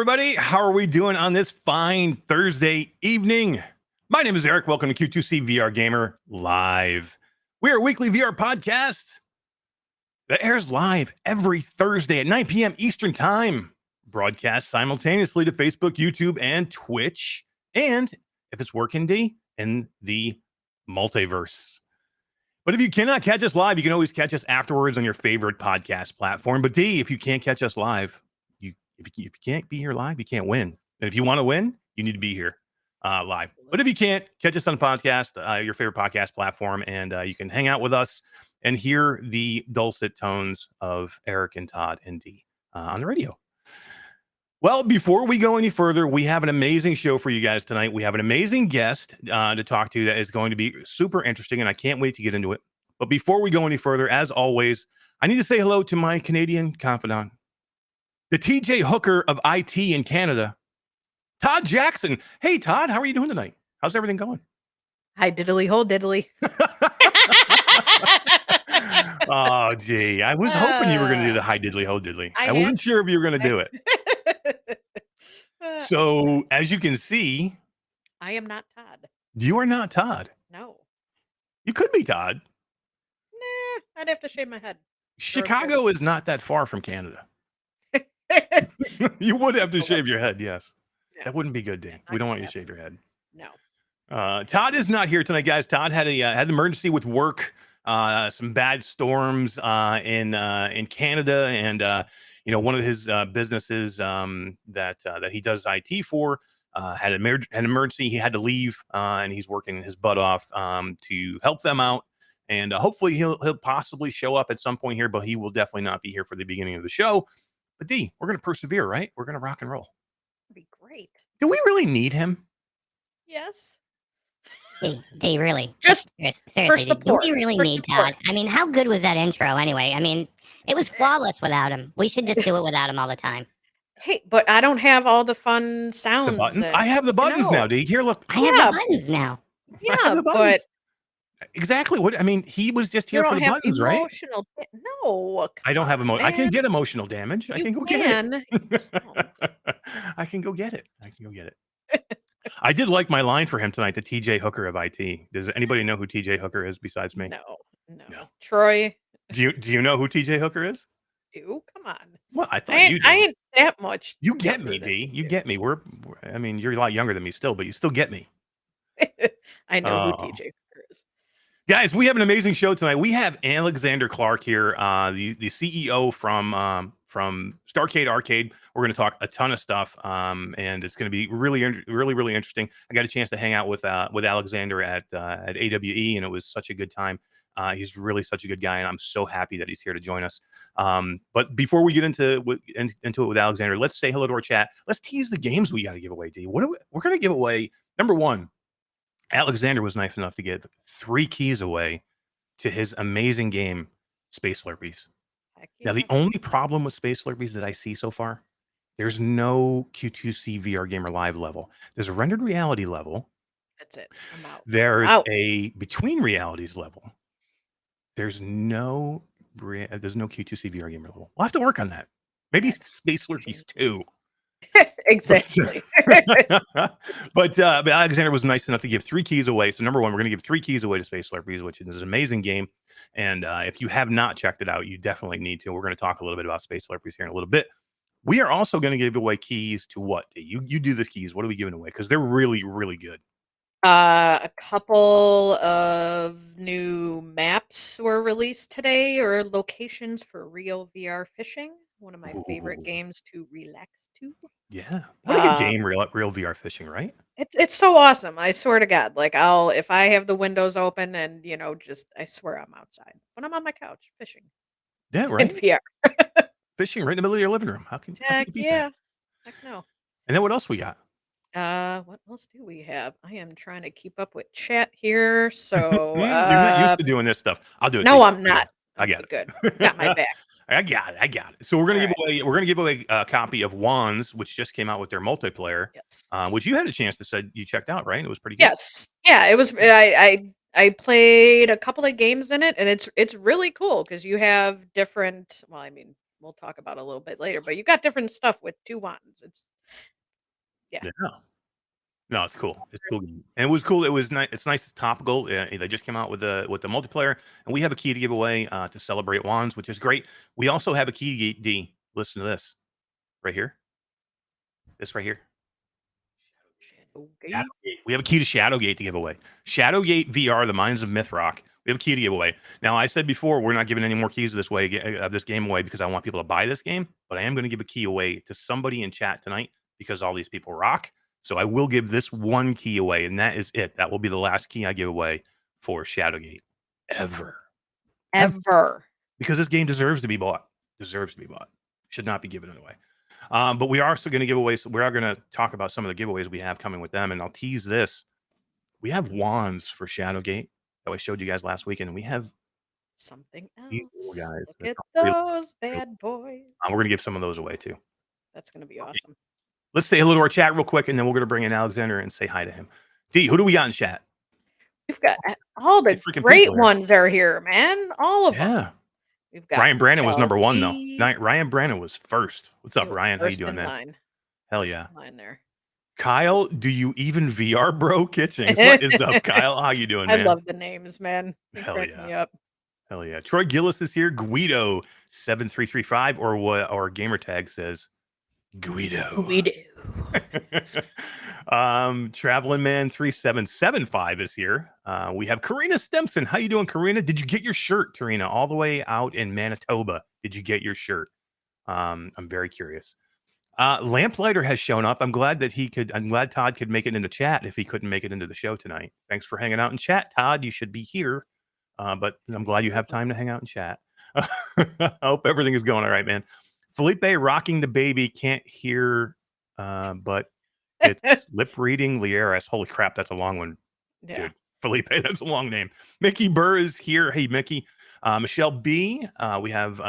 everybody. How are we doing on this fine Thursday evening? My name is Eric. Welcome to Q2C VR Gamer Live. We are a weekly VR podcast that airs live every Thursday at 9 p.m. Eastern Time. Broadcast simultaneously to Facebook, YouTube, and Twitch. And if it's working, D, in the multiverse. But if you cannot catch us live, you can always catch us afterwards on your favorite podcast platform. But D, if you can't catch us live, if you can't be here live, you can't win. And if you want to win, you need to be here live. But if you can't, catch us on podcast, your favorite podcast platform, and you can hang out with us and hear the dulcet tones of Eric and Todd and D on the radio. Well, before we go any further, we have an amazing show for you guys tonight. We have an amazing guest to talk to that is going to be super interesting, and I can't wait to get into it. But before we go any further, as always, I need to say hello to my Canadian confidant, the TJ Hooker of IT in Canada, Todd Jackson. Hey, Todd, how are you doing tonight? How's everything going? Hi, diddly ho diddly. Oh, gee. I was hoping you were going to do the hi diddly ho diddly. I wasn't sure if you were going to do it. So, as you can see, I am not Todd. You are not Todd. No. You could be Todd. Nah, I'd have to shave my head. Chicago is not that far from Canada. You would have to shave your head, yes. No. That wouldn't be good, Dan. We don't want you to shave your head. No. Todd is not here tonight, guys. Todd had an emergency with work, some bad storms in Canada, and one of his businesses that he does IT for had an emergency. He had to leave, and he's working his butt off to help them out. And hopefully he'll possibly show up at some point here, but he will definitely not be here for the beginning of the show. But D, we're going to persevere, right? We're going to rock and roll. That'd be great. Do we really need him? Yes. D, really? Just seriously, do we really need Todd? I mean, how good was that intro anyway? I mean, it was flawless without him. We should just do it without him all the time. Hey, but I don't have all the fun sounds. The buttons? I have the buttons now, D. Here, look. I have the buttons now. Yeah, but... Exactly what I mean. He was just here for the buttons, right? No, I don't have emotional. I can get emotional damage. I can go get it. I can go get it. I did like my line for him tonight. The TJ Hooker of IT. Does anybody know who TJ Hooker is besides me? No. Troy. Do you know who TJ Hooker is? Come on. Well, I thought you did. I ain't that much. You get me, D. You get me. I mean, you're a lot younger than me still, but you still get me. I know who TJ Hooker is. Guys, we have an amazing show tonight. We have Alexander Clark here, the CEO from StarCade Arcade. We're going to talk a ton of stuff, and it's going to be really interesting. I got a chance to hang out with Alexander at AWE, and it was such a good time. He's really such a good guy, and I'm so happy that he's here to join us. But before we get into it with Alexander, let's say hello to our chat. Let's tease the games we got to give away, D. We're going to give away, number one, Alexander was nice enough to give 3 keys away to his amazing game, Space Slurpies. Now, the only problem with Space Slurpies that I see so far, there's no Q2C VR Gamer Live level. There's a rendered reality level. That's it. I'm out. There's a between realities level. There's no Q2C VR Gamer level. We'll have to work on that. Maybe Space Slurpies 2. Exactly. But Alexander was nice enough to give 3 keys away. So number one, we're going to give 3 keys away to Space Slurpies, which is an amazing game. And if you have not checked it out, you definitely need to. We're going to talk a little bit about Space Slurpies here in a little bit. We are also going to give away keys to what? You do the keys. What are we giving away? Because they're really, really good. A couple of new maps were released today, or locations for real VR fishing. One of my favorite games to relax to. Yeah, what a good game, real VR fishing, right? It's so awesome. I swear to God, like if I have the windows open and I swear I'm outside when I'm on my couch fishing. Yeah, right. In VR. Fishing right in the middle of your living room. How can you beat that? Heck no. And then what else we got? What else do we have? I am trying to keep up with chat here. So you're not used to doing this stuff. I'll do it. No, I'm not. I got it. Good. Got my back. I got it. So we're gonna give away a copy of Wands, which just came out with their multiplayer. Yes. Which you had a chance to say you checked out, right? It was pretty good. Yes. Yeah, it was. I played a couple of games in it, and it's really cool because you have different. Well, I mean, we'll talk about it a little bit later, but you got different stuff with 2 wands. Yeah. No, it's cool. It's cool. And it was cool. It was nice. It's nice. It's topical. They just came out with the multiplayer, and we have a key to give away to celebrate wands, which is great. We also have a key. D. Listen to this, right here. This right here. Shadowgate. We have a key to Shadowgate to give away. Shadowgate VR, the Minds of Mythrock. We have a key to give away. Now, I said before, we're not giving any more keys this game away because I want people to buy this game, but I am going to give a key away to somebody in chat tonight because all these people rock. So I will give this one key away, and that is it. That will be the last key I give away for Shadowgate ever. Because this game deserves to be bought. Should not be given away. But we are also going to give away. So we are going to talk about some of the giveaways we have coming with them, and I'll tease this. We have wands for Shadowgate that I showed you guys last week, and we have something these else. little guys. Look at those bad boys. We're going to give some of those away too. That's going to be awesome. Let's say hello to our chat real quick, and then we're going to bring in Alexander and say hi to him. D, who do we got in chat? We've got all the great ones are here, man. All of them. Yeah. We've got Ryan Brandon was number one, though. Ryan Brandon was first. What's up, Ryan? How you doing, man? Line. Hell yeah. Line there. Kyle, do you even VR, bro? Kitchings. What is up, Kyle? How you doing, man? I love the names, man. They crack me up. Hell yeah. Troy Gillis is here. Guido 7335 or what our gamer tag says. Guido. Traveling Man 3775 is here. We have Karina Stimson. How you doing, Karina? Did you get your shirt, Karina? All the way out in Manitoba. Did you get your shirt? I'm very curious. Lamplighter has shown up. I'm glad Todd could make it into chat if he couldn't make it into the show tonight. Thanks for hanging out in chat, Todd. You should be here. But I'm glad you have time to hang out in chat. I hope everything is going all right, man. Felipe rocking the baby can't hear, but it's lip reading Lieras. Holy crap, that's a long one. Yeah. Dude. Felipe, that's a long name. Mickey Burr is here. Hey, Mickey. Michelle B. We have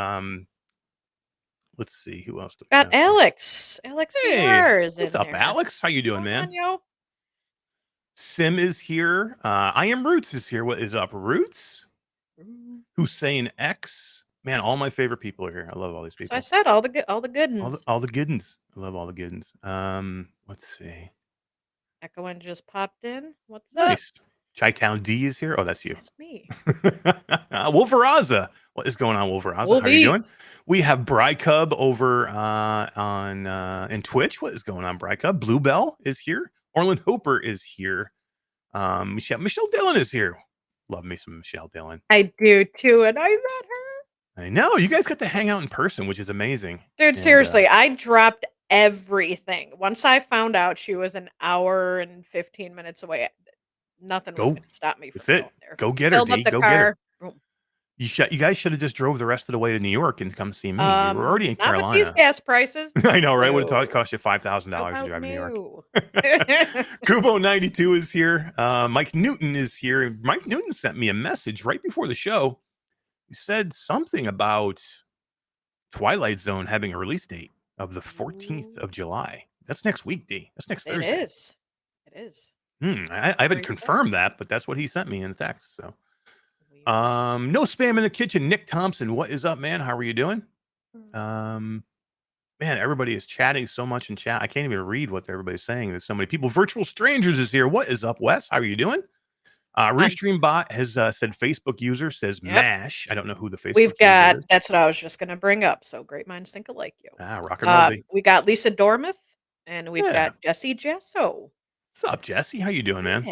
let's see who else. Got Alex. Alex VR is in what's up, there. Alex? How you doing, man? Sim is here. I am Roots is here. What is up, Roots? Hussein X. Man, all my favorite people are here. I love all these people. So I said all the good ones. All the good ones. I love all the good ones. Let's see. Echoing just popped in. What's nice. Up? Chi-Town D is here. Oh, that's you. That's me. Wolveraza. What is going on, Wolveraza? How are you doing? We have Brycub over in Twitch. What is going on, Brycub? Bluebell is here. Orland Hooper is here. Michelle Dillon is here. Love me some Michelle Dillon. I do too, and I met her. I know. You guys got to hang out in person, which is amazing. Dude, seriously, I dropped everything. Once I found out she was an hour and 15 minutes away, nothing was going to stop me from going there. Go get her, Filled up the car. Get her. You guys should have just drove the rest of the way to New York and come see me. You were already in Carolina. Not with these gas prices. I know, right? Would have cost you $5,000 to drive to New York. Kubo 92 is here. Mike Newton is here. Mike Newton sent me a message right before the show. He said something about Twilight Zone having a release date of the 14th of July. That's next week, D. That's next Thursday. It is. I haven't confirmed that, but that's what he sent me in text. So, no spam in the kitchen. Nick Thompson, what is up, man? How are you doing? Man, everybody is chatting so much in chat. I can't even read what everybody's saying. There's so many people. Virtual Strangers is here. What is up, Wes? How are you doing? Restreambot has said Facebook user says MASH. I don't know who the Facebook We've got, user is. That's what I was just going to bring up. So great minds think alike, yo. Rock and roll. We got Lisa Dormuth and we've got Jesse Jesso. What's up, Jesse? How you doing, man?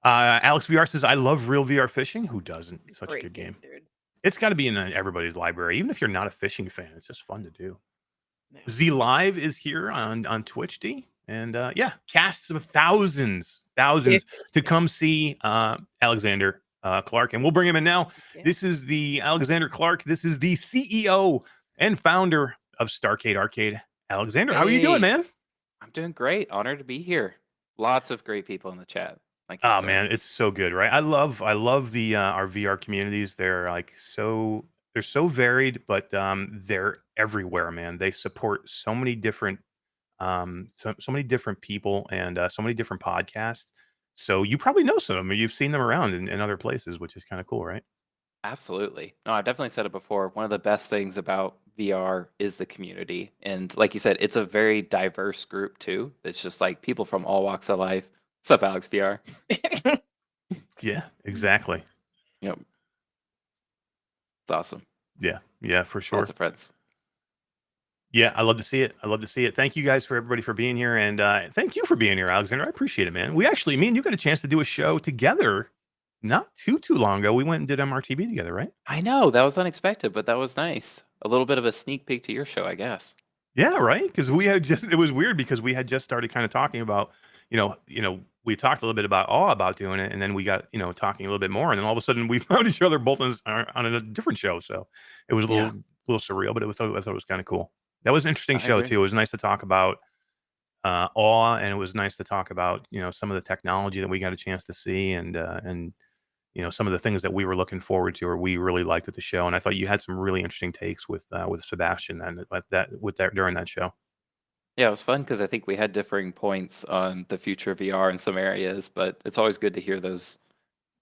Alex VR says, I love real VR fishing. Who doesn't? It's such a good game. Dude. It's got to be in everybody's library. Even if you're not a fishing fan, it's just fun to do. No. Z Live is here on Twitch, D. And casts of thousands to come see Alexander Clark. And we'll bring him in now. Yeah. This is the Alexander Clark. This is the CEO and founder of StarCade Arcade. Alexander, how are you doing, man? I'm doing great. Honored to be here. Lots of great people in the chat. Man, it's so good, right? I love the our VR communities. They're they're so varied, but they're everywhere, man. They support so many different so many different people and so many different podcasts. So you probably know some of them. You've seen them around in other places, which is kind of cool, right? Absolutely. No, I've definitely said it before. One of the best things about VR is the community. And like you said, it's a very diverse group too. It's just like people from all walks of life. What's up, Alex VR? Yeah, exactly. Yep. It's awesome. Yeah, for sure. Lots of friends. Yeah, I love to see it. I love to see it. Thank you guys for everybody for being here, and thank you for being here, Alexander. I appreciate it, man. Me and you got a chance to do a show together not too long ago. We went and did MRTB together, right? I know that was unexpected, but that was nice. A little bit of a sneak peek to your show, I guess. Yeah, right. Because we had just it was weird because we had just started kind of talking about, we talked a little bit about about doing it, and then we got talking a little bit more, and then all of a sudden we found each other both on a different show. So it was a Yeah. little surreal, but I thought it was kind of cool. That was an interesting I show agree. too. It was nice to talk about awe, and it was nice to talk about some of the technology that we got a chance to see, and some of the things that we were looking forward to or we really liked at the show. And I thought you had some really interesting takes with Sebastian and that during that show. Yeah, it was fun because I think we had differing points on the future of VR in some areas, but it's always good to hear those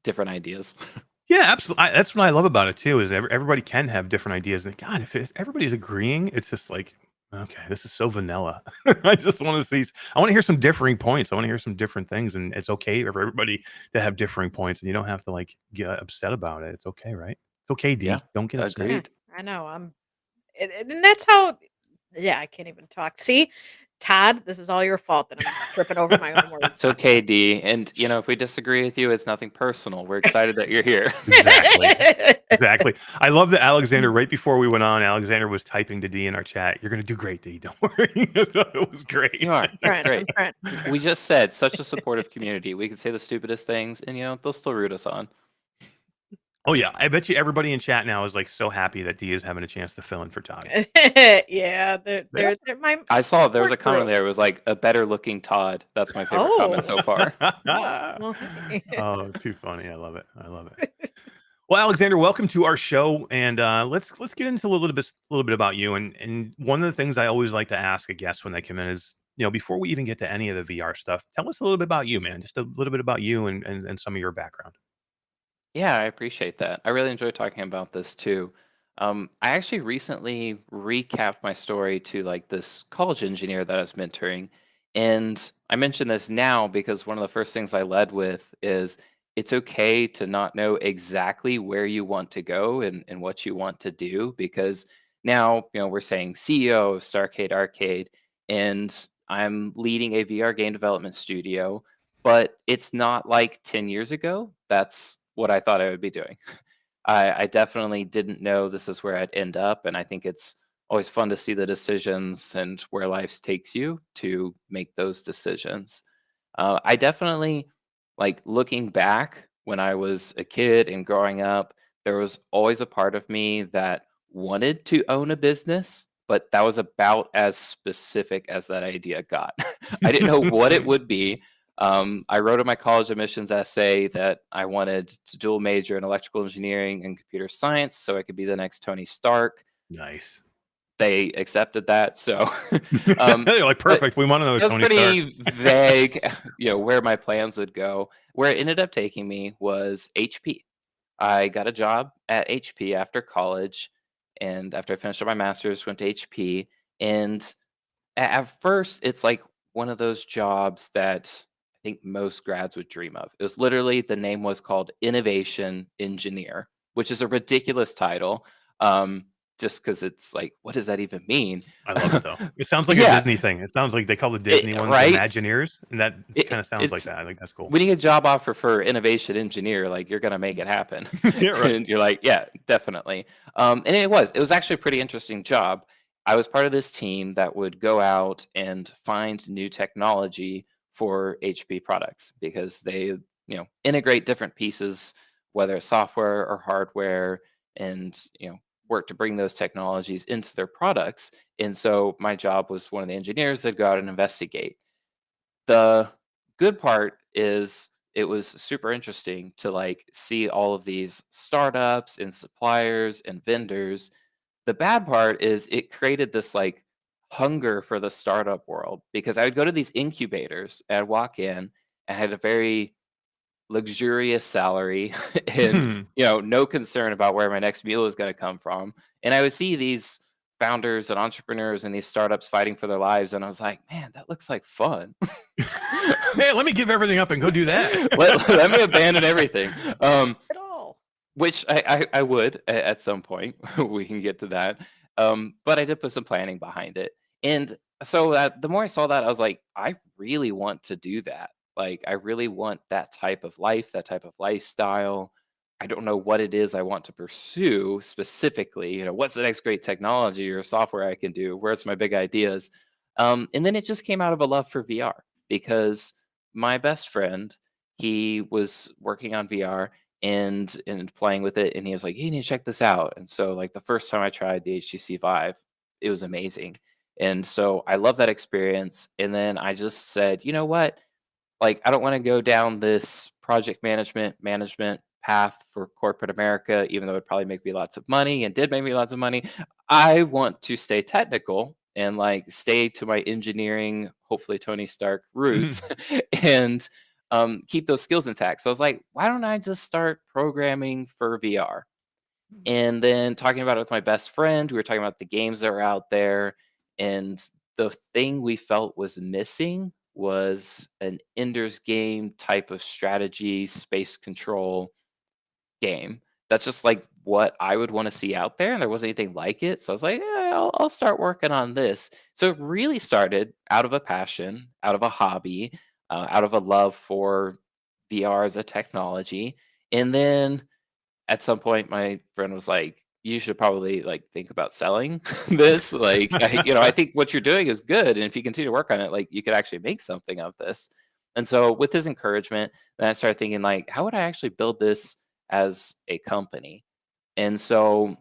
different ideas. Yeah, absolutely. That's what I love about it too. Is everybody can have different ideas, and God, if everybody's agreeing, it's just like, okay, this is so vanilla. I just want to see. I want to hear some differing points. I want to hear some different things, and it's okay for everybody to have differing points, and you don't have to like get upset about it. It's okay, right? It's okay, D. Yeah, Don't get upset. Yeah, agreed. I know. And that's how. Yeah, I can't even talk. See, Todd, this is all your fault that I'm tripping over my own words. It's okay, D. And if we disagree with you, it's nothing personal. We're excited that you're here. Exactly. Exactly. I love that Alexander, right before we went on, Alexander was typing to D in our chat. You're going to do great, D. Don't worry. I thought it was great. You are. That's I'm great. trying. We just said such a supportive community. We can say the stupidest things, and they'll still root us on. Oh, yeah. I bet you everybody in chat now is like so happy that D is having a chance to fill in for Todd. Yeah, they're my. I saw there was a support comment group. there. It was like a better looking Todd. That's my favorite comment so far. Well, hey. Oh, too funny. I love it. I love it. Well, Alexander, welcome to our show, and let's get into a little bit about you. And one of the things I always like to ask a guest when they come in is, before we even get to any of the VR stuff, tell us a little bit about you, man. Just a little bit about you and some of your background. Yeah, I appreciate that. I really enjoy talking about this too. I actually recently recapped my story to like this college engineer that I was mentoring. And I mention this now because one of the first things I led with is it's okay to not know exactly where you want to go and what you want to do because now, we're saying CEO of StarCade Arcade and I'm leading a VR game development studio, but it's not like 10 years ago. That's what I thought I would be doing. I definitely didn't know this is where I'd end up, and I think it's always fun to see the decisions and where life takes you to make those decisions. I definitely like looking back when I was a kid and growing up, there was always a part of me that wanted to own a business, but that was about as specific as that idea got. I didn't know what it would be. I wrote in my college admissions essay that I wanted to dual major in electrical engineering and computer science so I could be the next Tony Stark. Nice. They accepted that, so They're like, perfect. We want to know it was Tony Stark. pretty vague, where my plans would go. Where it ended up taking me was HP. I got a job at HP after college, and after I finished up my master's, went to HP. And at first, it's like one of those jobs that I think most grads would dream of. It was literally the name was called Innovation Engineer, which is a ridiculous title. Just because it's like, what does that even mean? I love it though. It sounds like a Yeah, Disney thing. It sounds like they call the Disney ones right? Imagineers, and that kind of sounds like It's that. I think that's cool. when you get a job offer for innovation engineer, like you're gonna make it happen. Yeah, right. And you're like, yeah, definitely. And it was actually a pretty interesting job. I was part of this team that would go out and find new technology for HP products because they, integrate different pieces, whether it's software or hardware, and work to bring those technologies into their products. And so my job was one of the engineers that go out and investigate. The good part is it was super interesting to like see all of these startups and suppliers and vendors. The bad part is it created this like hunger for the startup world because I would go to these incubators and I'd walk in and had a very luxurious salary and Hmm. no concern about where my next meal was going to come from, and I would see these founders and entrepreneurs and these startups fighting for their lives, and I was like, man, that looks like fun. Hey, let me give everything up and go do that. Let me abandon everything. At all. Which I would at some point. We can get to that. But I did put some planning behind it. And so the more I saw that, I was like, I really want to do that. Like, I really want that type of life, that type of lifestyle. I don't know what it is I want to pursue specifically. What's the next great technology or software I can do? Where's my big ideas? And then it just came out of a love for VR because my best friend, he was working on VR and playing with it, and he was like, "You need to check this out." And so, like, the first time I tried the HTC Vive, it was amazing. And so I love that experience. And then I just said, you know what? Like, I don't want to go down this project management path for corporate America, even though it probably make me lots of money and did make me lots of money. I want to stay technical and like stay to my engineering, hopefully Tony Stark roots, and keep those skills intact. So I was like, why don't I just start programming for VR? And then talking about it with my best friend, we were talking about the games that were out there. And the thing we felt was missing was an Ender's Game type of strategy, space control game. That's just like what I would want to see out there. And there wasn't anything like it. So I was like, yeah, I'll start working on this. So it really started out of a passion, out of a hobby, out of a love for VR as a technology. And then at some point my friend was like, you should probably like think about selling this. Like, I think what you're doing is good, and if you continue to work on it, like, you could actually make something of this. And so with his encouragement, then I started thinking, like, how would I actually build this as a company? And so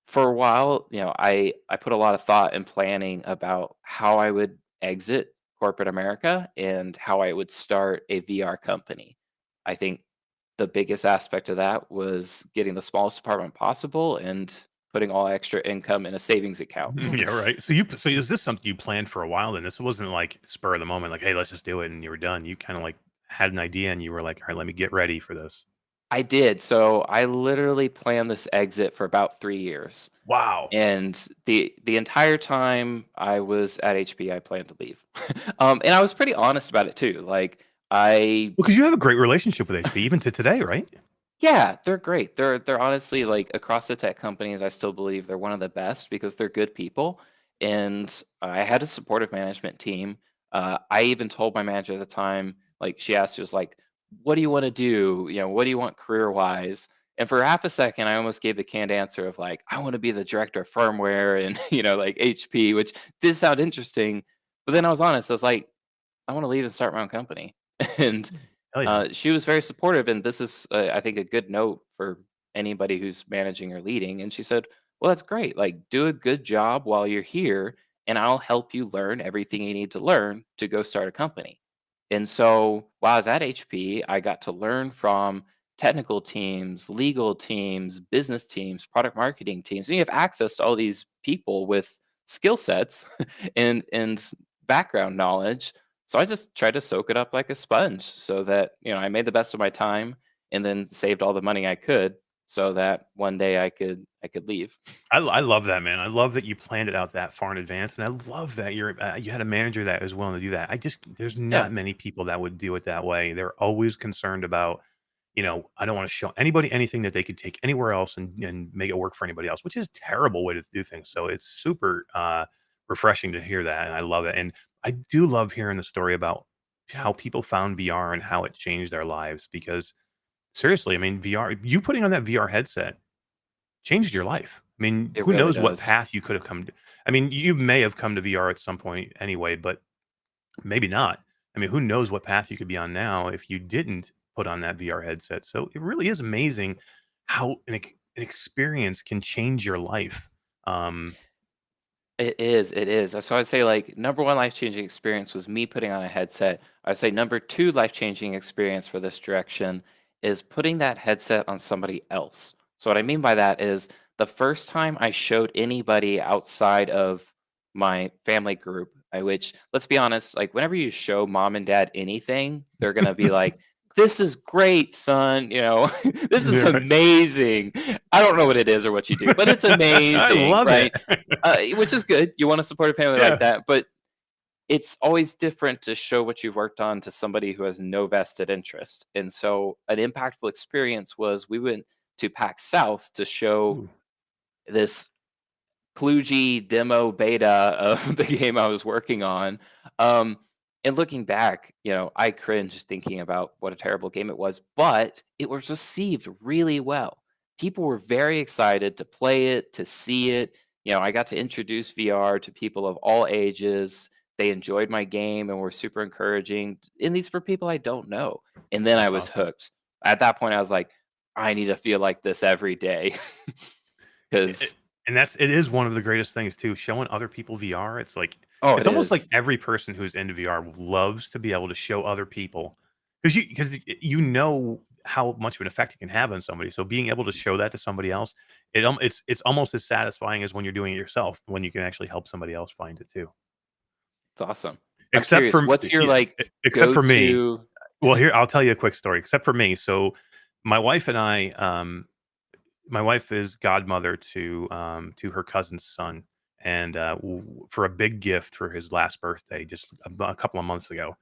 for a while, I put a lot of thought and planning about how I would exit corporate America and how I would start a VR company. I think the biggest aspect of that was getting the smallest department possible and putting all extra income in a savings account. Yeah, right. So is this something you planned for a while then? This wasn't like spur of the moment, like, hey, let's just do it and you were done. You kind of like had an idea and you were like, all right, let me get ready for this. I did. So I literally planned this exit for about 3 years. Wow. And the entire time I was at HP, I planned to leave. And I was pretty honest about it too. Like, I Well, because you have a great relationship with HP even to today, right? yeah, they're great. They're honestly, like, across the tech companies, I still believe they're one of the best because they're good people. And I had a supportive management team. I even told my manager at the time, like, she asked, she was like, "What do you want to do? What do you want career wise?" And for half a second, I almost gave the canned answer of like, "I want to be the director of firmware and like HP," which did sound interesting. But then I was honest. I was like, I want to leave and start my own company. And Hell yeah. she was very supportive. And this is, I think, a good note for anybody who's managing or leading. And she said, well, that's great. Like, do a good job while you're here, and I'll help you learn everything you need to learn to go start a company. And so while I was at HP, I got to learn from technical teams, legal teams, business teams, product marketing teams. And you have access to all these people with skill sets and background knowledge. So I just tried to soak it up like a sponge so that, I made the best of my time and then saved all the money I could so that one day I could leave. I love that, man. I love that you planned it out that far in advance, and I love that you had a manager that was willing to do that. There's Yeah, not many people that would do it that way. They're always concerned about, I don't want to show anybody anything that they could take anywhere else and make it work for anybody else, which is a terrible way to do things. So it's super refreshing to hear that, and I love it. And I do love hearing the story about how people found VR and how it changed their lives. Because seriously, I mean, VR, you putting on that VR headset changed your life. I mean, it who really knows what does. path you could have come to. I mean, you may have come to VR at some point anyway, but maybe not. I mean, who knows what path you could be on now if you didn't put on that VR headset. So it really is amazing how an experience can change your life. Um, It is, it is. So I'd say, like, number one life-changing experience was me putting on a headset. I'd say number two life-changing experience for this direction is putting that headset on somebody else. So what I mean by that is the first time I showed anybody outside of my family group, which, let's be honest, like, whenever you show mom and dad anything, they're gonna be like, this is great, son. This is amazing. I don't know what it is or what you do, but it's amazing. I love right? it. Which is good. You want to support a family like that, but it's always different to show what you've worked on to somebody who has no vested interest. And so an impactful experience was we went to PAX South to show Ooh. this kludgy demo beta of the game I was working on. And looking back, I cringed thinking about what a terrible game it was, but it was received really well. People were very excited to play it, to see it. I got to introduce VR to people of all ages. They enjoyed my game and were super encouraging. And these were people I don't know. And then I was hooked. At that point, I was like, I need to feel like this every day. Because it is one of the greatest things too. Showing other people VR, it's like it almost like is. every person who's into VR loves to be able to show other people because you know how much of an effect it can have on somebody. So being able to show that to somebody else, it's almost as satisfying as when you're doing it yourself. When you can actually help somebody else find it too. It's awesome. I'm Except curious, for what's your except for me. go-to? Well, here I'll tell you a quick story. Except for me, so my wife and I, my wife is godmother to her cousin's son, and for a big gift for his last birthday, just a couple of months ago,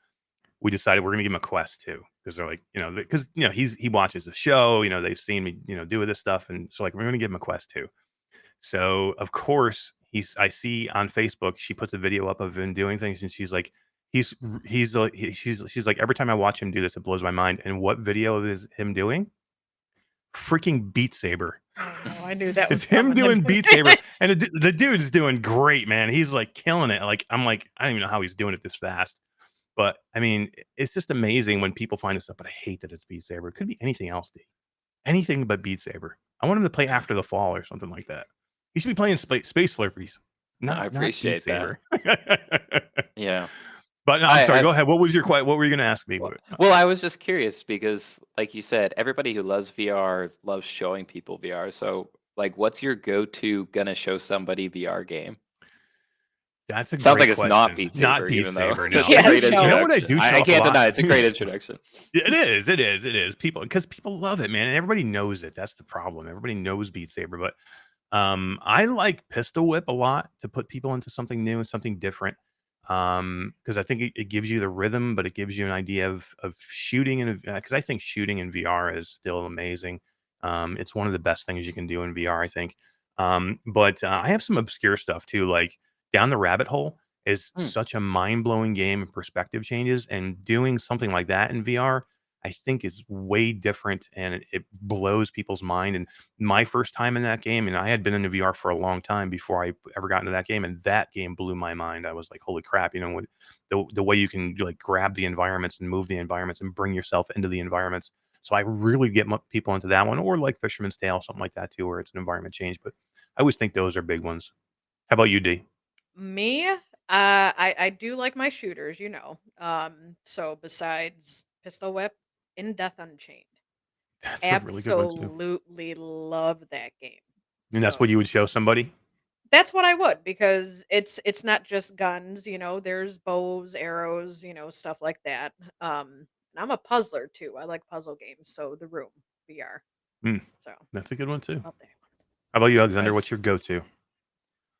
we decided we're going to give him a Quest too, because they're like, because he watches the show, they've seen me, do this stuff, and so like we're going to give him a Quest too. So of course I see on Facebook she puts a video up of him doing things, and she's like, she's like, every time I watch him do this, it blows my mind. And what video is him doing? Freaking Beat Saber. Oh, no, I knew that was It's him coming. doing Beat Saber, and the dude's doing great, man. He's like killing it. Like I'm like, I don't even know how he's doing it this fast, but I mean, it's just amazing when people find this stuff. But I hate that it's Beat Saber. It could be anything else, D. Anything but Beat Saber. I want him to play After the Fall or something like that. He should be playing Space Slurpies. I appreciate that. Yeah. But no, I'm sorry. Go ahead. What were you going to ask me? Well, I was just curious because, like you said, everybody who loves VR loves showing people VR. So, like, what's your go-to gonna show somebody VR game? That's a Sounds great like it's question. not Beat Saber, Not Beat even though Saber, no. it's a great You know introduction. what I do I talk can't a lot? deny it's a great introduction. It is. Because people love it, man, and everybody knows it. That's the problem. Everybody knows Beat Saber, but I like Pistol Whip a lot to put people into something new and something different. Because I think it gives you the rhythm, but it gives you an idea of shooting, and because I think shooting in VR is still amazing. It's one of the best things you can do in VR, I think. But I have some obscure stuff too, like Down the Rabbit Hole is such a mind-blowing game and perspective changes, and doing something like that in VR, I think is way different, and it blows people's mind. And my first time in that game, and I had been in the VR for a long time before I ever got into that game, and that game blew my mind. I was like, holy crap, when the way you can like grab the environments and move the environments and bring yourself into the environments. So I really get people into that one, or like Fisherman's Tale, something like that too, where it's an environment change. But I always think those are big ones. How about you, D? Me, I do like my shooters, So besides Pistol Whip, In Death Unchained, That's a really good one too. absolutely love that game. And that's So what you would show somebody? that's what I would, because it's not just guns, there's bows, arrows, stuff like that. And I'm a puzzler too. I like puzzle games, so The Room VR. So That's a good one too. love that one. How about you, Alexander? Nice. What's your go-to?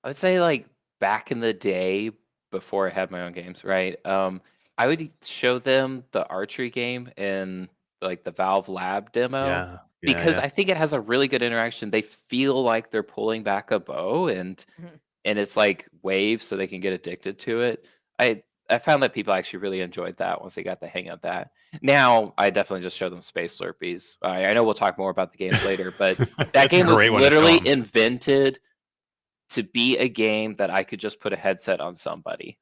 I would say, like, back in the day before I had my own games, right? I would show them the archery game in like the Valve Lab demo Yeah, because yeah. I think it has a really good interaction. They feel like they're pulling back a bow, and Mhm. it's like waves, so they can get addicted to it. I found that people actually really enjoyed that once they got the hang of that. Now I definitely just show them Space Slurpies. I know we'll talk more about the games later, but that That's a game was great one to show literally 'em. invented to be a game that I could just put a headset on somebody.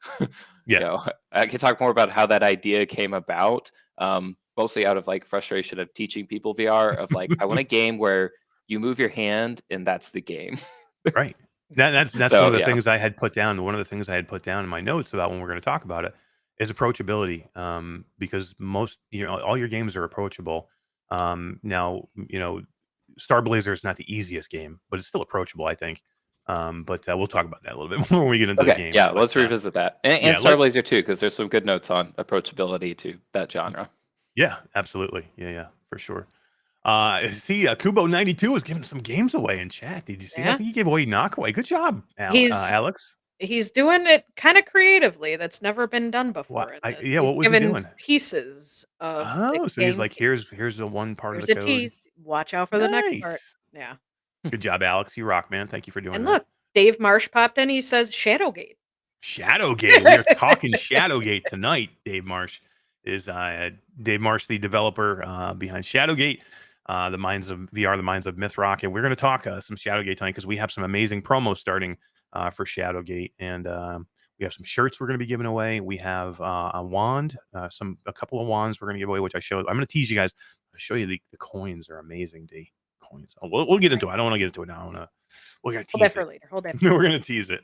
Yeah. I could talk more about how that idea came about, mostly out of like frustration of teaching people VR. Of like, I want a game where you move your hand and that's the game. Right. That's So, one of the yeah. things I had put down. One of the things I had put down in my notes about when we're going to talk about it is approachability. Because most, all your games are approachable. Now, Starblazer is not the easiest game, but it's still approachable, I think. But we'll talk about that a little bit more when we get into the Okay, game. yeah, But, let's revisit that. And yeah, Starblazer too, because there's some good notes on approachability to that genre. Yeah, absolutely. Yeah, for sure. See, Kubo92 is giving some games away in chat. Did you see that? I Yeah. think he gave away Knockaway. Good job, He's Alex. he's doing it kind of creatively. That's never been done What? before in this. Yeah. He's What was he given doing? pieces of the Oh, so he's game. like, here's the one part of Here's the a code. tease. Watch out for the next part. Nice. Yeah. Good job, Alex. You rock, man. Thank you for doing And that. look, Dave Marsh popped in. He says Shadowgate. Shadowgate. We are talking Shadowgate tonight. Dave Marsh, the developer behind Shadowgate, the minds of VR, the minds of Mythrock, and we're going to talk some Shadowgate tonight because we have some amazing promos starting for Shadowgate, and we have some shirts we're going to be giving away. We have a wand, a couple of wands we're going to give away, which I showed. I'm going to tease you guys. I'll show you the coins are amazing. D coins. Oh, we'll get into it. I don't want to get into it now. We're going to Hold that tease for it. later. Hold that. We're going to tease it.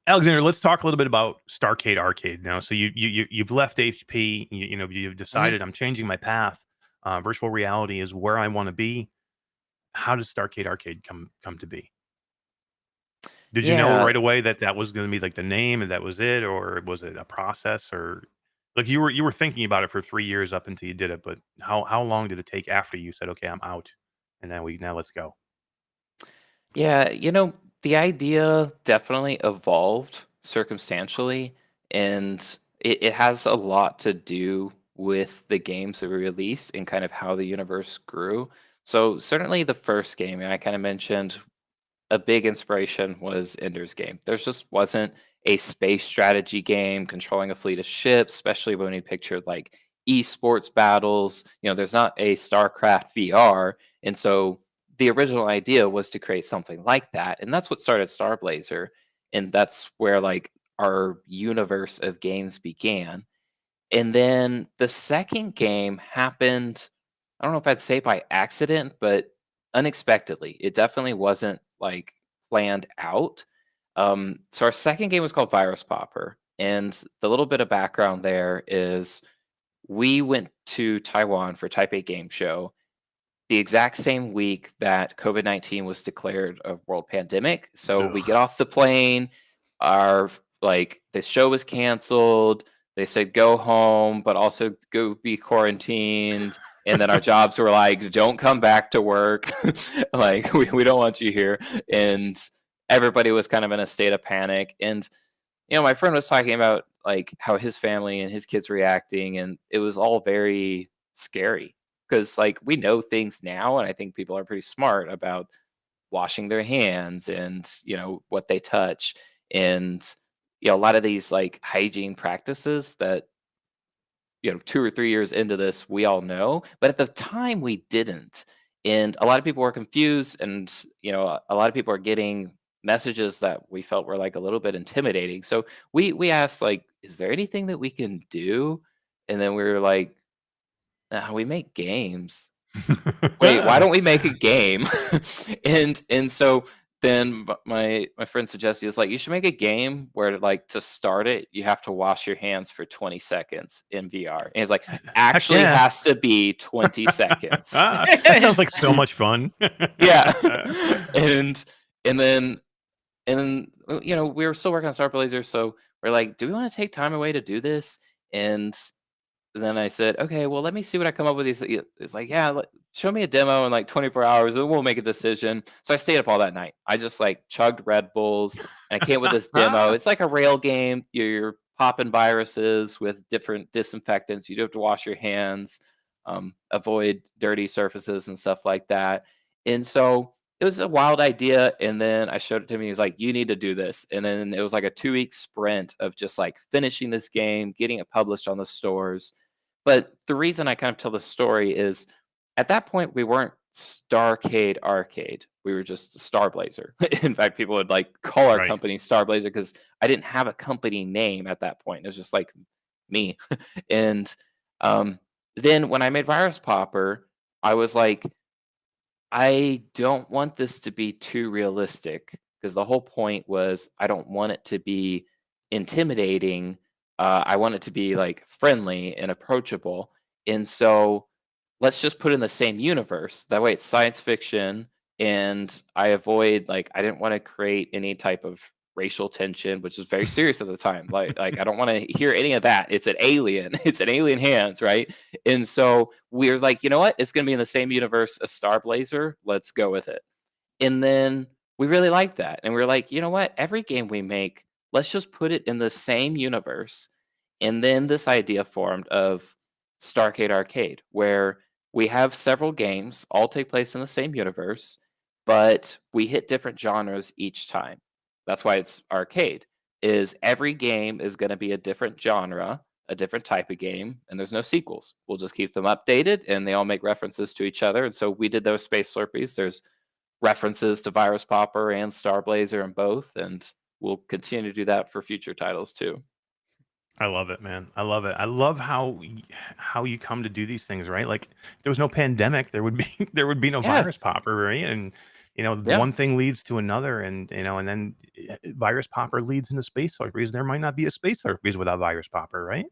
Alexander, let's talk a little bit about StarCade Arcade now. So you've left HP. You've decided I'm changing my path. Virtual reality is where I want to be. How does StarCade Arcade come to be? Did you know Yeah, right away that was going to be like the name and that was it, or was it a process, or like you were thinking about it for 3 years up until you did it? But how long did it take after you said, okay, I'm out, and now let's go? yeah, the idea definitely evolved circumstantially, and it has a lot to do with the games that we released and kind of how the universe grew. So certainly the first game, and I kind of mentioned a big inspiration was Ender's Game. There just wasn't a space strategy game controlling a fleet of ships, especially when you pictured like esports battles. There's not a StarCraft VR. And so the original idea was to create something like that. And that's what started Starblazer. And that's where like our universe of games began. And then the second game happened, I don't know if I'd say by accident, but unexpectedly. It definitely wasn't like planned out. So our second game was called Virus Popper. And the little bit of background there is we went to Taiwan for Taipei Game Show the exact same week that COVID-19 was declared a world pandemic. So we get Ugh. off the plane, our the show was canceled. They said go home, but also go be quarantined. And then our jobs were like, don't come back to work. Like we don't want you here. And everybody was kind of in a state of panic. And my friend was talking about like how his family and his kids reacting, and it was all very scary because like we know things now, and I think people are pretty smart about washing their hands and what they touch, and a lot of these like hygiene practices that 2 or 3 years into this we all know, but at the time we didn't, and a lot of people were confused, and a lot of people are getting messages that we felt were like a little bit intimidating. So we asked like, is there anything that we can do? And then we were like, we make games. Wait, why don't we make a game? And so then my friend suggested, is like, you should make a game where like to start it you have to wash your hands for 20 seconds in VR. And he's like, actually yeah. has to be 20 seconds. That sounds like so much fun. Yeah. and then we were still working on Starblazer, so we're like, do we want to take time away to do this? And then I said, okay, well, let me see what I come up with. It's like, yeah, show me a demo in like 24 hours and we'll make a decision. So I stayed up all that night. I just like chugged Red Bulls and I came up with this demo. It's like a rail game. You're popping viruses with different disinfectants. You do have to wash your hands, avoid dirty surfaces and stuff like that. And so it was a wild idea. And then I showed it to him. And he was like, you need to do this. And then it was like a 2-week sprint of just like finishing this game, getting it published on the stores. But the reason I kind of tell the story is at that point, we weren't StarCade Arcade. We were just Starblazer. In fact, people would like call our Right. company Starblazer because I didn't have a company name at that point. It was just like me. And then when I made Virus Popper, I was like, I don't want this to be too realistic because the whole point was I don't want it to be intimidating. I want it to be like friendly and approachable. And so let's just put it in the same universe. That way it's science fiction, and I avoid like I didn't want to create any type of racial tension, which is very serious at the time. Like I don't want to hear any of that. It's an alien. It's an alien hands, right? And so we're like, you know what? It's going to be in the same universe as Starblazer. Let's go with it. And then we really liked that. And we are like, you know what? Every game we make, let's just put it in the same universe. And then this idea formed of StarCade Arcade, where we have several games all take place in the same universe, but we hit different genres each time. That's why it's arcade. Is every game is going to be a different genre, a different type of game, and there's no sequels. We'll just keep them updated, and they all make references to each other. And so we did those Space Slurpies. There's references to Virus Popper and Starblazer in both, and we'll continue to do that for future titles too. I love it, man. I love it. I love how you come to do these things, right? Like if there was no pandemic, there would be there would be no Yeah, virus popper, right? And yeah, one thing leads to another, and and then virus popper leads into space slurpees. There might not be a space slurpees without virus popper, right?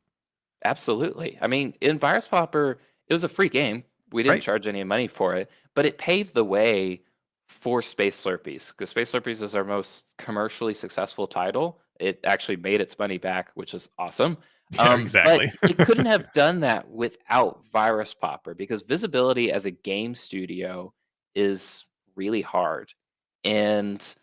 absolutely. I mean, in Virus Popper, it was a free game. We didn't Right. charge any money for it, but it paved the way for Space Slurpees because Space Slurpees is our most commercially successful title. It actually made its money back, which is awesome. Yeah, But exactly. it couldn't have done that without Virus Popper because visibility as a game studio is really hard. And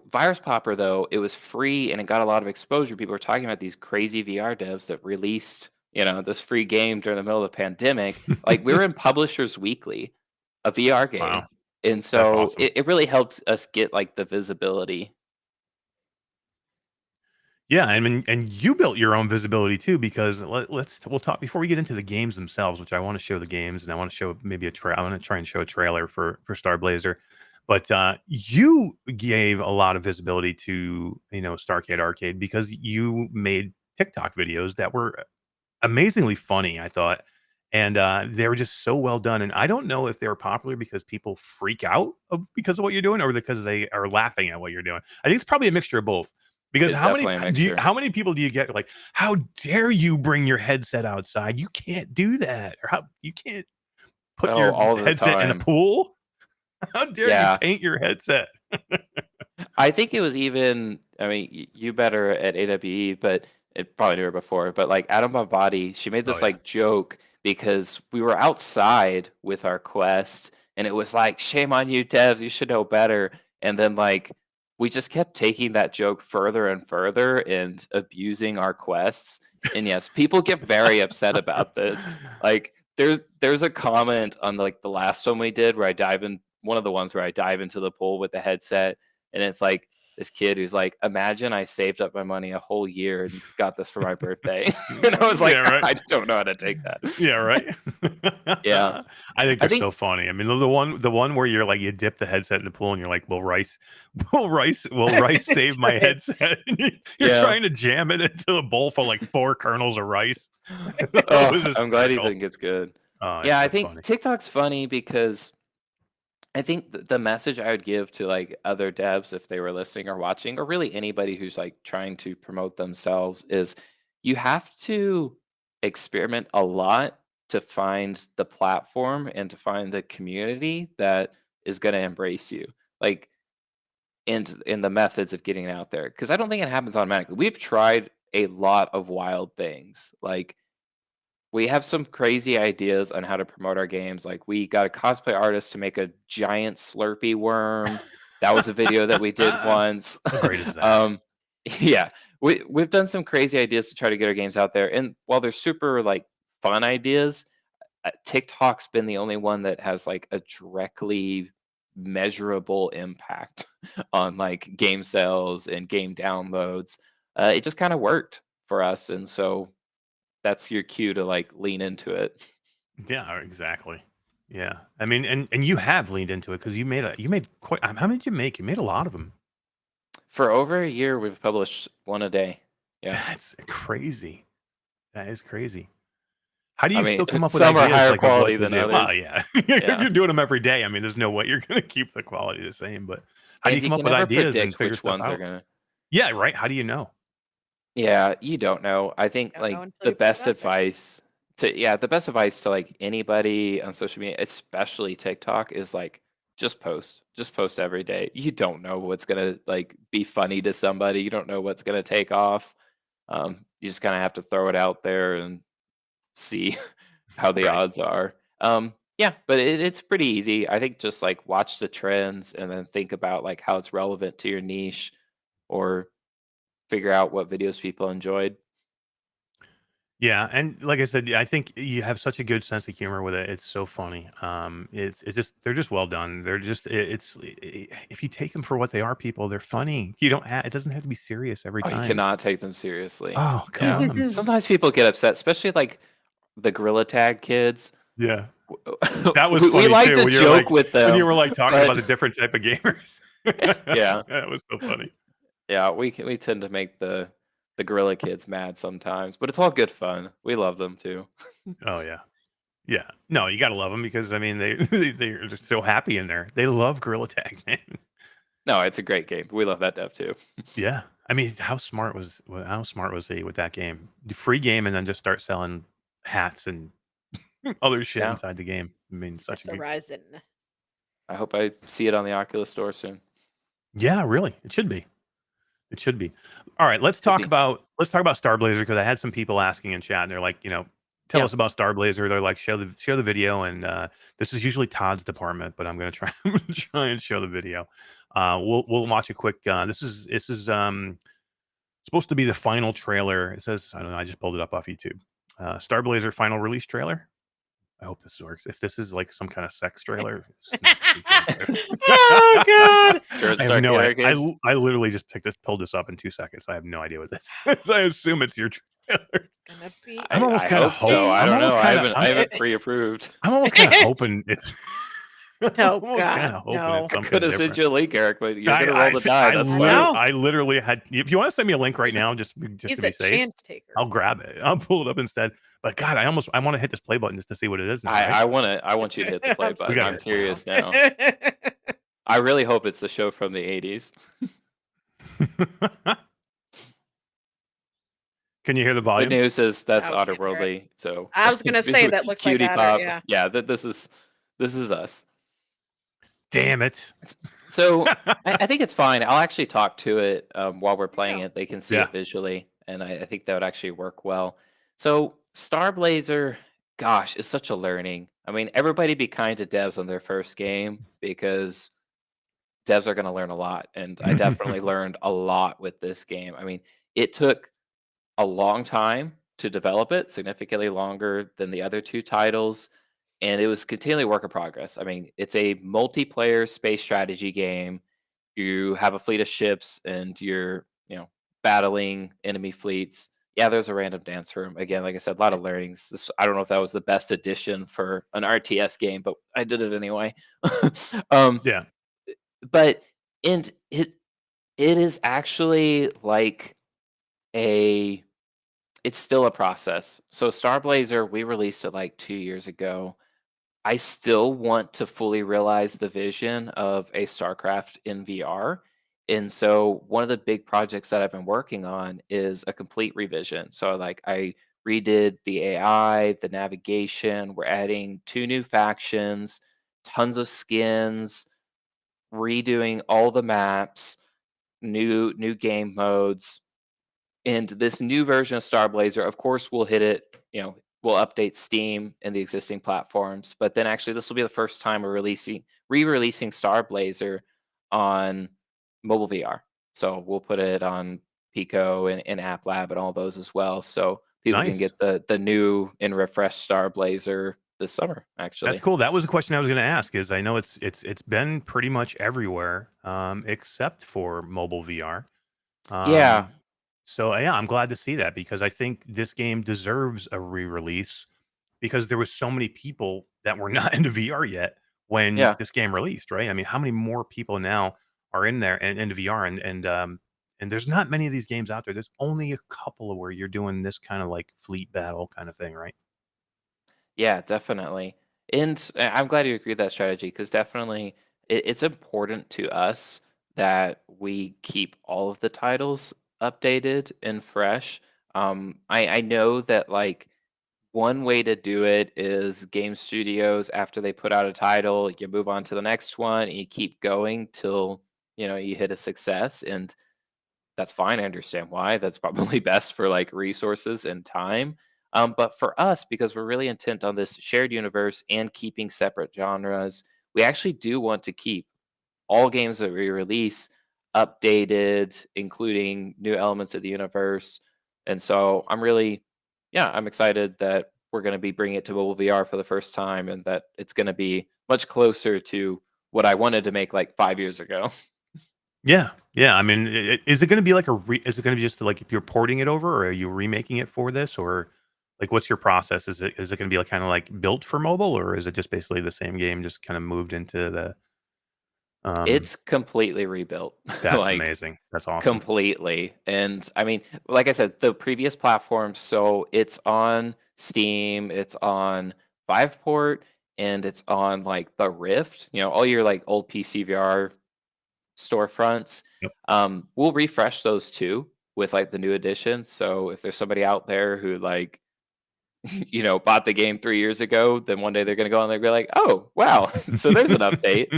Virus Popper, though, it was free and it got a lot of exposure. People were talking about these crazy VR devs that released, this free game during the middle of the pandemic. Like we were in Publishers Weekly, a VR game. Wow, And that's so awesome. it really helped us get like the visibility. Yeah, I mean, and you built your own visibility too, because we'll talk before we get into the games themselves, which I want to show the games, and I want to show maybe I want to try and show a trailer for Starblazer, but you gave a lot of visibility to Starcade Arcade because you made TikTok videos that were amazingly funny, I thought, and they were just so well done. And I don't know if they were popular because people freak out because of what you're doing, or because they are laughing at what you're doing. I think it's probably a mixture of both. Because It's definitely a mixture. how many people do you get like, how dare you bring your headset outside? You can't do that, or how you can't put Oh, your all the headset in a time. pool? How dare you Yeah. paint your headset? I think it was even, I mean, you better at AWE, but it probably knew her before. But like Adam Body, she made Oh this yeah. like joke because we were outside with our quest, and it was like, shame on you, devs, you should know better. And then like we just kept taking that joke further and further and abusing our quests. And yes, people get very upset about this. Like there's a comment on like the last one we did where I dive in one of the ones where I dive into the pool with the headset, and it's like this kid who's like, imagine I saved up my money a whole year and got this for my birthday. And I was like, Yeah, right. I don't know how to take that. Yeah, right. Yeah. I think I they're think so funny. I mean, the one where you're like you dip the headset in the pool and you're like, will rice save my Right. headset? And you're yeah. trying to jam it into a bowl full like 4 kernels of rice. That Oh, was I'm glad you hysterical. think it's good. Oh, it's Yeah, I so think funny. TikTok's funny because I think the message I would give to like other devs if they were listening or watching, or really anybody who's like trying to promote themselves, is you have to experiment a lot to find the platform and to find the community that is going to embrace you. Like in the methods of getting it out there. Because I don't think it happens automatically. We've tried a lot of wild things. Like we have some crazy ideas on how to promote our games. Like we got a cosplay artist to make a giant Slurpee worm. That was a video that we did How once. great is that? um, yeah, we've done some crazy ideas to try to get our games out there. And while they're super like fun ideas, TikTok's been the only one that has like a directly measurable impact on like game sales and game downloads. It just kind of worked for us, and so that's your cue to like lean into it. Yeah, exactly. Yeah. I mean, and you have leaned into it because you made quite how many did you make? You made a lot of them. For over a year, we've published one a day. Yeah, That's crazy. That is crazy. How do I you mean, still come up with some are ideas higher like of quality what to than do? Well, others. yeah. If Yeah, you're doing them every day, I mean, there's no way you're gonna keep the quality the same, but how do you and you come up can with never ideas and predict figure which stuff ones are out? gonna. Yeah, right. How do you know? Yeah, you don't know. I think Don't like know until the you put it best out there. advice the best advice to like anybody on social media, especially TikTok, is like just post. Just post every day. You don't know what's gonna like be funny to somebody. You don't know what's gonna take off. You just kind of have to throw it out there and see how the Right. odds are. Yeah, but it's pretty easy. I think just like watch the trends and then think about like how it's relevant to your niche, or figure out what videos people enjoyed. Yeah, and like I said, yeah, I think you have such a good sense of humor with it. It's so funny. It's just they're just well done. They're just if you take them for what they are, people, they're funny. You don't have it doesn't have to be serious every Oh, you time. cannot take them seriously. Oh, come Yeah. on. Sometimes people get upset, especially like the Gorilla Tag kids. Yeah. That was We funny like too to when you're joke like with when you them, were like talking about but the different type of gamers. yeah, That was so funny. yeah, we tend to make the Gorilla kids mad sometimes, but it's all good fun. We love them too. Oh yeah. Yeah. No, you gotta love them because I mean they're just so happy in there. They love Gorilla Tag, man. No, it's a great game. We love that dev too. Yeah. I mean, how smart was he with that game? The free game and then just start selling hats and other shit Yeah, inside the game. I mean, It's such a just a good. rising. I hope I see it on the Oculus store soon. Yeah, really. It should be. It should be. All right, Should be. let's talk about Starblazer because I had some people asking in chat and they're like, tell Yeah. us about Starblazer. They're like, show the video, and this is usually Todd's department, but I'm gonna try I'm gonna try and show the video. We'll watch a quick. This is supposed to be the final trailer. It says I don't know. I just pulled it up off YouTube. Starblazer final release trailer. I hope this works. If this is like some kind of sex trailer, it's not freaking Oh God! Sure, it's I have no StarCade idea. Arcade. I literally just pulled this up in 2 seconds. I have no idea what this is. So I assume it's your trailer. Gonna be. I'm almost I kinda hope so. I I'm don't know. almost kinda I haven't pre-approved. I'm almost kinda hoping it's I'm Oh almost God, kinda hoping no. it's I something could have sent different. you a link, Eric, but you're gonna roll the die. That's I fine. know. I literally had if you wanna send me a link right now just He's to be a safe, chance taker. I'll grab it. I'll pull it up instead. But God, I wanna hit this play button just to see what it is now, right? I want you to hit the play button. got I'm it. curious now. I really hope it's the show from the 80s. Can you hear the Good volume? news is that's I can't hear it. Otterworldly. So I was gonna say that looks like Cutie that, Pop. yeah. Yeah, this is us. Damn it. So I think it's fine. I'll actually talk to it while we're playing Yeah. it. They can see Yeah. it visually, and I think that would actually work well. So Starblazer, gosh, is such a learning. I mean, everybody be kind to devs on their first game because devs are going to learn a lot, and I definitely learned a lot with this game. I mean, it took a long time to develop it, significantly longer than the other two titles, and it was continually work in progress. I mean, it's a multiplayer space strategy game. You have a fleet of ships and you're, battling enemy fleets. Yeah, there's a random dance room. Again, like I said, a lot of learnings. I don't know if that was the best addition for an RTS game, but I did it anyway. um, Yeah. but and it is actually like it's still a process. So Starblazer, we released it like 2 years ago. I still want to fully realize the vision of a StarCraft in VR. And so one of the big projects that I've been working on is a complete revision. So like I redid the AI, the navigation, we're adding 2 new factions, tons of skins, redoing all the maps, new game modes. And this new version of Starblazer, of course, will hit it, we'll update Steam and the existing platforms. But then actually, this will be the first time we're re-releasing Starblazer on mobile VR. So we'll put it on Pico and App Lab and all those as well. So people can Nice. get the new and refreshed Starblazer this summer, actually. That's cool. That was a question I was going to ask. Is I know it's been pretty much everywhere, except for mobile VR. Yeah. So yeah, I'm glad to see that because I think this game deserves a re-release because there was so many people that were not into VR yet when Yeah. this game released, right? I mean, how many more people now are in there and into VR and there's not many of these games out there. There's only a couple of where you're doing this kind of like fleet battle kind of thing, right? Yeah, definitely. And I'm glad you agree with that strategy because definitely it's important to us that we keep all of the titles updated and fresh. I know that like one way to do it is game studios, after they put out a title, you move on to the next one and you keep going till, you hit a success. And that's fine. I understand why. That's probably best for like resources and time. But for us, because we're really intent on this shared universe and keeping separate genres, we actually do want to keep all games that we release updated, including new elements of the universe. And so I'm excited that we're going to be bringing it to mobile VR for the first time, and that it's going to be much closer to what I wanted to make like 5 years ago. Yeah, yeah. I mean, is it going to be like is it going to be just like if you're porting it over, or are you remaking it for this, or like what's your process? Is it going to be like kind of like built for mobile, or is it just basically the same game, just kind of moved into the? It's completely rebuilt. That's Like amazing. That's awesome. completely. And I mean, like I said, the previous platforms, so it's on Steam, it's on Viveport, and it's on like the Rift, all your like old PC VR storefronts. Yep. We'll refresh those too with like the new edition. So if there's somebody out there who like, bought the game 3 years ago, then one day they're gonna go on there and be like, oh wow, so there's an update.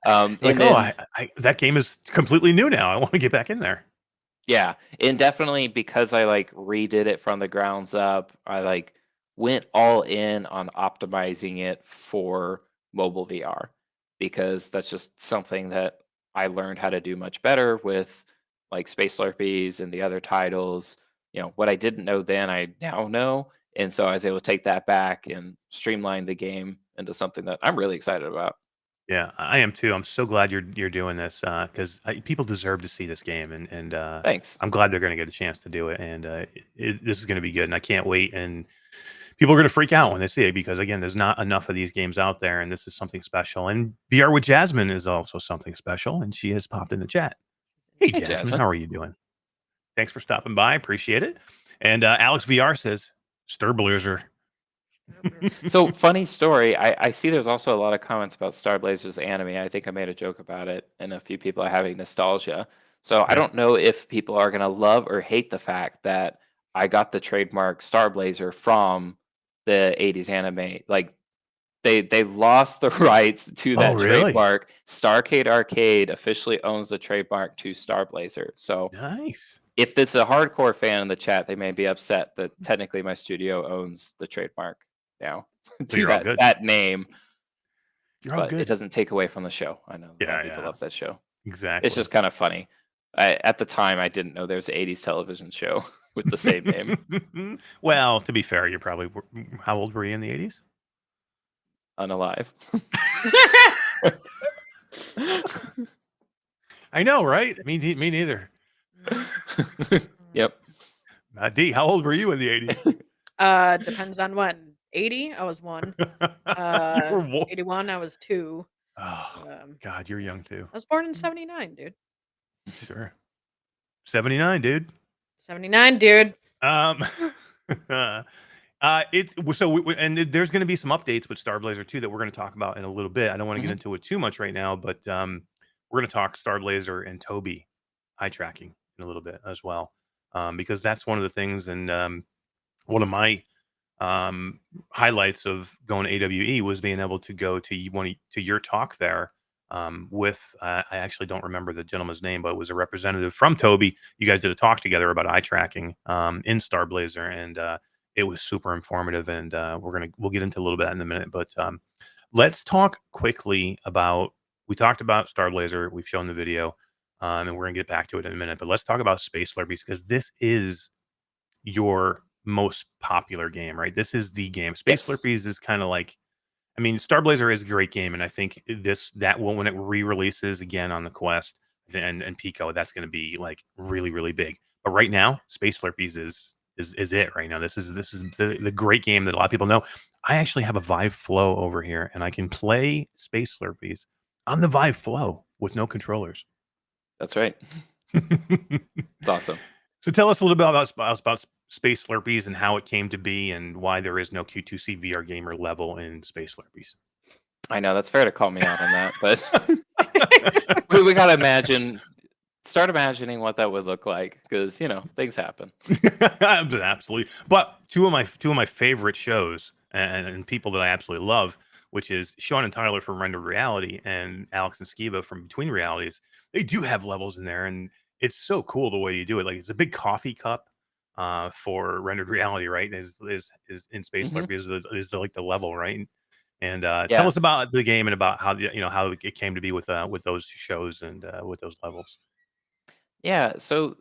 Like, And oh, then that game is completely new now. I want to get back in there. yeah, and definitely because I like redid it from the grounds up, I like went all in on optimizing it for mobile VR, because that's just something that I learned how to do much better with like Space Slurpies and the other titles. What I didn't know then, I now know. And so I was able to take that back and streamline the game into something that I'm really excited about. Yeah, I am too. I'm so glad you're doing this because people deserve to see this game, and Thanks. I'm glad they're going to get a chance to do it. And this is going to be good, and I can't wait. And people are going to freak out when they see it because again, there's not enough of these games out there, and this is something special. And VR with Jasmine is also something special, and she has popped in the chat. Hey, Hey, Jasmine, Jasmine. how are you doing? Thanks for stopping by. Appreciate it. And Alex VR says Starblazer. So funny story. I see there's also a lot of comments about Starblazer's anime. I think I made a joke about it, and a few people are having nostalgia. So I Yeah. don't know if people are gonna love or hate the fact that I got the trademark Starblazer from the 80s anime. Like they lost the rights to Oh, that really? trademark. StarCade Arcade officially owns the trademark to Starblazer. So Nice. if it's a hardcore fan in the chat, they may be upset that technically my studio owns the trademark now So to you're all that good. that name, You're all but it good. doesn't take away from the show. I know a lot Yeah, of people yeah. love that show. Exactly. It's just kind of funny. At the time, I didn't know there was an 80s television show with the same name. Well, to be fair, you're probably how old were you in the 80s? Unalive. I know, right? Me neither. Yep. D, how old were you in the 80s? Depends on when. 80, I was 1. You were 81, I was 2. Oh, God, you're young too. I was born in 79, dude. Sure. 79, dude. 79, dude. And there's going to be some updates with Starblazer too that we're going to talk about in a little bit. I don't want to get into it too much right now, but we're going to talk Starblazer and Toby eye tracking in a little bit as well, because that's one of the things. And one of my highlights of going to AWE was being able to go to your talk there with I actually don't remember the gentleman's name, but it was a representative from Toby. You guys did a talk together about eye tracking in Starblazer, and it was super informative. And we'll get into a little bit in a minute, but let's talk quickly about. We talked about Starblazer. We've shown the video, and we're gonna get back to it in a minute. But let's talk about Space Slurpies because this is your most popular game, right? This is the game. Space Yes. Slurpies is kind of like, I mean, Starblazer is a great game, and I think that will when it re-releases again on the Quest and Pico, that's going to be like really really big. But right now, Space Slurpies is it right now. This is the great game that a lot of people know. I actually have a Vive Flow over here, and I can play Space Slurpies on the Vive Flow with no controllers. That's right. It's awesome. So tell us a little bit about Space Slurpies and how it came to be and why there is no Q2C VR gamer level in Space Slurpies. I know that's fair to call me out on that, but we gotta imagine start imagining what that would look like, because things happen. Absolutely. But two of my favorite shows and people that I absolutely love, which is Sean and Tyler from Rendered Reality and Alex and Skiba from Between Realities. They do have levels in there, and it's so cool the way you do it. Like it's a big coffee cup for Rendered Reality, right? Is in Space Hmm. Slurpee is the like the level, right? And tell Yeah. us about the game and about how how it came to be with those shows and with those levels. Yeah. So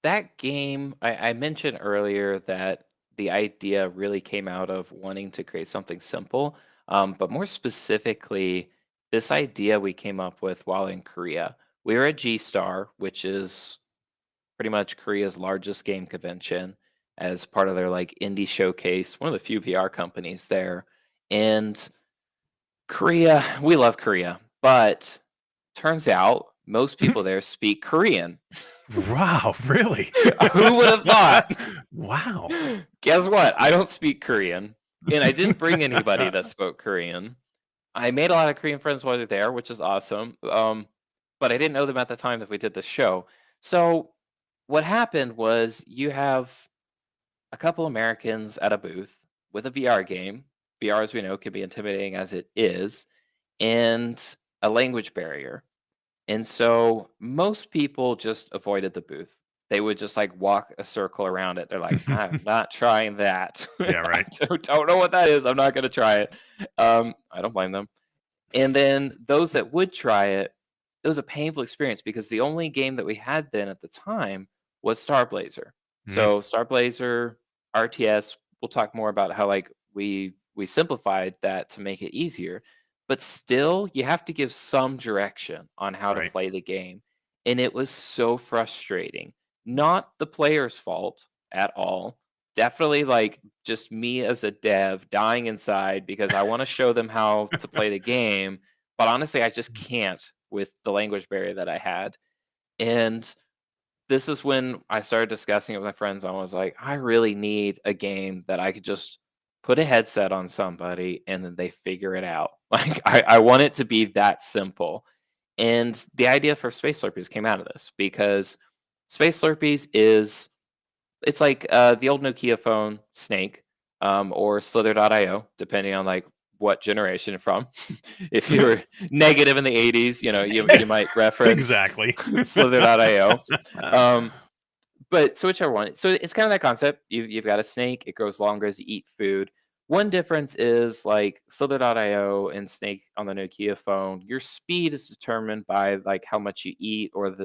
that game, I mentioned earlier that the idea really came out of wanting to create something simple. But more specifically, this idea we came up with while in Korea. We were at G Star, which is pretty much Korea's largest game convention, as part of their like indie showcase, one of the few VR companies there. And Korea, we love Korea, but turns out most people there speak Korean. Wow, really? Who would have thought? Wow. Guess what? I don't speak Korean, and I didn't bring anybody that spoke Korean. I made a lot of Korean friends while they're there, which is awesome. But I didn't know them at the time that we did this show. So what happened was you have a couple Americans at a booth with a VR game. VR, as we know, can be intimidating as it is, and a language barrier. And so most people just avoided the booth. They would just like walk a circle around it. They're like, I'm not trying that. Yeah, I right. don't know what that is. I'm not going to try it. I don't blame them. And then those that would try it, it was a painful experience because the only game that we had then at the time was Starblazer. Mhm. So Starblazer RTS, we'll talk more about how like we simplified that to make it easier, but still you have to give some direction on how to Right. play the game. And it was so frustrating. Not the player's fault at all. Definitely like just me as a dev dying inside because I want to show them how to play the game, but honestly I just can't with the language barrier that I had. And this is when I started discussing it with my friends. I was like, I really need a game that I could just put a headset on somebody and then they figure it out. Like I want it to be that simple. And the idea for Space Slurpees came out of this because Space Slurpees is it's like the old Nokia phone Snake, or Slither.io, depending on like what generation you're from. If you were negative in the 80s, you might reference Exactly. Slither.io. Um, but so whichever one. So it's kind of that concept. You've got a snake. It grows longer as you eat food. One difference is like Slither.io and Snake on the Nokia phone. Your speed is determined by like how much you eat or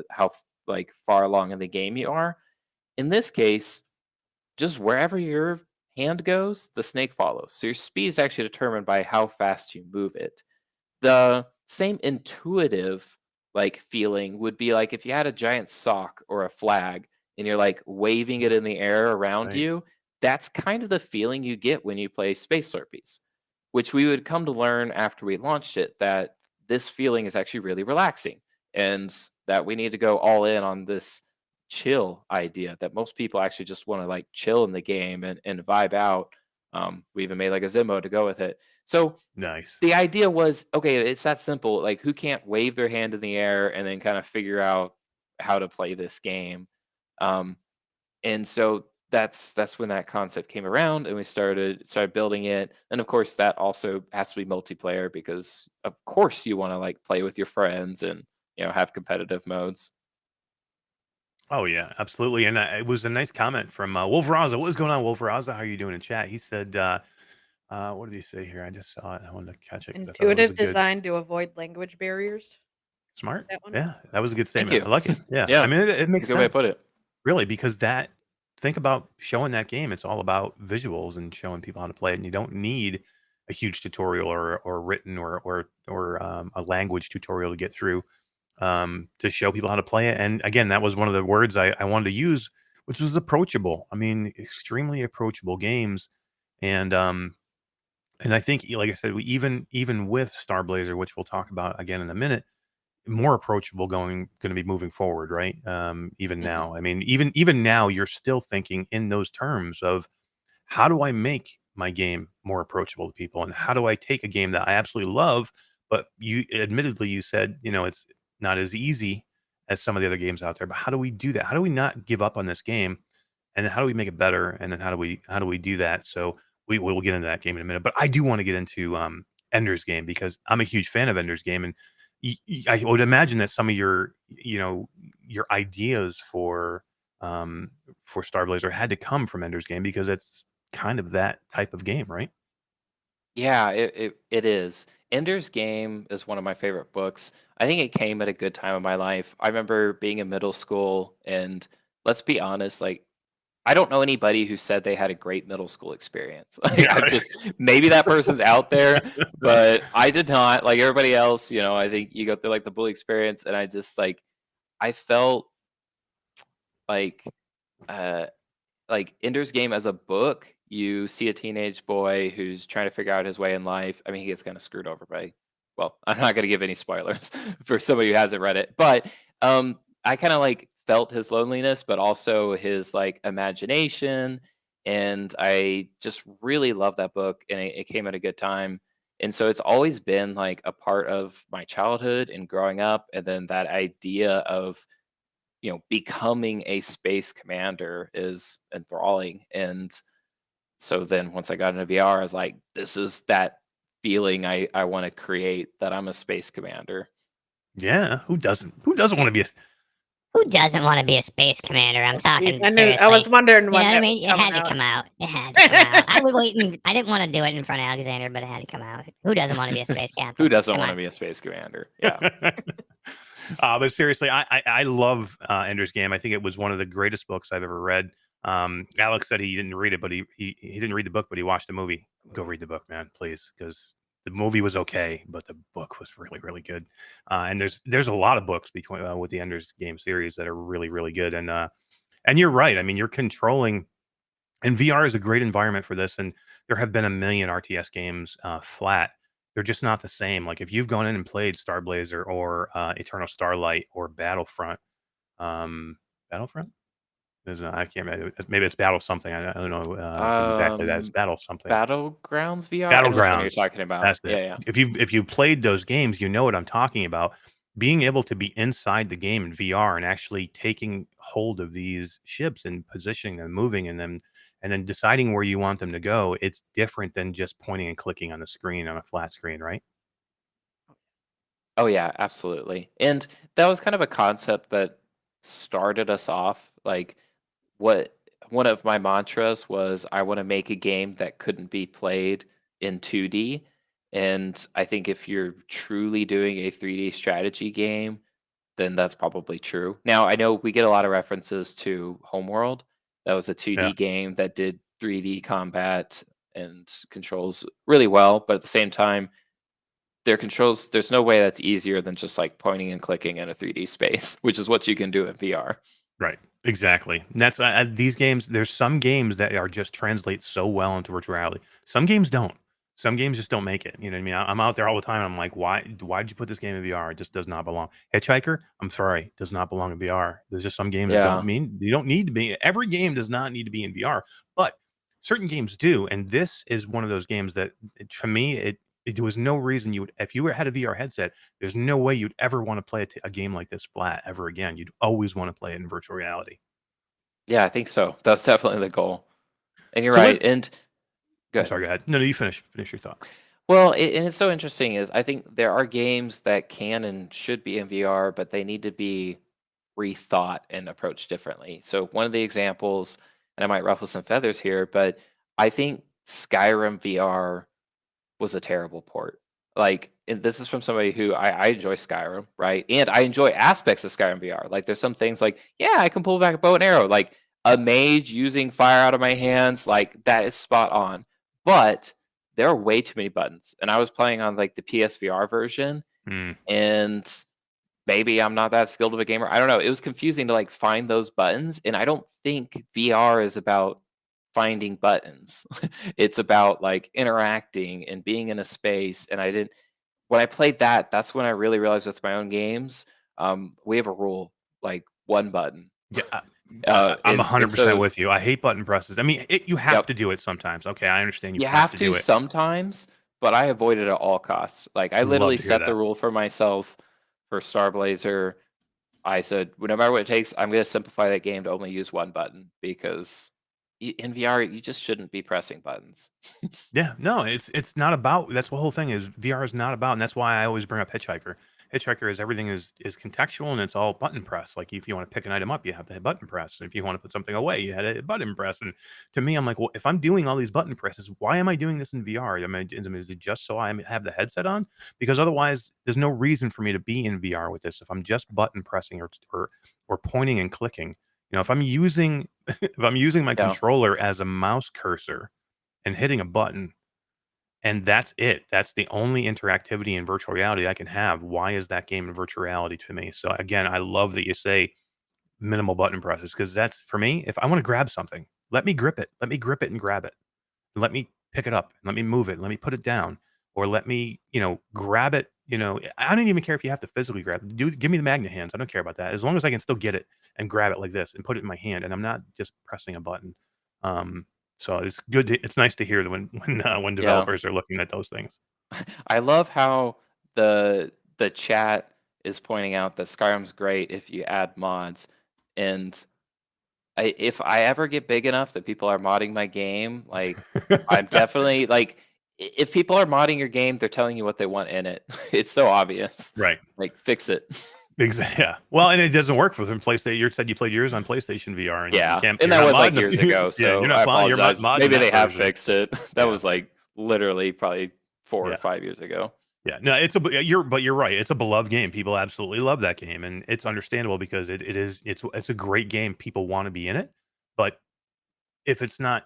like far along in the game you are. In this case, just wherever your hand goes, the snake follows. So your speed is actually determined by how fast you move it. The same intuitive like feeling would be like if you had a giant sock or a flag and you're like waving it in the air around Right. you. That's kind of the feeling you get when you play Space Slurpees, which we would come to learn after we launched it that this feeling is actually really relaxing and that we need to go all in on this chill idea that most people actually just want to like chill in the game and vibe out. We even made like a Zimmo to go with it. So Nice. the idea was, okay, it's that simple. Like, who can't wave their hand in the air and then kind of figure out how to play this game? Um, and so that's when that concept came around, and we started building it. And of course, that also has to be multiplayer because, of course, you want to like play with your friends and have competitive modes. Oh yeah, absolutely. And it was a nice comment from Wolf Raza. What is going on, Wolf Raza? How are you doing in chat? He said, what did he say here? I just saw it. I wanted to catch it because I thought it was a Intuitive good, design to avoid language barriers. smart. That one. Yeah, that was a good Thank statement. you. I like it. Yeah, I Yeah, mean, it that's makes a good way to put sense, it. really, because think about showing that game. It's all about visuals and showing people how to play it, and you don't need a huge tutorial or written or a language tutorial to get through to show people how to play it. And again, that was one of the words I wanted to use, which was approachable. I mean, extremely approachable games. And and I think, like I said, we even with Starblazer, which we'll talk about again in a minute, more approachable going to be moving forward, right? Even Hmm. now, I mean, even now, you're still thinking in those terms of how do I make my game more approachable to people, and how do I take a game that I absolutely love, but you admittedly you said it's not as easy as some of the other games out there. But how do we do that? How do we not give up on this game? And then how do we make it better? And then how do we do that? So we'll get into that game in a minute. But I do want to get into Ender's Game because I'm a huge fan of Ender's Game, and I would imagine that some of your your ideas for Starblazer had to come from Ender's Game because it's kind of that type of game, right? Yeah, it is. Ender's Game is one of my favorite books. I think it came at a good time in my life. I remember being in middle school, and let's be honest, like I don't know anybody who said they had a great middle school experience. Like Yeah, I'm right. just maybe that person's out there, but I did not. Like everybody else, I think you go through like the bully experience, and I just I felt like uh Ender's Game as a book, you see a teenage boy who's trying to figure out his way in life. I mean, he gets kind of screwed over by, well, I'm not going to give any spoilers for somebody who hasn't read it, but I kind of like felt his loneliness, but also his like imagination. And I just really love that book, and it came at a good time. And so it's always been like a part of my childhood and growing up. And then that idea of becoming a space commander is enthralling. And so then once I got into VR, I was like, this is that feeling I want to create, that I'm a space commander. Yeah, who doesn't? Who doesn't want to be a Who doesn't want to be a space commander? I'm Jeez, talking I knew. seriously. I was wondering You when know what I that mean? was It had coming to out. come out. It had to come out. I was waiting. I didn't want to do it in front of Alexander, but it had to come out. Who doesn't want to be a space captain? Who doesn't Come want to on. be a space commander? Yeah. But seriously, I love Ender's Game. I think it was one of the greatest books I've ever read. Alex said he didn't read it, but he didn't read the book, but he watched the movie. Go read the book, man, please, because the movie was okay, but the book was really, really good. And there's a lot of books between with the Ender's Game series that are really, really good. And you're right. I mean, you're controlling, and VR is a great environment for this. And there have been a million RTS games flat. They're just not the same. Like if you've gone in and played Starblazer or Eternal Starlight or Battlefront, Battlefront. I can't remember. Maybe it's Battle something. I don't know exactly that. It's um Battle something. Battlegrounds VR. I know which one you're Battlegrounds. talking about. That's it. Yeah, yeah. If you played those games, you know what I'm talking about. Being able to be inside the game in VR and actually taking hold of these ships and positioning them, moving in them, and then deciding where you want them to go, it's different than just pointing and clicking on the screen on a flat screen, right? Oh yeah, absolutely. And that was kind of a concept that started us off. Like what one of my mantras was, I want to make a game that couldn't be played in 2D. And I think if you're truly doing a 3D strategy game, then that's probably true. Now, I know we get a lot of references to Homeworld. That was a Yeah. 2D game that did 3D combat and controls really well, but at the same time, their controls, there's no way that's easier than just like pointing and clicking in a 3D space, which is what you can do in VR. Right. Exactly. And that's these games. There's some games that are just translate so well into virtual reality. Some games don't. Some games just don't make it. You know what I mean? I'm out there all the time. I'm like, why did you put this game in VR? It just does not belong. Hitchhiker, I'm sorry, does not belong in VR. There's just some games that Yeah. you don't need to be. Every game does not need to be in VR, but certain games do. And this is one of those games that, for me, it was no reason you would, if you had a VR headset, there's no way you'd ever want to play a game like this flat ever again. You'd always want to play it in virtual reality. Yeah, I think so. That's definitely the goal. And you're So right. And I'm good. sorry, go ahead. No, you finish your thought. Well, and it's so interesting is I think there are games that can and should be in VR, but they need to be rethought and approached differently. So one of the examples, and I might ruffle some feathers here, but I think Skyrim VR was a terrible port. Like, and this is from somebody who I enjoy Skyrim, right? And I enjoy aspects of Skyrim VR. Like, there's some things like, yeah, I can pull back a bow and arrow. Like, a mage using fire out of my hands, like, that is spot on. But there are way too many buttons. And I was playing on, like, the PSVR version, and maybe I'm not that skilled of a gamer. I don't know. It was confusing to, like, find those buttons. And I don't think VR is about finding buttons. It's about like interacting and being in a space. And when I played that, that's when I really realized with my own games, we have a rule, like one button. Yeah, I'm And 100% so with you. I hate button presses. I mean, you have Yep. to do it sometimes. Okay, I understand you you have have to to do it. sometimes, but I avoid it at all costs. Like I Love literally to hear set the that. rule for myself for Starblazer. I said, no matter what it takes, I'm going to simplify that game to only use one button because in VR, you just shouldn't be pressing buttons. Yeah, no, it's not about. That's the whole thing is VR is not about, and that's why I always bring up Hitchhiker. Hitchhiker is everything is contextual and it's all button press. Like if you want to pick an item up, you have to hit button press. And if you want to put something away, you had to hit button press. And to me, I'm like, well, if I'm doing all these button presses, why am I doing this in VR? I mean, is it just so I have the headset on? Because otherwise, there's no reason for me to be in VR with this if I'm just button pressing or pointing and clicking. You know, if I'm using if I'm using my Yeah. controller as a mouse cursor and hitting a button, and that's it. That's the only interactivity in virtual reality I can have. Why is that game in virtual reality to me? So again, I love that you say minimal button presses because that's for me. If I want to grab something, let me grip it. Let me grip it and grab it. Let me pick it up. Let me move it. Let me put it down. Or let me, grab it. I don't even care if you have to physically grab it. Give me the magnet hands. I don't care about that. As long as I can still get it and grab it like this and put it in my hand, and I'm not just pressing a button. So it's good. It's nice to hear that when Yeah. developers are looking at those things. I love how the chat is pointing out that Skyrim's great if you add mods. And if I ever get big enough that people are modding my game, like I'm definitely like if people are modding your game, they're telling you what they want in it. It's so obvious. Right. Like fix it. Exactly. Yeah. Well, and it doesn't work with them. PlayStation. You said you played yours on PlayStation VR, and you Yeah. can't. And you're that not was like modding years them. ago. Yeah, So you're I not. You're not apologize. modding Maybe that they have version. fixed it. That Yeah. was like literally probably 4 or Yeah. 5 years ago. Yeah, no, you're right. It's a beloved game. People absolutely love that game, and it's understandable because it's a great game. People want to be in it, but if it's not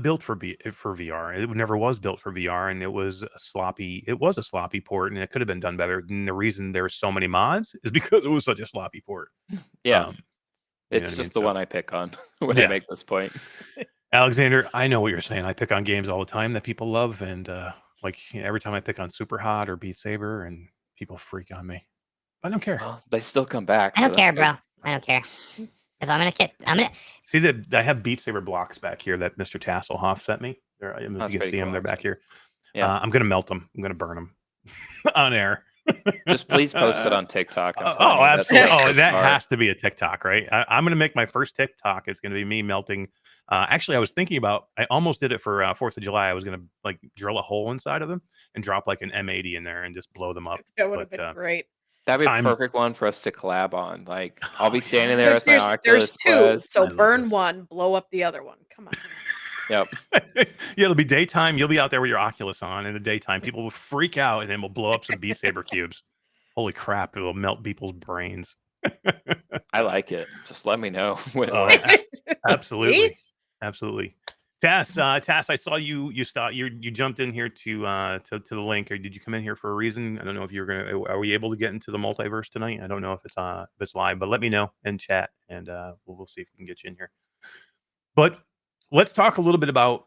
built for VR. It never was built for VR, and it was a sloppy port, and it could have been done better. And the reason there's so many mods is because it was such a sloppy port. Yeah. You know what It's I mean? just the So one I pick on when I yeah, make this point. Alexander, I know what you're saying. I pick on games all the time that people love, and every time I pick on Super Hot or Beat Saber, and people freak on me. I don't care. Well, they still come back. I So don't that's care, good. bro. I don't care. If I'm gonna See that I have Beat Saber blocks back here that Mr. Tasselhoff sent me. There, I don't know if That's you can pretty see them. cool, They're back actually. here. Yeah. I'm gonna melt them. I'm gonna burn them on air. Just please post it on TikTok. I'm Oh, telling you, that's absolutely. like Oh, the that start. has to be a TikTok, right? I'm gonna make my first TikTok. It's gonna be me melting. Actually, I was thinking about. I almost did it for 4th of July. I was gonna like drill a hole inside of them and drop like an M80 in there and just blow them up. That would have But been great. That'd be a times. perfect one for us to collab on. Like, I'll Oh be standing yeah. there Because with my there's Oculus 2, Quest. so I love burn this. one, blow up the other one. Come on. Yep. Yeah, it'll be daytime. You'll be out there with your Oculus on in the daytime. People will freak out, and then we'll blow up some Beat Saber cubes. Holy crap! It will melt people's brains. I like it. Just let me know when it Oh, works. absolutely, absolutely. Tass, I saw you jumped in here to the link. Or did you come in here for a reason? I don't know if you're gonna. Are we able to get into the multiverse tonight? I don't know if it's live, but let me know in chat, and we'll see if we can get you in here. But let's talk a little bit about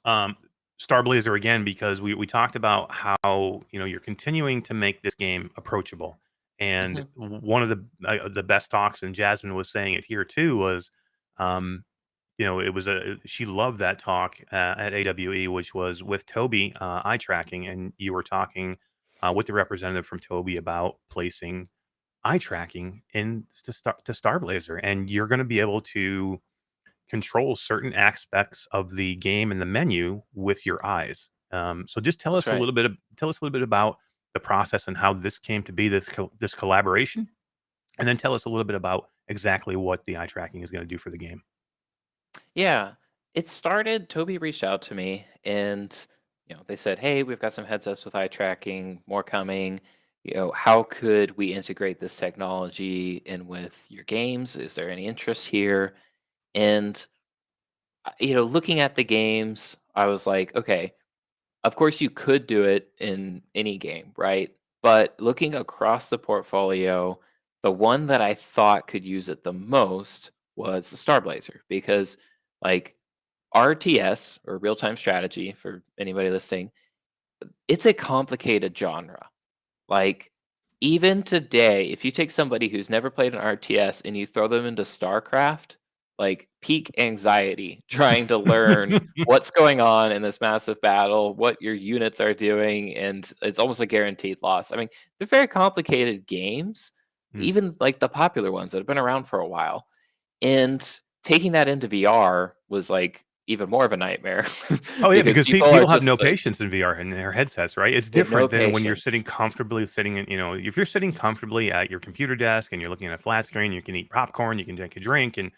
Starblazer again, because we talked about how you're continuing to make this game approachable, and one of the best talks, and Jasmine was saying it here too, was it was she loved that talk at AWE, which was with Toby eye tracking, and you were talking with the representative from Toby about placing eye tracking to Starblazer, and you're going to be able to control certain aspects of the game and the menu with your eyes. So just tell That's us a right. little bit about the process and how this came to be, this collaboration, and then tell us a little bit about exactly what the eye tracking is going to do for the game. Yeah. It started, Toby reached out to me and, they said, hey, we've got some headsets with eye tracking, more coming. How could we integrate this technology in with your games? Is there any interest here? And, looking at the games, I was like, okay, of course you could do it in any game, right? But looking across the portfolio, the one that I thought could use it the most was Starblazer because, like, RTS or real time strategy for anybody listening, it's a complicated genre. Like, even today, if you take somebody who's never played an RTS and you throw them into StarCraft, like peak anxiety trying to learn what's going on in this massive battle, what your units are doing, and it's almost a guaranteed loss. I mean, they're very complicated games, Mm. even like the popular ones that have been around for a while. And taking that into VR was like even more of a nightmare Oh yeah, because because people are people have no just like, patience in VR in their headsets, right? It's they have no different than when you're sitting patience. comfortably sitting in, if you're sitting comfortably at your computer desk and you're looking at a flat screen, you can eat popcorn, you can drink a drink, and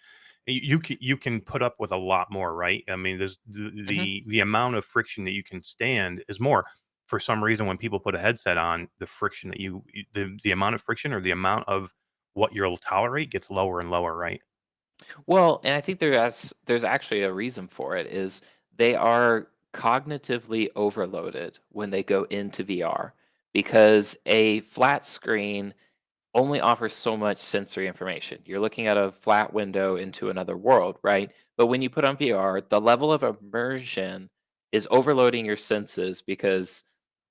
you can put up with a lot more, right? I mean, there's the Mhm. the, the amount of friction that you can stand is more. For some reason, when people put a headset on, the friction that the amount of friction or the amount of what you'll tolerate gets lower and lower, right? Well, and I think there's actually a reason for it is they are cognitively overloaded when they go into VR because a flat screen only offers so much sensory information. You're looking at a flat window into another world, right? But when you put on VR, the level of immersion is overloading your senses because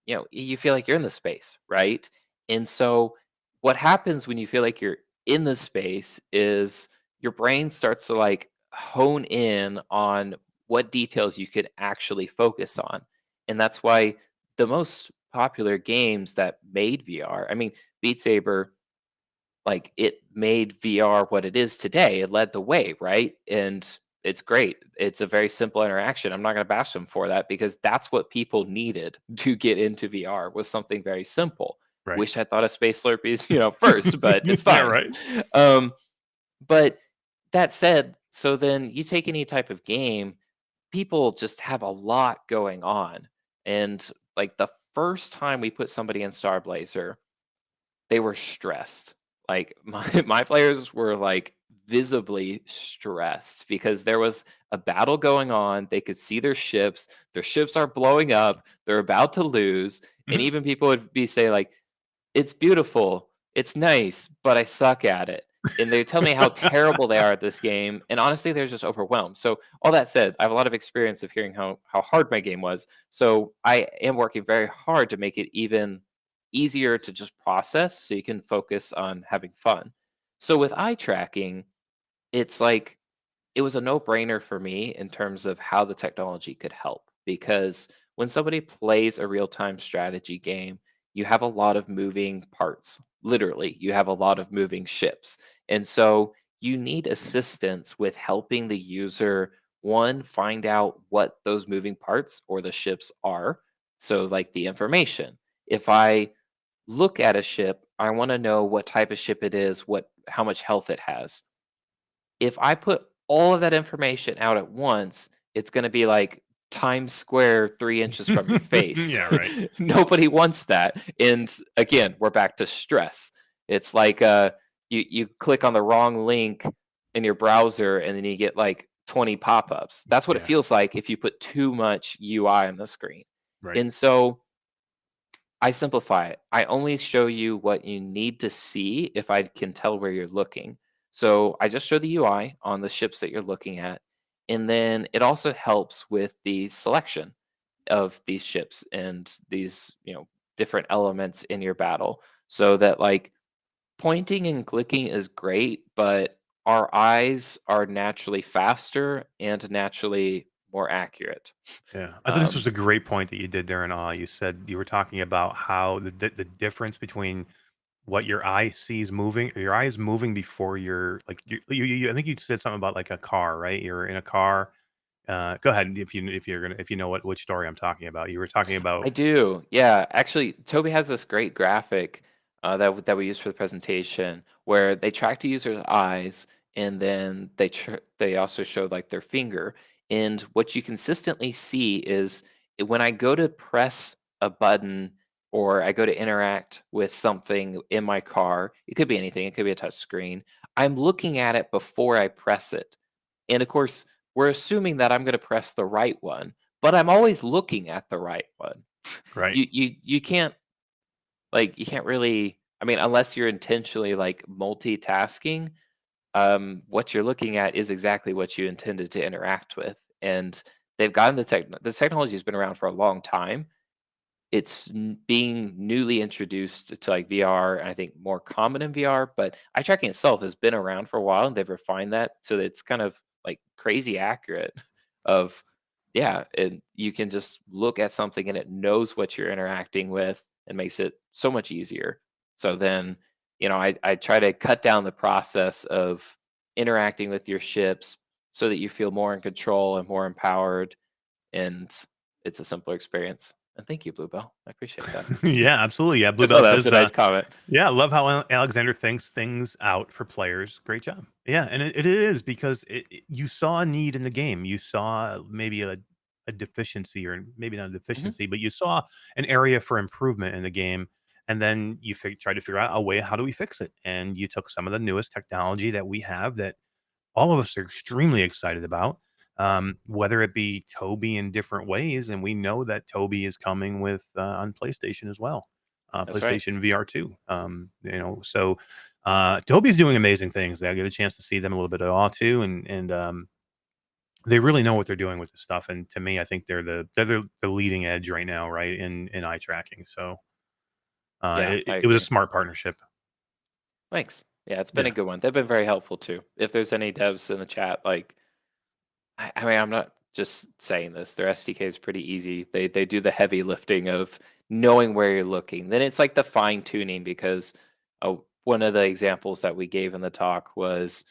you feel like you're in the space, right? And so what happens when you feel like you're in the space is your brain starts to like hone in on what details you could actually focus on. And that's why the most popular games that made VR, I mean, Beat Saber, like, it made VR what it is today. It led the way, right? And it's great. It's a very simple interaction. I'm not going to bash them for that because that's what people needed to get into VR was something very simple. Right. Wish I thought of Space Slurpees, first, but it's Yeah, fine. right. Um, but that said, so then you take any type of game, people just have a lot going on. And like the first time we put somebody in Starblazer, they were stressed. Like my players were like visibly stressed because there was a battle going on. They could see their ships. Their ships are blowing up. They're about to lose. And Mhm. even people would be say like, "It's beautiful. It's nice, but I suck at it." And they tell me how terrible they are at this game. And honestly, they're just overwhelmed. So all that said, I have a lot of experience of hearing how hard my game was. So I am working very hard to make it even easier to just process so you can focus on having fun. So with eye tracking, it's like it was a no-brainer for me in terms of how the technology could help because when somebody plays a real-time strategy game, you have a lot of moving parts. Literally, you have a lot of moving ships. And so you need assistance with helping the user one find out what those moving parts or the ships are. So like the information. If I look at a ship, I want to know what type of ship it is, what how much health it has. If I put all of that information out at once, it's gonna be like Times Square 3 inches from your face. Yeah, right. Nobody wants that, and again, we're back to stress. It's like, you click on the wrong link in your browser, and then you get, like, 20 pop-ups. That's what it Yeah, feels like if you put too much UI on the screen, right. and so I simplify it. I only show you what you need to see if I can tell where you're looking. So I just show the UI on the ships that you're looking at. And then it also helps with the selection of these ships and these, different elements in your battle. So that like pointing and clicking is great, but our eyes are naturally faster and naturally more accurate. Yeah, I thought this was Um, a great point that you did there, and you said you were talking about how the difference between what your eye sees moving, your eye is moving before you're like I think you said something about like a car, right? You're in a car. Go ahead if you know which story I'm talking about. You were talking I about do. Yeah. Actually, Toby has this great graphic that we use for the presentation where they track the user's eyes and then they also show like their finger. And what you consistently see is when I go to press a button or I go to interact with something in my car, it could be anything, it could be a touch screen. I'm looking at it before I press it. And of course, we're assuming that I'm going to press the right one, but I'm always looking at the right one. right. You can't like you can't really, I mean, unless you're intentionally like multitasking, what you're looking at is exactly what you intended to interact with. And they've gotten the technology has been around for a long time. It's being newly introduced to like VR, and I think more common in VR. But eye tracking itself has been around for a while, and they've refined that so that it's kind of like crazy accurate. Of yeah, and you can just look at something and it knows what you're interacting with and makes it so much easier. So then I try to cut down the process of interacting with your ships so that you feel more in control and more empowered, and it's a simpler experience. And thank you, Bluebell. I appreciate that. Yeah, absolutely. Yeah, I Bluebell saw that was says, a nice comment. yeah, love how Alexander thinks things out for players. Great job. Yeah, and it is because you saw a need in the game. You saw maybe a deficiency, or maybe not a Mhm. deficiency, but you saw an area for improvement in the game. And then you tried to figure out a way, how do we fix it? And you took some of the newest technology that we have that all of us are extremely excited about, whether it be Toby in different ways. And we know that Toby is coming with on PlayStation as well, That's right. PlayStation VR 2. So Toby's doing amazing things. I get a chance to see them a little bit at all too, and they really know what they're doing with this stuff. And to me, I think they're the leading edge right now, right, in eye tracking. So Yeah, I it was a agree. smart partnership. Thanks. Yeah, it's been a Yeah. good one. They've been very helpful too. If there's any devs in the chat, like, I mean, I'm not just saying this. Their SDK is pretty easy. They do the heavy lifting of knowing where you're looking. Then it's like the fine tuning, because one of the examples that we gave in the talk was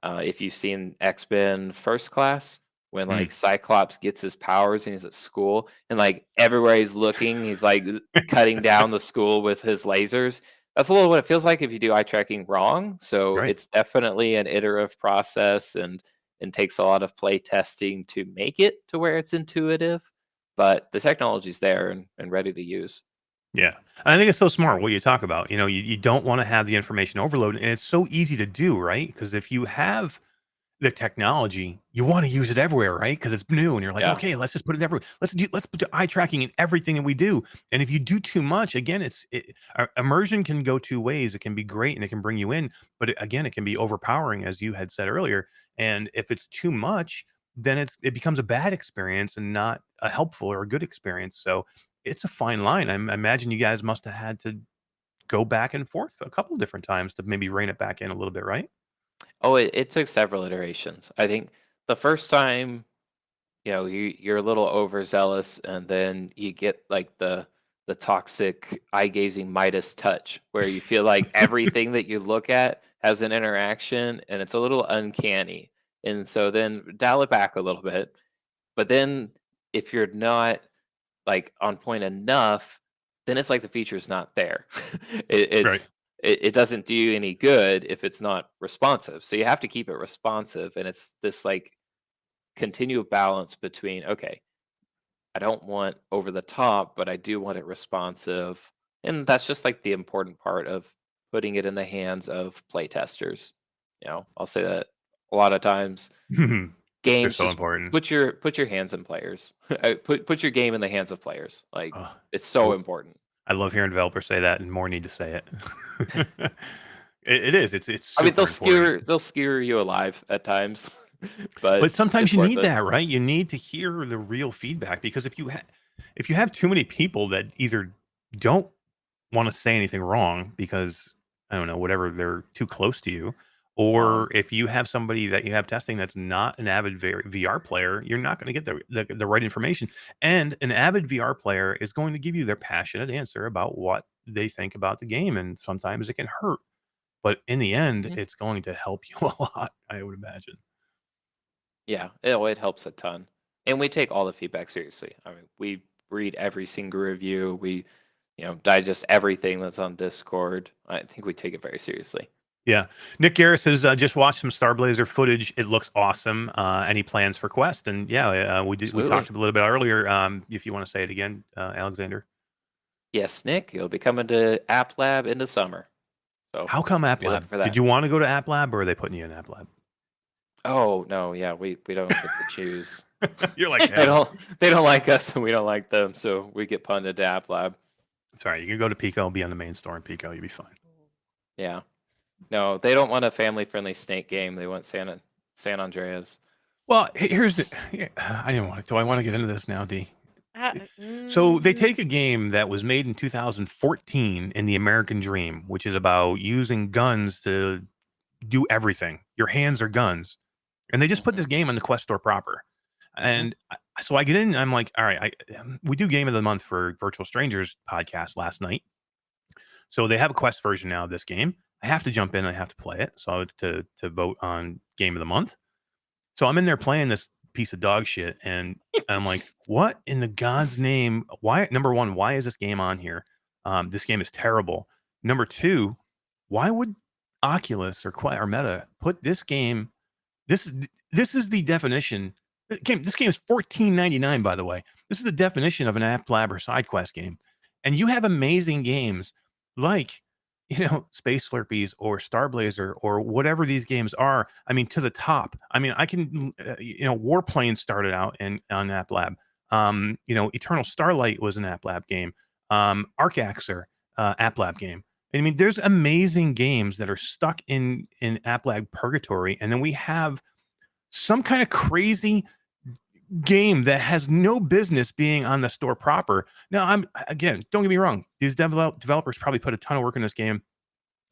if you've seen X-Men First Class, when Mm. like Cyclops gets his powers and he's at school, and like everywhere he's looking, he's like cutting down the school with his lasers. That's a little what it feels like if you do eye tracking wrong. So Right. it's definitely an iterative process, and takes a lot of play testing to make it to where it's intuitive. But the technology's there and ready to use. Yeah. And I think it's so smart what you talk about. You don't want to have the information overload. And it's so easy to do, right? Because if you have the technology, you want to use it everywhere, right? Because it's new, and you're like, Yeah. okay, let's just put it everywhere. Let's put the eye tracking in everything that we do. And if you do too much, again, immersion can go two ways. It can be great and it can bring you in, but again, it can be overpowering, as you had said earlier. And if it's too much, then it becomes a bad experience and not a helpful or a good experience. So it's a fine line. I imagine you guys must have had to go back and forth a couple of different times to maybe rein it back in a little bit, right? Oh, it took several iterations. I think the first time, you're a little overzealous, and then you get like the toxic eye gazing Midas touch, where you feel like everything that you look at has an interaction, and it's a little uncanny. And so then dial it back a little bit. But then if you're not like on point enough, then it's like the feature's not there. it, Right. it's it doesn't do you any good if it's not responsive. So you have to keep it responsive, and it's this like continual balance between, okay, I don't want over the top, but I do want it responsive. And that's just like the important part of putting it in the hands of playtesters. I'll say that a lot of times. They're Games, so just important. put your hands in players. Put your game in the hands of players. Like, Uh, it's I so important. I love hearing developers say that, and more need to say it. It is. It's I mean, super important. they'll skewer you alive at times, but But sometimes it's you worth need it. that, right? You need to hear the real feedback, because if you have too many people that either don't want to say anything wrong because, I don't know, whatever, they're too close to you, or if you have somebody that you have testing that's not an avid VR player, you're not going to get the right information. And an avid VR player is going to give you their passionate answer about what they think about the game, and sometimes it can hurt, but in the end, Mhm. it's going to help you a lot, I would imagine. Yeah, it helps a ton, and we take all the feedback seriously. I mean, we read every single review. We, digest everything that's on Discord. I think we take it very seriously. Yeah. Nick Garris has just watched some Starblazer footage. It looks awesome. Any plans for Quest? And yeah, we talked Absolutely. a little bit earlier. If you want to say it again, Alexander. Yes, Nick, you'll be coming to App Lab in the summer, so How come App be looking Lab? for Did that. you want to go to App Lab, or are they putting you in App Lab? Oh no, yeah, we don't get to choose. You're like, They hell. don't like us, and we don't like them, so we get punted to App Lab. Sorry, you can go to Pico, be on the main store in Pico. You'll be fine. Yeah. No, they don't want a family-friendly Snake game. They want San Andreas. Well, here's the. I didn't want to. Do I want to get into this now, D? So they Mm, take a game that was made in 2014 in the American Dream, which is about using guns to do everything. Your hands are guns. And they just put Mhm, this game on the Quest Store proper. mhm. And so I get in, I'm like, all right, we do Game of the Month for Virtual Strangers podcast last night. So they have a Quest version now of this game. I have to jump in. I have to play it. So to vote on game of the month. So I'm in there playing this piece of dog shit, and I'm like, what in the God's name? Why? Number one, why is this game on here? This game is terrible. Number two, why would Oculus or Meta put this game? This this is the definition. This game is $14.99, by the way. This is the definition of an App Lab or side quest game, and you have amazing games like Space Slurpies or Starblazer or whatever these games are. I mean, to the top. I mean, I can Warplane started out on App Lab. Eternal Starlight was an App Lab game. Arcaxer App Lab game. I mean, there's amazing games that are stuck in App Lab purgatory, and then we have some kind of crazy game that has no business being on the store proper. Now, don't get me wrong. These developers probably put a ton of work in this game,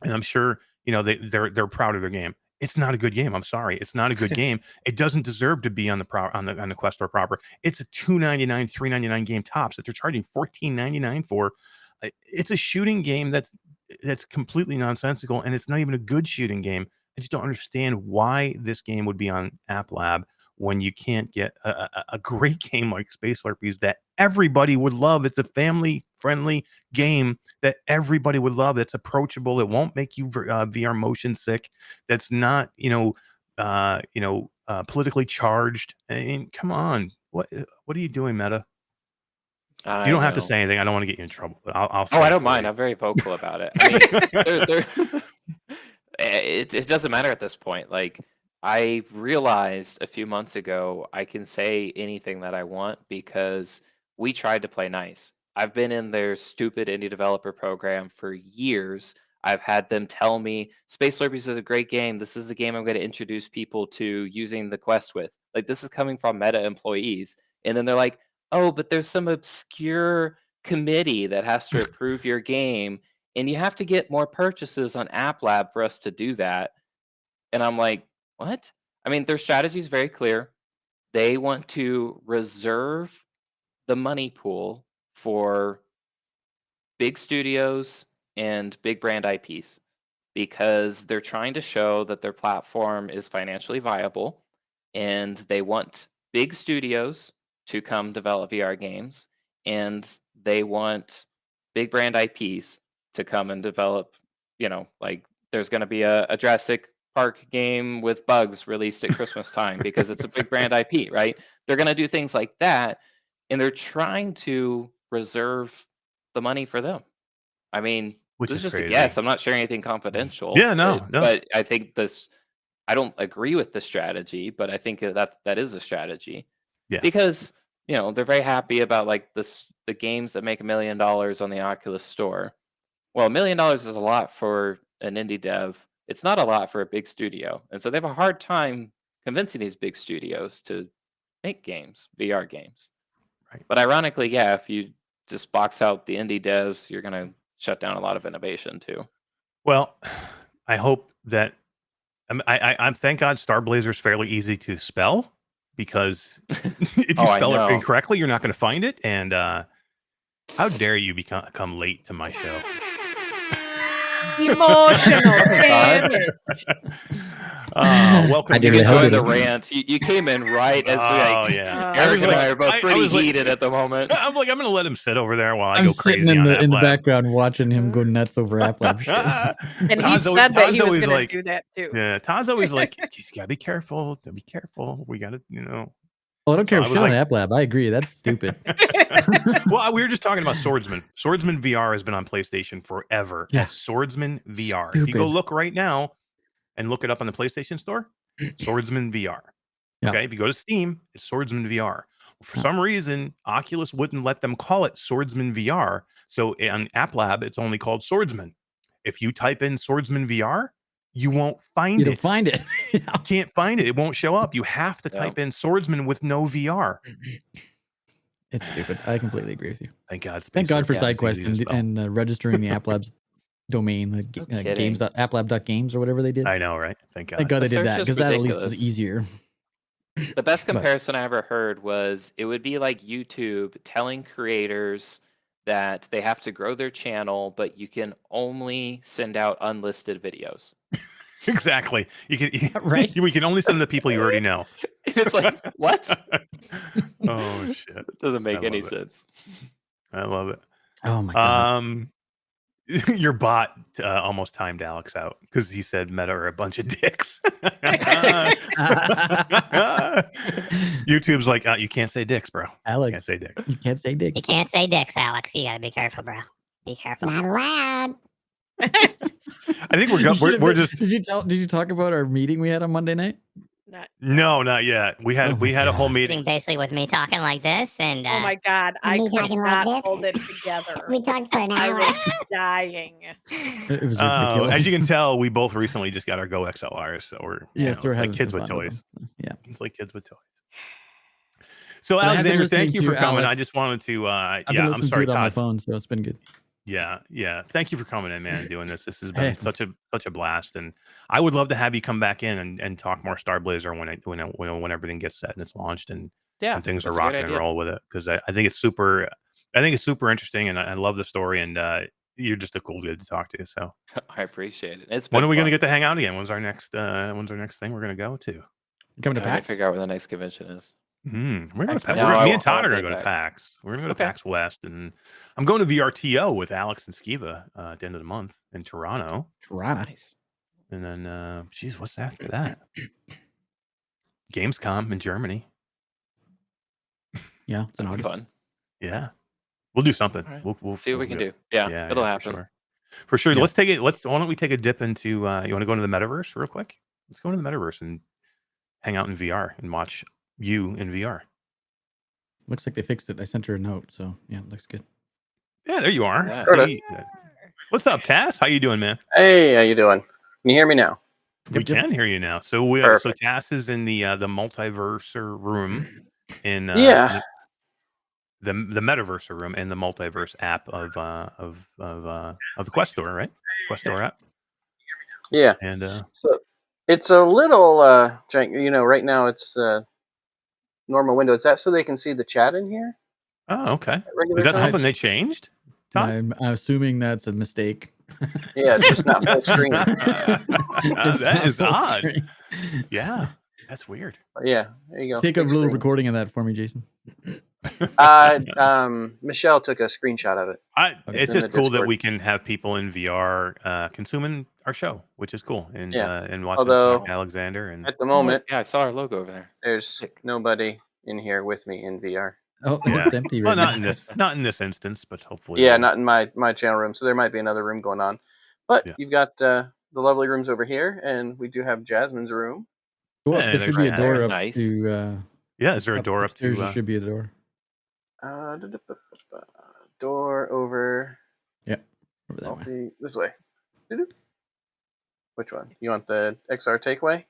and I'm sure they're proud of their game. It's not a good game. I'm sorry, it's not a good game. It doesn't deserve to be on the Quest store proper. It's a $2.99, $3.99 game tops that they're charging $14.99 for. It's a shooting game that's completely nonsensical, and it's not even a good shooting game. I just don't understand why this game would be on App Lab when you can't get a great game like Space Slurpies that everybody would love. It's a family-friendly game that everybody would love. That's approachable. It won't make you VR motion sick. That's not politically charged. I mean, come on. What are you doing, Meta? You don't have to say anything. I don't want to get you in trouble, but I'll say Oh, I it don't for mind. you. I'm very vocal about it. I mean, it doesn't matter at this point. Like, I realized a few months ago, I can say anything that I want because we tried to play nice. I've been in their stupid indie developer program for years. I've had them tell me Space Slurpees is a great game. This is the game I'm going to introduce people to using the Quest with. Like, this is coming from Meta employees. And then they're like, oh, but there's some obscure committee that has to approve your game, and you have to get more purchases on App Lab for us to do that. And I'm like, what? I mean, their strategy is very clear. They want to reserve the money pool for big studios and big brand IPs because they're trying to show that their platform is financially viable, and they want big studios to come develop VR games, and they want big brand IPs to come and develop, like there's going to be a Jurassic Park game with bugs released at Christmas time because it's a big brand IP, right? They're going to do things like that, and they're trying to reserve the money for them. I mean, Which this is is just a crazy. guess. I'm not sharing anything confidential. Yeah, no. But I think I don't agree with the strategy, but I think that is a strategy. Yeah. Because, they're very happy about like the games that make $1 million on the Oculus store. Well, $1 million is a lot for an indie dev. It's not a lot for a big studio. And so they have a hard time convincing these big studios to make games, VR games. Right. But ironically, yeah, if you just box out the indie devs, you're going to shut down a lot of innovation too. Well, I hope that I thank God Starblazer is fairly easy to spell, because if you spell it incorrectly, you're not going to find it. And how dare you come late to my show? Emotional damage. Welcome. I didn't enjoy the rant. You came in right as Eric and I are both pretty heated at the moment. I'm like, I'm going to let him sit over there while I I'm go crazy sitting on in the App Lab. background watching him go nuts over App Lab shit. And he said that he was going to do that too. Yeah, Todd's always like, you gotta be careful. Be careful. We gotta, Well, I don't care if shit on App Lab. I agree. That's stupid. Well, we were just talking about Swordsman. Swordsman VR has been on PlayStation forever. Yeah. As Swordsman VR. Stupid. If you go look right now and look it up on the PlayStation Store, Swordsman VR. Yeah. Okay. If you go to Steam, it's Swordsman VR. For some reason, Oculus wouldn't let them call it Swordsman VR. So on App Lab, it's only called Swordsman. If you type in Swordsman VR, you won't find it. You don't find it. You can't find it. It won't show up. You have to type in Swordsman with no VR. It's stupid. I completely agree with you. Thank God. Thank God for SideQuest and registering the App Lab's domain, games.applab.games or whatever they did. I know, right? Thank God. Thank God they did that, because that at least is easier. The best comparison I ever heard was it would be like YouTube telling creators that they have to grow their channel, but you can only send out unlisted videos. Exactly. Right. We can only send them to people you already know. It's like, what? Oh shit. It doesn't make any it. sense. I love it. Oh my god. Your bot almost timed Alex out because he said Meta are a bunch of dicks. YouTube's like, you can't say dicks, bro. Alex, you can't say dicks. You can't say dicks. You can't say dicks, Alex. You gotta be careful, bro. Be careful. Not allowed. I think we're just. Did you talk about our meeting we had on Monday night? No, not yet. We had a whole meeting Basically with me talking like this, and oh my god, I could not hold it together. We talked for an hour. I was dying. It was ridiculous. As you can tell, we both recently just got our Go XLRs, so we're we're like kids some with fun toys. Yeah, it's like kids with toys. So But I have been Alexander, thank listening you to for coming. Alex. I just wanted to I've been I'm listening sorry, to it on my Todd. phone, so it's been good. Yeah. Thank you for coming in, man, and doing this. This has been Hey. such a blast, and I would love to have you come back in and talk more Starblazer when everything gets set and it's launched and things are rocking and roll with it, because I think it's super interesting, and I love the story, and you're just a cool dude to talk to. So I appreciate it. It's when are we going to get to hang out again? When's our next thing we're going to go to? You coming to I PAX? figure out where the next convention is. We're going to No, me and Todd are I going to won't go to go to PAX. We're going to go to Okay. PAX West, and I'm going to VRTO with Alex and Skiva at the end of the month in Toronto. Nice. And then, geez, what's after that? Gamescom in Germany. Yeah, it's in That'll be August. fun. Yeah, we'll do something. All right. We'll See what we we'll can it. do. Yeah, it'll happen. For sure. Yeah. Let's take it. Why don't we take a dip into? You want to go into the metaverse real quick? Let's go into the metaverse and hang out in VR and watch you in VR. Looks like they fixed it. I sent her a note, so yeah, it looks good. Yeah, there you are. Yeah. See, what's up, Tass? How you doing, man? Hey, how you doing? Can you hear me now? We Yep. can hear you now. So Perfect. Tass is in the multiverse room in Yeah. the metaverse room in the multiverse app of the Quest Store, right? Quest Store app. Yeah. And So it's a little jank. Right now it's normal window. Is that so they can see the chat in here? oh, okay. at regular Is that time? something they changed? Todd? I'm assuming that's a mistake. Yeah, it's just not full screen. It's That not is full odd. screen. Yeah, that's weird. Yeah, there you go. Take a Big little screen. recording of that for me, Jason. Michelle took a screenshot of it. It's in just the cool that Discord. we can have people in VR consuming our show, which is cool, and and watching us Although- talk to Alexander. And At the moment, Yeah, I saw our logo over there. there's nobody in here with me in VR. Oh, Yeah. it's empty right well, not now. not in this instance, but hopefully. Yeah, we'll- not in my channel room. So there might be another room going on. But Yeah. you've got the lovely rooms over here, and we do have Jasmine's room. Go up. Yeah, There should be a that's door up nice. to. Yeah, is there a door up upstairs to? There should be a door. Door over. Over that way. This way. Which one? You want the XR takeaway?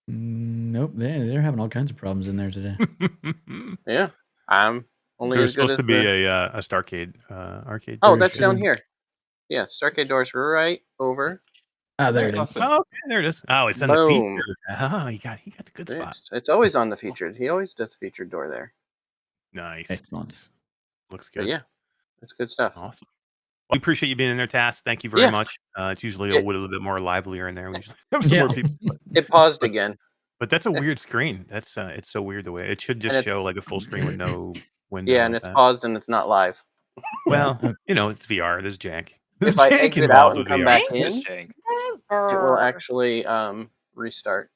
Nope, they're having all kinds of problems in there today. Yeah, I'm only There's as good supposed as to be the... a StarCade arcade. Oh, door. that's down should- here. Yeah, StarCade doors right over. There it That's is. awesome. Oh, okay, there it is. Oh, it's in the Boom. feature. Oh, he got the good spot. Yes, it's always on the featured. He always does featured door there. Nice. Excellent. Looks But good. yeah, it's good stuff. Awesome. Well, we appreciate you being in there, Tass. Thank you very Yeah. much. It's usually a Yeah. little bit more livelier in there. We usually have some Yeah. more people. It paused again. But that's a weird screen. That's it's so weird the way it should just And show like a full screen with no window. Yeah, and like it's that. paused and it's not live. Well, Yeah. it's VR. There's jank. There's If I jank exit involved out and with come VR. back Yes, in, Jake. it will actually restart.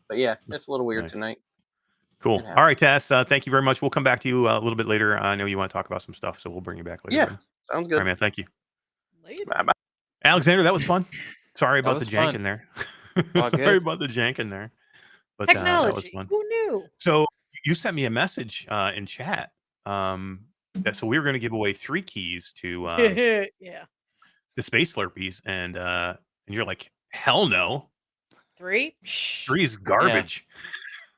But yeah, it's a little weird Nice. tonight. Cool. It happens. All right, Tass. Thank you very much. We'll come back to you a little bit later. I know you want to talk about some stuff, so we'll bring you back later. Yeah, man. sounds All good. right, man. Thank you. Bye-bye. Alexander, that was fun. Sorry about the was jank fun. in there. All Sorry good. about the jank in there. But that was Technology. fun. Who knew? So you sent me a message in chat. So we were going to give away 3 keys to Yeah. the Space Slurpies, and you're like, hell no, 3? 3 is garbage.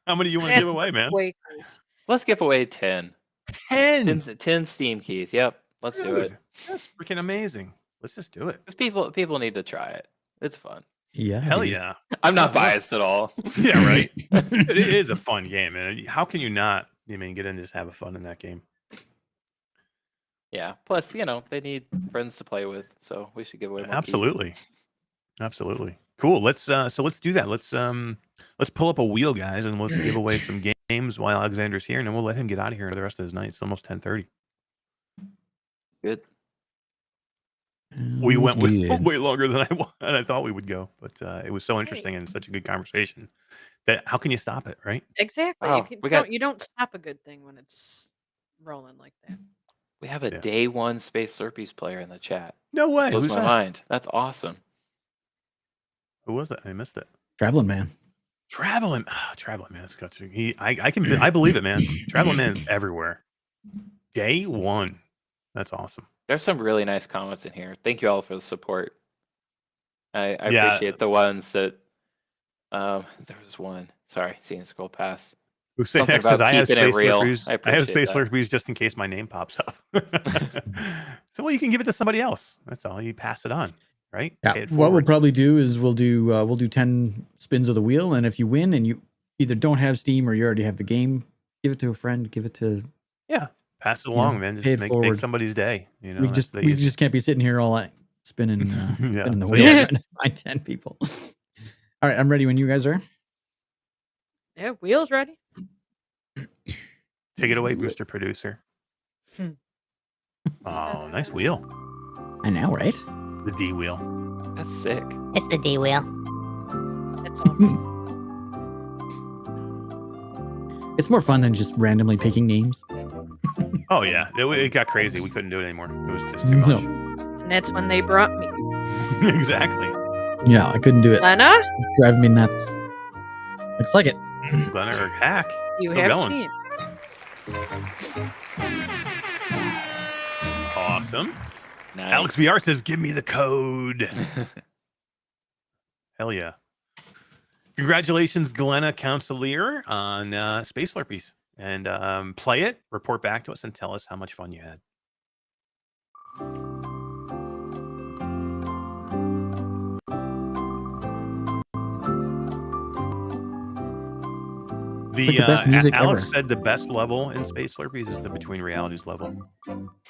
How many do you want to give away, man? Wafers. Let's give away 10. 10. 10 Steam keys. Yep. Let's do it. Dude, that's freaking amazing. Let's just do it. Because people need to try it. It's fun. Yeah. Hell dude. yeah. I'm not biased at all. Yeah, right. It is a fun game, man. How can you not? Get in and just have a fun in that game? Yeah. Plus, they need friends to play with, so we should give away more keys. Absolutely. Cool. Let's do that. Let's pull up a wheel, guys, and let's give away some games while Alexander's here, and then we'll let him get out of here for the rest of his night. It's almost 10:30. Good. We went way longer than I thought we would go, but it was so interesting and such a good conversation that how can you stop it, right? Exactly. Oh, You don't stop a good thing when it's rolling like that. We have a day one Space Slurpies player in the chat. No way. Blows Who's my that? mind. That's awesome. Who was it? I missed it. Traveling Man. Traveling Man. I believe it, man. Traveling Man is everywhere. Day one. That's awesome. There's some really nice comments in here. Thank you all for the support. I appreciate the ones that. There was one. Sorry, seeing scroll past. Who's saying Something next about I have keeping it Space real. Slurpies. I have Space Slurpies just in case my name pops up. So, well, you can give it to somebody else. That's all. You pass it on, right? Yeah. What we'll probably do is we'll do 10 spins of the wheel, and if you win and you either don't have Steam or you already have the game, give it to a friend. Give it to pass it along, man. Just make somebody's day. We just can't be sitting here all like spinning, spinning the wheel trying to find 10 people. All right, I'm ready when you guys are. Yeah, wheel's ready. Take it away, Mr. Producer. Oh, nice wheel. I know, right? The D wheel. That's sick. It's the D wheel. It's all It's more fun than just randomly picking names. Oh yeah, it got crazy. We couldn't do it anymore. It was just too much. And that's when they brought me. Exactly. Yeah, I couldn't do it. Lena? It's driving me nuts. Looks like it. Lena or Hack. You Still have going. Steam. Awesome. Nice. Alex VR says, "Give me the code." Hell yeah! Congratulations, Glenna Councilier, on Space Slurpies. And play it, report back to us, and tell us how much fun you had. It's like the best music Alex ever. said the best level in Space Slurpies is the Between Realities level.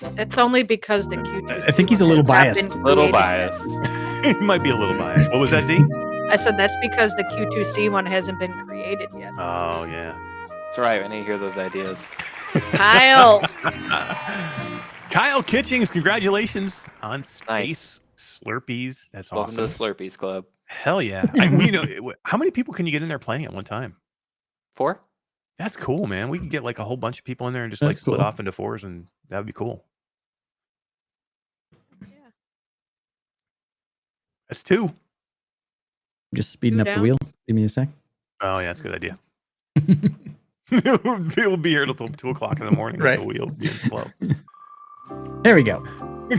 It's only because the Q2C. I think he's a little biased. Little biased. He might be a little biased. What was that, D? I said that's because the Q2C one hasn't been created yet. Oh, yeah. That's right. I need to hear those ideas. Kyle. Kyle Kitchings, congratulations on Space Slurpies. That's Welcome awesome. to the Slurpies Club. Hell yeah. How many people can you get in there playing at one time? 4? That's cool, man. We could get like a whole bunch of people in there and just That's split cool. off into 4s, and that would be cool. Yeah. That's 2. Just speeding 2 up the down. wheel. Give me a sec. Oh, yeah, that's a good idea. We'll be here till 2 o'clock in the morning. Right. With the wheel being slow. There we go.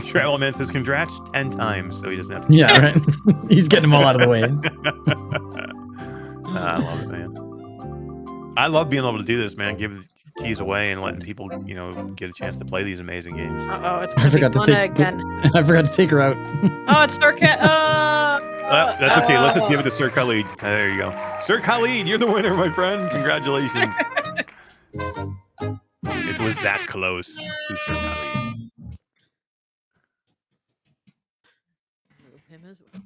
Travel Man says, congrats 10 times, so he doesn't have to. Yeah, right. He's getting them all out of the way. I love it, man. I love being able to do this, man. Give the keys away and letting people, get a chance to play these amazing games. Uh-oh, it's I gonna be forgot to Lena take. again. I forgot to take her out. Oh, it's StarCade. That's okay. Let's just give it to Sir Khalid. There you go. Sir Khalid, you're the winner, my friend. Congratulations. It was that close to Sir Khalid. Move him as well.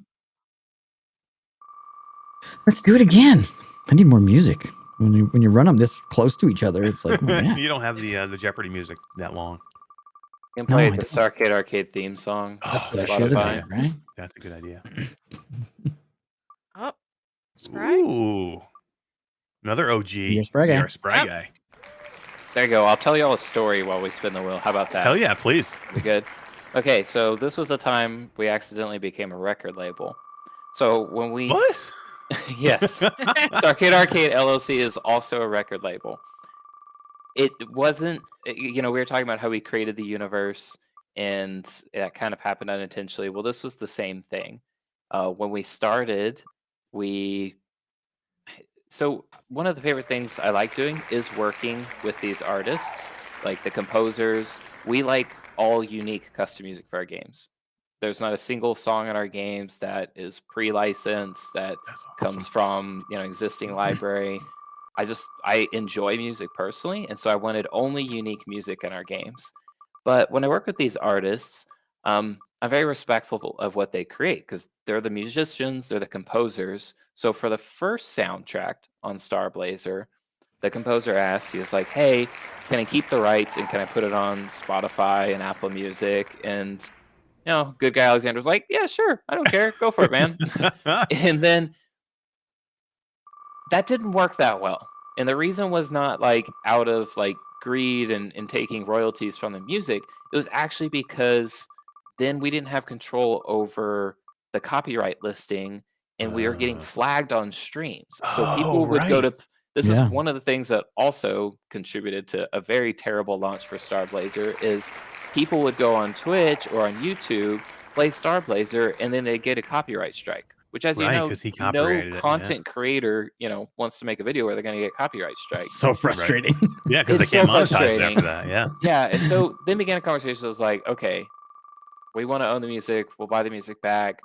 Let's do it again. I need more music. When you run them this close to each other, it's like, oh, man. You don't have the Jeopardy music that long. You can play No, I the don't. StarCade Arcade theme song. Oh, That Spotify. should have been, right? That's a good idea. Oh, Spry. Ooh. Another OG. You're Spry guy. You're a Spry Yep. guy. There you go. I'll tell you all a story while we spin the wheel. How about that? Hell yeah, please. We good? Okay, so this was the time we accidentally became a record label. So when we... What? Yes. StarCade Arcade LLC is also a record label. It wasn't... we were talking about how we created the universe, and that kind of happened unintentionally. Well, this was the same thing. When we started, So one of the favorite things I like doing is working with these artists, like the composers. We like all unique custom music for our games. There's not a single song in our games that is pre-licensed, that That's comes awesome. from existing library. I enjoy music personally, and so I wanted only unique music in our games. But when I work with these artists, I'm very respectful of what they create because they're the musicians, they're the composers. So for the first soundtrack on Starblazer, the composer asked, he was like, "Hey, can I keep the rights and can I put it on Spotify and Apple Music?" And good guy Alexander was like, "Yeah, sure, I don't care, go for it, man." And then that didn't work that well. And the reason was not like out of like greed and taking royalties from the music. It was actually because then we didn't have control over the copyright listing and we were getting flagged on streams. So people would go to this is one of the things that also contributed to a very terrible launch for Starblazer is people would go on Twitch or on YouTube, play Starblazer, and then they get a copyright strike. Which, as you know, 'cause he no copyrighted it, content creator, wants to make a video where they're going to get copyright strike. So frustrating. Yeah, because they It's can't so monetize it frustrating. after that. Yeah. Yeah, and so then began a conversation that was like, okay, we want to own the music. We'll buy the music back.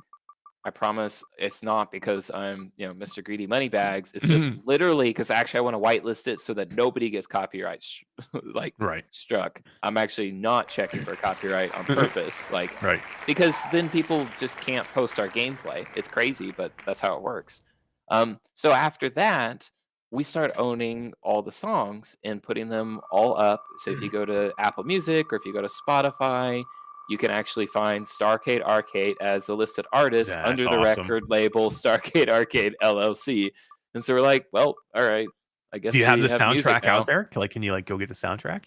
I promise it's not because I'm, Mr. Greedy Moneybags. It's just literally because actually I want to whitelist it so that nobody gets copyright struck. I'm actually not checking for copyright on purpose, because then people just can't post our gameplay. It's crazy, but that's how it works. So after that, we start owning all the songs and putting them all up. So if you go to Apple Music or if you go to Spotify, you can actually find StarCade Arcade as a listed artist under the record label StarCade Arcade LLC. And so we're like, well, all right, I guess. Do you have the soundtrack soundtrack out there? Can you go get the soundtrack?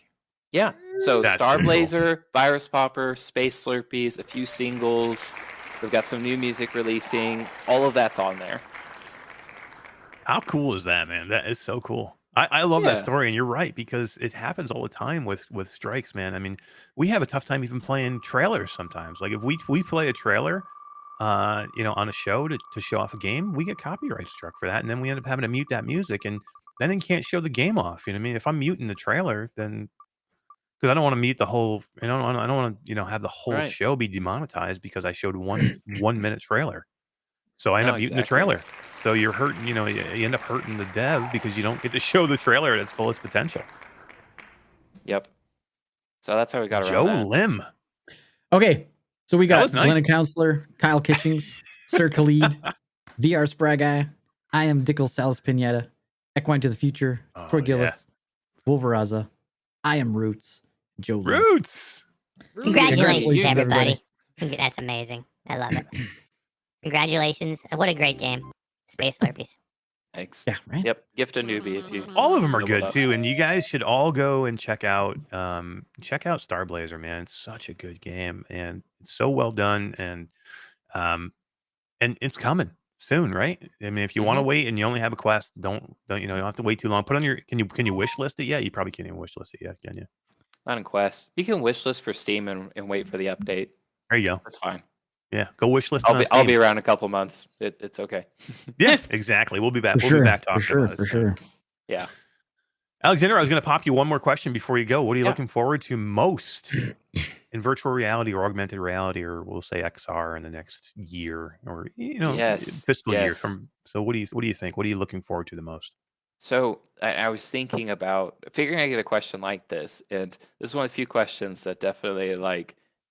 Yeah. So That's Starblazer, cool. Virus Popper, Space Slurpies, a few singles. We've got some new music releasing. All of that's on there. How cool is that, man? That is so cool. I love that story, and you're right, because it happens all the time with strikes, man. I mean, we have a tough time even playing trailers sometimes. Like if we play a trailer, on a show to show off a game, we get copyright struck for that, and then we end up having to mute that music, and then it can't show the game off. You know what I mean? If I'm muting the trailer, then because I don't want to mute the whole, I don't want to, have the whole show be demonetized because I showed one 1 minute trailer. So I end up muting the trailer. So you're hurting, you end up hurting the dev because you don't get to show the trailer at its fullest potential. Yep. So that's how we got around Joe that. Lim. Okay. So we got nice. Glenna Counselor, Kyle Kitchings, Sir Khalid, VR Spry Guy, I am Dickel Salas Pinata, Equine to the Future, Troy Gillis, Wolveraza, I am Roots, Joe Lim. Roots. Congratulations, everybody. That's amazing. I love it. Congratulations. What a great game. Space Slurpies. Thanks. Yeah, right? Yep. Gift a newbie if you. All of them are good too, and you guys should all go and check out Starblazer, man. It's such a good game, and it's so well done, and it's coming soon, right? I mean, if you want to wait and you only have a quest, don't you don't have to wait too long. Put on your can you wish list it yet? You probably can't even wish list it yet, can you? Not in Quest. You can wish list for Steam and wait for the update. There you go. That's fine. Yeah, go wish list. I'll be around a couple months. It's okay. Yeah, exactly. We'll be back. We'll be back talking about it. For sure. Yeah. Alexander, I was going to pop you one more question before you go. What are you looking forward to most in virtual reality or augmented reality, or we'll say XR in the next year, or fiscal year? So what do you think? What are you looking forward to the most? So I was thinking about figuring I get a question like this, and this is one of the few questions that definitely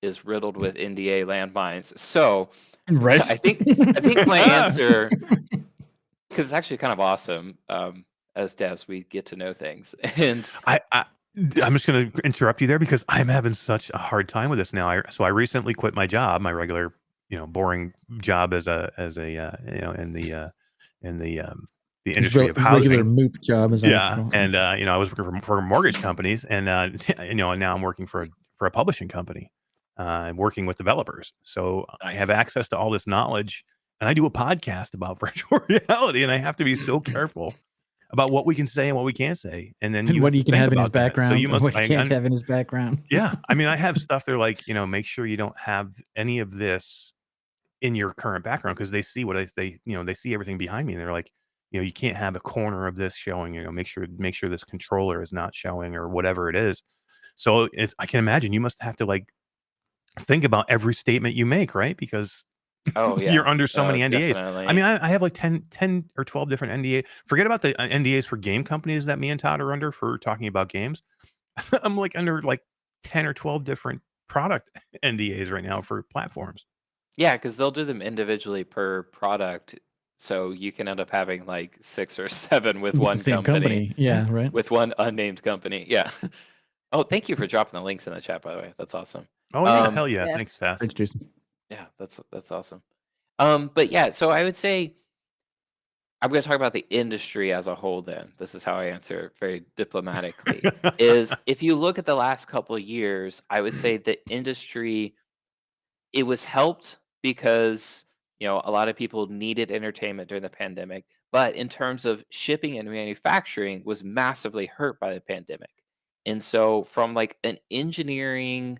is riddled with NDA landmines. So I think my answer, because it's actually kind of awesome. As devs, we get to know things, and I'm just going to interrupt you there because I'm having such a hard time with this now. So I recently quit my job, my regular, boring job as a in the industry of housing. Regular moop job, and I was working for mortgage companies, and and now I'm working for a publishing company. I'm working with developers, so I have access to all this knowledge, and I do a podcast about virtual reality, and I have to be so careful about what we can say and what we can't say, and then what you can have in his background. So you must what you can't have in his background. Yeah, I mean, I have stuff. They're like, make sure you don't have any of this in your current background because they see what they see everything behind me, and they're like, you can't have a corner of this showing. Make sure this controller is not showing or whatever it is. So I can imagine you must have to think about every statement you make, right? Because you're under so many NDAs. Definitely. I mean, I have 10 or 12 different NDAs. Forget about the NDAs for game companies that me and Todd are under for talking about games. I'm under 10 or 12 different product NDAs right now for platforms. Yeah, because they'll do them individually per product. So you can end up having like 6 or 7 with With one the same company, Yeah, right. with one unnamed company. Yeah. Oh, thank you for dropping the links in the chat, by the way. That's awesome. Oh yeah, Um, hell yeah. Yes. Thanks, Tass. Thanks, Jason. yeah, that's awesome. But yeah, so I would say I'm going to talk about the industry as a whole then. This is how I answer very diplomatically. Is if you look at the last couple of years, I would say the industry, it was helped because, a lot of people needed entertainment during the pandemic, but in terms of shipping and manufacturing was massively hurt by the pandemic. And so from like an engineering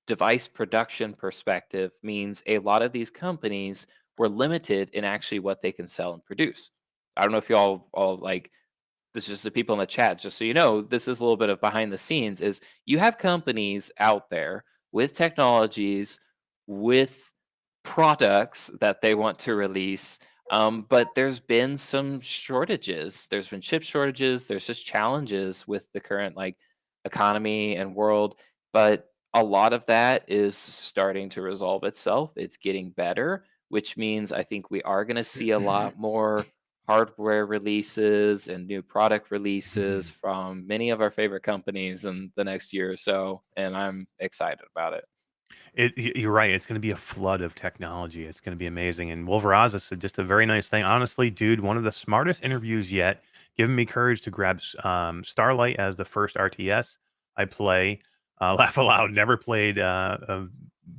device production perspective means a lot of these companies were limited in actually what they can sell and produce. I don't know if you all like this is just the people in the chat, just so you know, this is a little bit of behind the scenes is you have companies out there with technologies, with products that they want to release. But there's been some shortages. There's been chip shortages. There's just challenges with the current like economy and world. But a lot of that is starting to resolve itself. It's getting better, which means I think we are going to see a lot more hardware releases and new product releases from many of our favorite companies in the next year or so. And I'm excited about it. You're right. It's going to be a flood of technology. It's going to be amazing. And Wolveraza said just a very nice thing. Honestly, dude, one of the smartest interviews yet, giving me courage to grab Starlight as the first RTS I play. Laugh aloud. Never played, but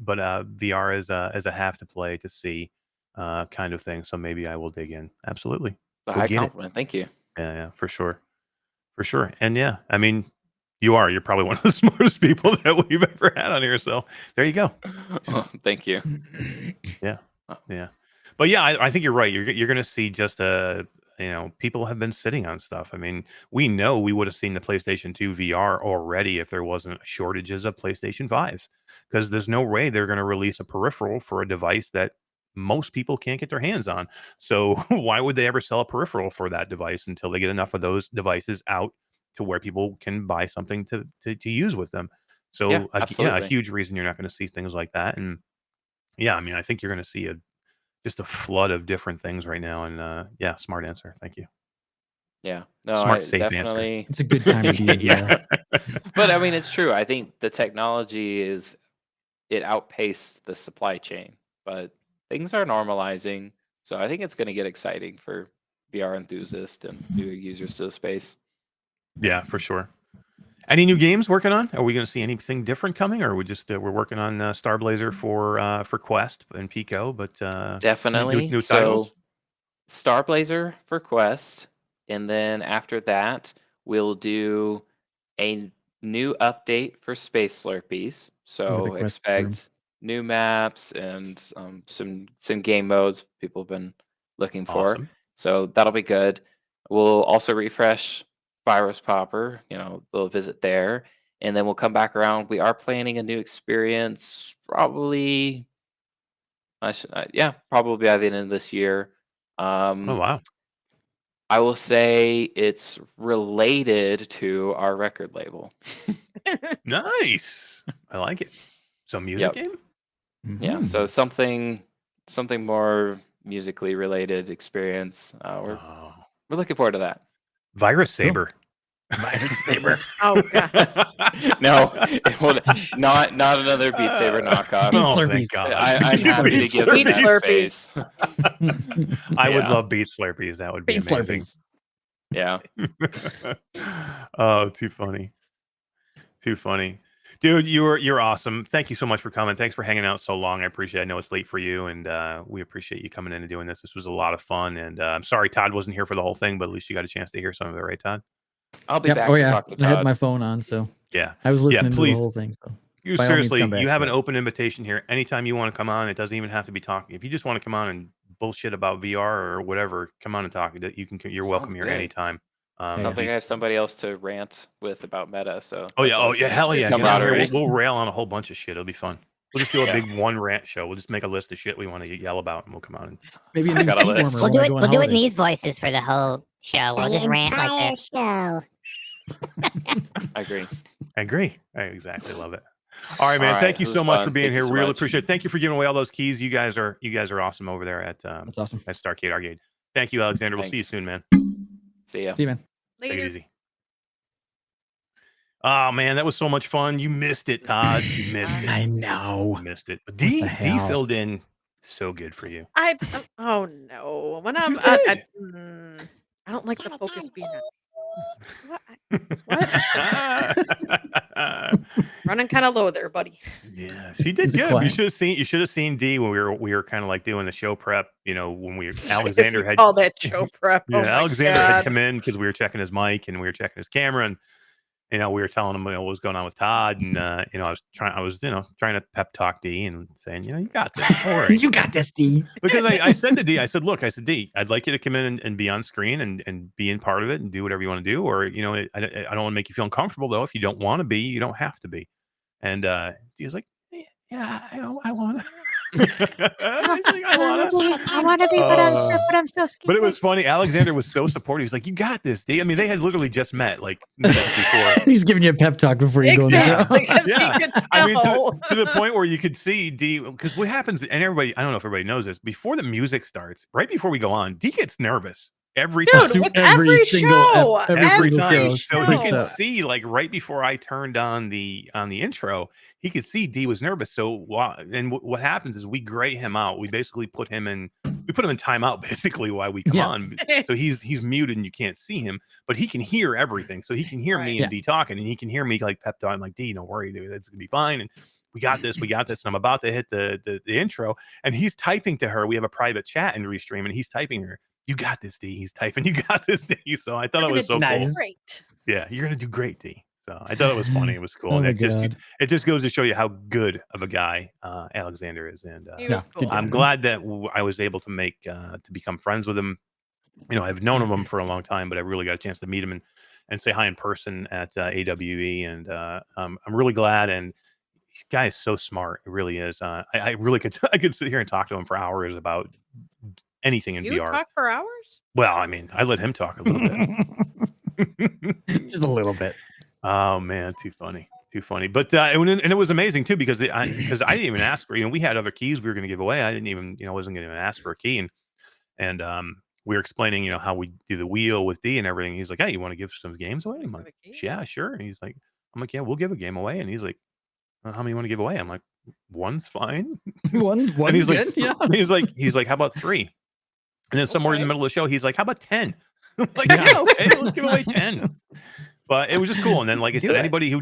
VR as a have to play to see kind of thing. So maybe I will dig in. Absolutely. A Go high get it. compliment. Thank you. Yeah, for sure. For sure. And yeah, I mean, you're probably one of the smartest people that we've ever had on here. So there you go. Oh, thank you. Yeah. Oh. Yeah. But yeah, I think you're right. You're going to see just people have been sitting on stuff. I mean, we know we would have seen the PlayStation 2 VR already if there wasn't shortages of PlayStation 5s, because there's no way they're going to release a peripheral for a device that most people can't get their hands on. So why would they ever sell a peripheral for that device until they get enough of those devices out to where people can buy something to use with them? So Yeah, a absolutely. huge reason you're not going to see things like that. And yeah, I mean, I think you're going to see just a flood of different things right now. And yeah, smart answer. Thank you. Yeah. No, Smart, I safe answer. definitely. It's a good time to be in Yeah. VR. But I mean, it's true. I think the technology it outpaced the supply chain, but things are normalizing. So I think it's going to get exciting for VR enthusiasts and new users to the space. Yeah, for sure. Any new games working on? Are we going to see anything different coming, or we just we're working on Starblazer for Quest and Pico? But Definitely. new So titles. Starblazer for Quest, and then after that, we'll do a new update for Space Slurpies. So Quest room. expect new maps and some game modes people have been looking for. Awesome. So that'll be good. We'll also refresh Virus Popper, they'll visit there, and then we'll come back around. We are planning a new experience, probably probably by the end of this year. Oh wow, I will say it's related to our record label. nice. I like it. So music Yep. game. Yeah, so something more musically related experience. We're looking forward to that. Virus Saber. Virus Saber. Oh god. No, not another Beat Saber knockoff. Beat Oh, Slurpees. thank God. I'm happy to give them Beat that Slurpees. space. I would Yeah. love Beat Slurpees. That would be Beat amazing. Slurpees. Yeah. Oh, too funny. Too funny. Dude, you're awesome. Thank you so much for coming. Thanks for hanging out so long. I appreciate it. I know it's late for you, and we appreciate you coming in and doing this. This was a lot of fun, and I'm sorry Todd wasn't here for the whole thing, but at least you got a chance to hear some of it, right, Todd? I'll be Yep. back Oh to yeah. talk to I had Todd. my phone on, so Yeah. I was listening to please. the whole thing. So You by all means, seriously, come back you to have an it. open invitation here. Anytime you want to come on, it doesn't even have to be talking. If you just want to come on and bullshit about VR or whatever, come on and talk. You're welcome Sounds here good. anytime. Sounds like I have somebody else to rant with about meta. So Oh that's yeah, always nice. hell yeah. Get on here. Camaraderie. We'll rail on a whole bunch of shit. It'll be fun. We'll just do a Yeah. big one rant show. We'll just make a list of shit we want to yell about, and we'll come on. And Maybe a I new got a seat list. warmer We'll when do we it. go on We'll do it in holidays. these voices for the whole show. We'll just rant like this. show. I agree. I agree. I exactly love it. All right, man. All right, Thank you it was so much fun. for being Thank you here. so Really much. appreciate it. Thank you for giving away all those keys. You guys are awesome over there at That's awesome. StarCade Arcade. Thank you, Alexander. We'll see you Thanks. soon, man. See ya. See you, man. Take it Later. easy. Oh man, that was so much fun. You missed it, Todd. You missed it. I know. You missed it. But the D hell? filled in so good for you. Oh no. When You I'm did. I don't like the focus being on. What? Running kind of low there, buddy. Yeah, she did Is it good. quiet? You should have seen D when we were kind of like doing the show prep. You know, when If Alexander you had call that show prep. yeah, Oh my Alexander had God. come in because we were checking his mic and we were checking his camera, and we were telling him what was going on with Todd, and I was trying to pep talk D and saying, you got this. Don't worry. You got this, D. Because I said to D, I said, look, D, I'd like you to come in and be on screen and be in part of it and do whatever you want to do, or I don't want to make you feel uncomfortable though. If you don't want to be, you don't have to be. And he's like, yeah, I want to. I want to be, but I'm so scared. But it was funny. Alexander was so supportive. He's like, you got this, D. I mean, they had literally just met like minutes before. He's giving you a pep talk before you go on the show. Exactly. 'Cause Yeah. he could I mean, tell. to the point where you could see D, because what happens, and everybody, I don't know if everybody knows this, before the music starts, right before we go on, D gets nervous every Dude, time. with every show. Every Every time. So he show. could see, like, right before I turned on the intro, he could see D was nervous. So what happens is we gray him out. We basically put him in timeout basically while we come on. So he's muted and you can't see him, but he can hear everything. So he can hear me and D talking, and he can hear me like pep talking, like, D, don't worry, dude, that's gonna be fine. And we got this. And I'm about to hit the intro, and he's typing to her. We have a private chat in Restream, and he's typing her, you got this, D. He's typing, you got this, D. So I thought it was so cool. Great. Yeah, you're gonna do great, D. So I thought it was funny. It was cool. Oh And my it just goes to show you how good of a guy Alexander is. And He was cool. I'm glad that I was able to become friends with him. I've known of him for a long time, but I really got a chance to meet him and say hi in person at AWE. And I'm really glad. And this guy is so smart. It really is. I really could sit here and talk to him for hours about anything in You VR. talk for hours? Well, I mean, I let him talk a little bit. Just a little bit. Oh man, too funny. But it was amazing too, because I didn't even ask for, we had other keys we were going to give away. I didn't even, wasn't going to ask for a key, and we were explaining, how we do the wheel with D and everything. He's like, hey, you want to give some games away? I'm like, yeah, sure. And I'm like, yeah, we'll give a game away. And he's like, how many you want to give away? I'm like, one's fine. One's And he's good. like, Yeah. he's like, how about 3? And then somewhere in the middle of the show, he's like, how about 10? I'm like, Yeah. yeah, okay, let's give away 10. But it was just cool. And then, like I said, anybody who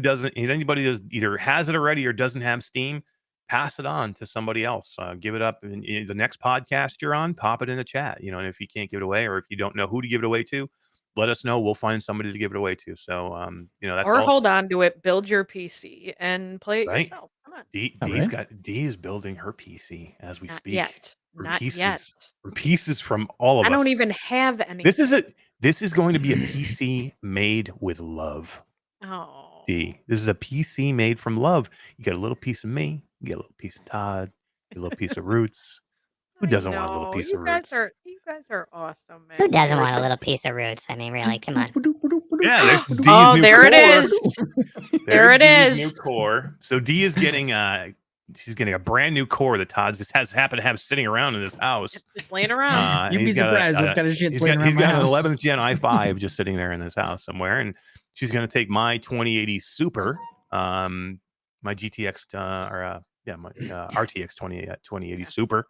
either has it already or doesn't have Steam, pass it on to somebody else. Give it up. And the next podcast you're on, pop it in the chat. And if you can't give it away, or if you don't know who to give it away to, let us know. We'll find somebody to give it away to. So, that's Or all. hold on to it, build your PC and play it Right. yourself. Come on. D is building her PC as we Not speak. yet. Not yet. From pieces from all of us. I don't even have any. This is going to be a PC made with love. Oh. D. This is a PC made from love. You get a little piece of me. You get a little piece of Todd. You get a little piece of Roots. Who doesn't want a little piece of Roots? You guys are awesome, man. Who doesn't want a little piece of Roots? I mean, really, come on. Yeah, there's D's Oh, new there core. it is. There it There's D's is. new core. So D is getting she's getting a brand new core that Todd just happened to have sitting around in his house. It's laying around. You'd be He's got surprised what kind of shit's he's laying got, around he's my got an house. 11th gen i5 just sitting there in this house somewhere, and she's going to take my 2080 Super, my GTX my RTX 2080 Super,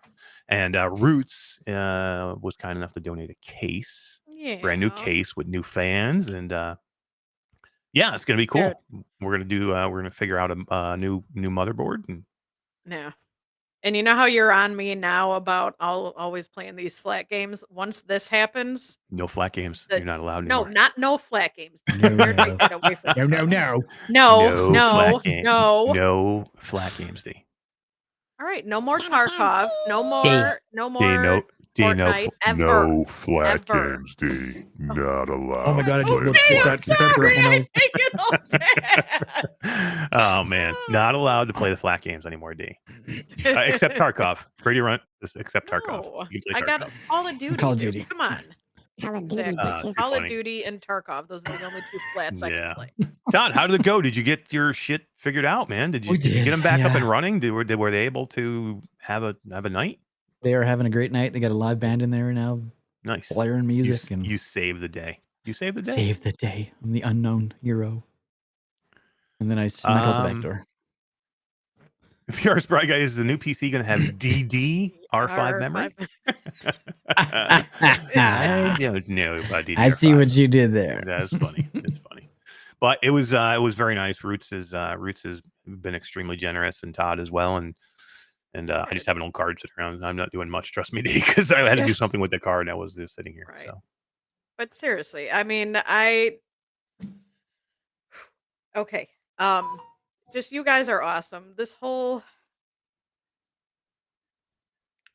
and Roots was kind enough to donate a case, brand new case with new fans, and yeah, it's going to be cool. We're going to figure out a new motherboard. And Yeah. And you know how you're on me now about always playing these flat games? Once this happens, no flat games. You're not allowed no, anymore. not no flat games. No, They're no. taking it away from you. No flat games, D. All right, no more Tarkov. No more Fortnite ever. No flat Ever. games, D. Not allowed. Oh my god, I just Play put Okay, I'm that pepper up my sorry. I nose. take it all back. Oh man, not allowed to play the flat games anymore, D. Except Tarkov. Brady Runt, just except Tarkov. No, You can play I got Tarkov. Call of Duty. Call of dude. Duty. Come on. Call of Duty, Exactly. bitches. Call of funny. Duty and Tarkov. Those are the only two flats I Yeah. can play. Todd, how did it go? Did you get your shit figured out, man? Did you, We did you did, get them back up yeah. and running? Were they able to have a night? They are having a great night. They got a live band in there now, Nice. blaring music, and You saved the day. You saved the day. save the day. I'm the unknown hero. And then I snuck out the back door. VR Spry Guy, is the new PC going to have DDR5 memory? I don't know about DDR5. I see what you did there. That's funny. It's funny. But it was very nice. Roots has been extremely generous, and Todd as well. And I just have an old card sitting around. I'm not doing much, trust me, because I had to do something with the card, and I was just sitting here. Right. So But seriously, I mean, okay. Just you guys are awesome. This whole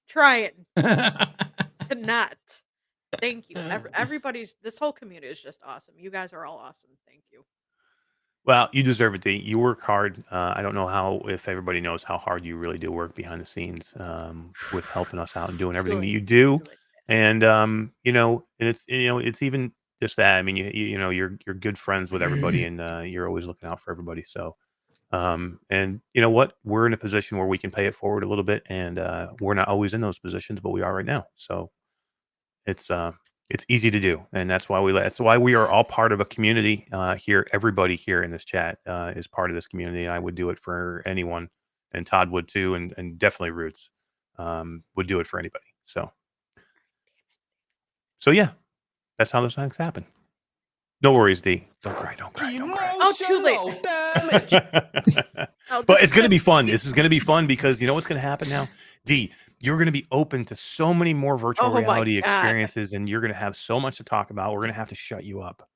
trying to not. Thank you. Everybody's, this whole community is just awesome. You guys are all awesome. Thank you. well, you deserve it, D. You work hard. I don't know if everybody knows how hard you really do work behind the scenes with helping us out and doing everything that you do. And and it's even just that. I mean, you're good friends with everybody, and you're always looking out for everybody. So, and you know what? We're in a position where we can pay it forward a little bit, and we're not always in those positions, but we are right now. So, it's easy to do, and that's why we are all part of a community here. Everybody here in this chat is part of this community. I would do it for anyone, and Todd would too, and definitely Roots would do it for anybody. So yeah, that's how those things happen. No worries, D. Don't cry. Oh, too late. But it's going to be fun. This is going to be fun because you know what's going to happen now? D, you're going to be open to so many more virtual reality experiences, and you're going to have so much to talk about. We're going to have to shut you up.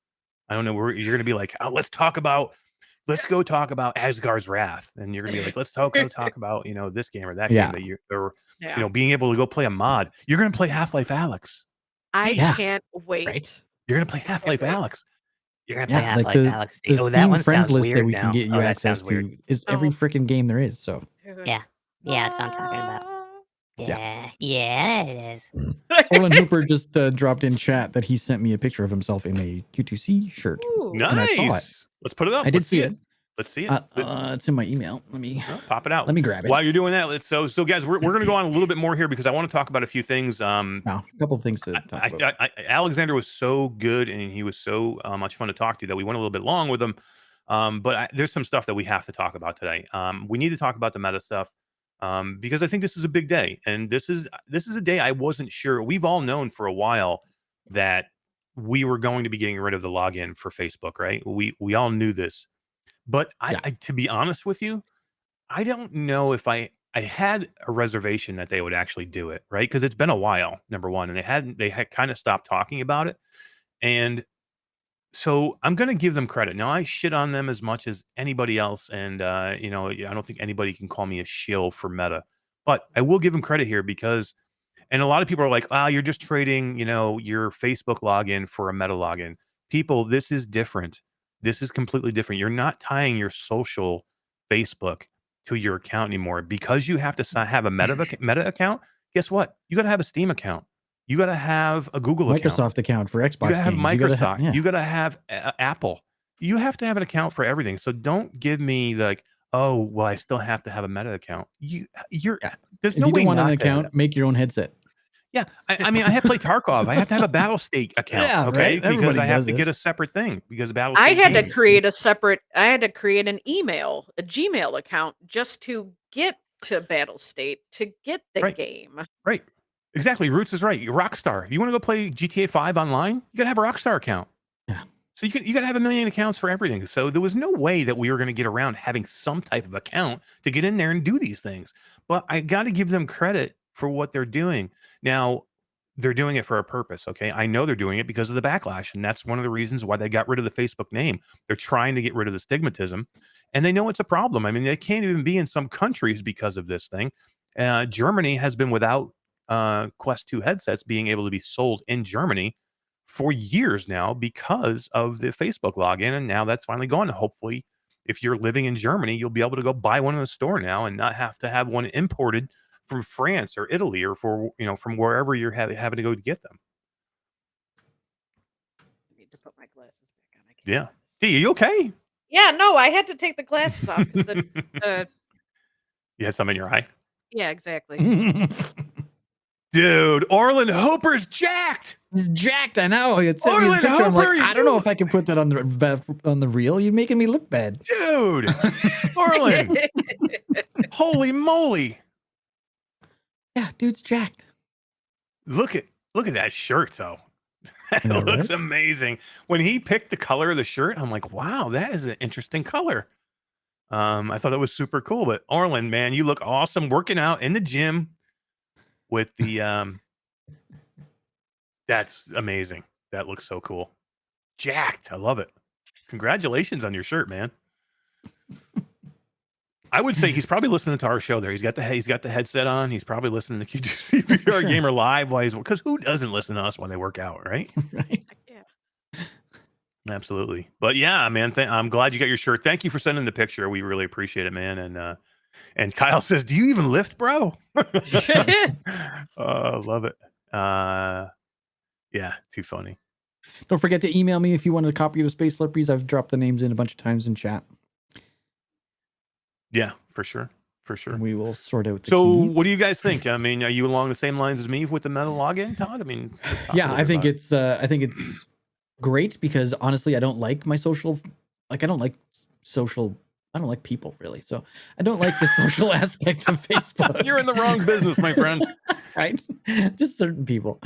I don't know. You're going to be like, oh, let's go talk about Asgard's Wrath. And you're going to be like, let's go talk about, this game or that game that being able to go play a mod. You're going to play Half-Life Alyx. I can't wait. Right? You're going to play Half-Life Alyx. You're gonna play Half-Life Alyx. The Oh, Steam that one friends sounds list that weird we can now. get you that access sounds weird. to is every freaking game there is. So Yeah, that's what I'm talking about. Yeah, it is. Olin Hooper just dropped in chat that he sent me a picture of himself in a Q2C shirt. Ooh. And I saw it. Nice. Let's put it up. I did see it. Let's see it. It's in my email. Let me pop it out. Let me grab it. While you're doing that, so guys, we're going to go on a little bit more here because I want to talk about a few things. A couple of things to talk about. Alexander was so good and he was so much fun to talk to that we went a little bit long with him. But there's some stuff that we have to talk about today. We need to talk about the meta stuff because I think this is a big day, and this is a day I wasn't sure. We've all known for a while that we were going to be getting rid of the login for Facebook, right? We all knew this. But I to be honest with you, I don't know if I had a reservation that they would actually do it, right? Because it's been a while, number one, and they had kind of stopped talking about it. And so I'm going to give them credit. Now, I shit on them as much as anybody else, and I don't think anybody can call me a shill for Meta. But I will give them credit here because, and a lot of people are like, you're just trading, your Facebook login for a Meta login. People, this is different. This is completely different. You're not tying your social Facebook to your account anymore because you have to have a Meta account. Guess what? You got to have a Steam account. You got to have a Google Microsoft account for Xbox. You got to have games. Microsoft. You got to have Apple. You have to have an account for everything. So don't give me like, oh, well, I still have to have a Meta account. There's no way. If you don't want not an to have account, make your own headset. Yeah, I mean, I have to play Tarkov. I have to have a Battlestate account, right? Because I have to get a separate thing because Battlestate. I had to create an email, a Gmail account just to get to Battlestate to get the game. Right, exactly. Roots is right. Rockstar. You want to go play GTA 5 online? You got to have a Rockstar account. Yeah. So you got to have a million accounts for everything. So there was no way that we were going to get around having some type of account to get in there and do these things. But I got to give them credit for what they're doing. Now, they're doing it for a purpose, okay? I know they're doing it because of the backlash, and that's one of the reasons why they got rid of the Facebook name. They're trying to get rid of the stigmatism, and they know it's a problem. I mean, they can't even be in some countries because of this thing. Germany has been without Quest 2 headsets being able to be sold in Germany for years now because of the Facebook login, and now that's finally gone. Hopefully, if you're living in Germany, you'll be able to go buy one in the store now and not have to have one imported from France or Italy or from wherever you're having to go to get them. Yeah. D, are you okay? Yeah, no, I had to take the glasses off. 'Cause You had some in your eye? yeah, exactly. Dude, Orland Hooper's jacked. He's jacked. I know. It sent me a Orland picture. I'm like, Hooper, I don't know if I can put that on the reel. You're making me look bad. Dude, Orland. Holy moly. Yeah, dude's jacked. Look at that shirt though. That know, looks right? amazing. When he picked the color of the shirt, I'm like, wow, that is an interesting color. I thought it was super cool. But Orland, man, you look awesome working out in the gym with the that's amazing. That looks so cool. Jacked. I love it. Congratulations on your shirt, man. I would say he's probably listening to our show there. He's got the headset on. He's probably listening to Q2C VR Gamer live while because who doesn't listen to us when they work out, right? Right. Yeah. Absolutely. But yeah, man, I'm glad you got your shirt. Thank you for sending the picture. We really appreciate it, man. And Kyle says, "Do you even lift, bro?" Love it. Yeah, too funny. Don't forget to email me if you want a copy of the Space Slurpies. I've dropped the names in a bunch of times in chat. Yeah, for sure. For sure. And we will sort out the So keys. what do you guys think? I mean, are you along the same lines as me with the meta login, Todd? I mean, Yeah, I think it's great because honestly, I don't like my social. Like, I don't like people really. So I don't like the social aspect of Facebook. You're in the wrong business, my friend. Right? Just certain people.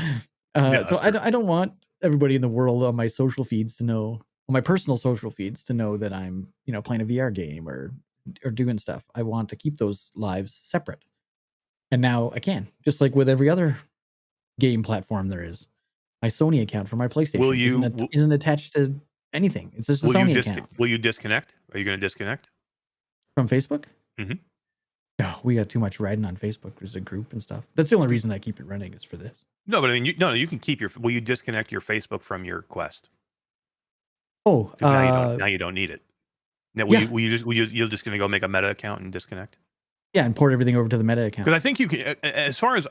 Yeah, so I don't want everybody in the world on my social feeds to know, on my personal social feeds to know that I'm, playing a VR game or doing stuff. I want to keep those lives separate. And now I can, just like with every other game platform there is. My Sony account for my PlayStation isn't attached to anything. It's just a Sony account. Will you disconnect? Are you going to disconnect? From Facebook? Mhm. No, we got too much riding on Facebook as a group and stuff. That's the only reason I keep it running is for this. No, but I mean, you can keep will you disconnect your Facebook from your Quest? Oh, now you don't need it. Now, Yeah. you're just going to go make a Meta account and disconnect? yeah, and port everything over to the Meta account. Because I think you can. As far as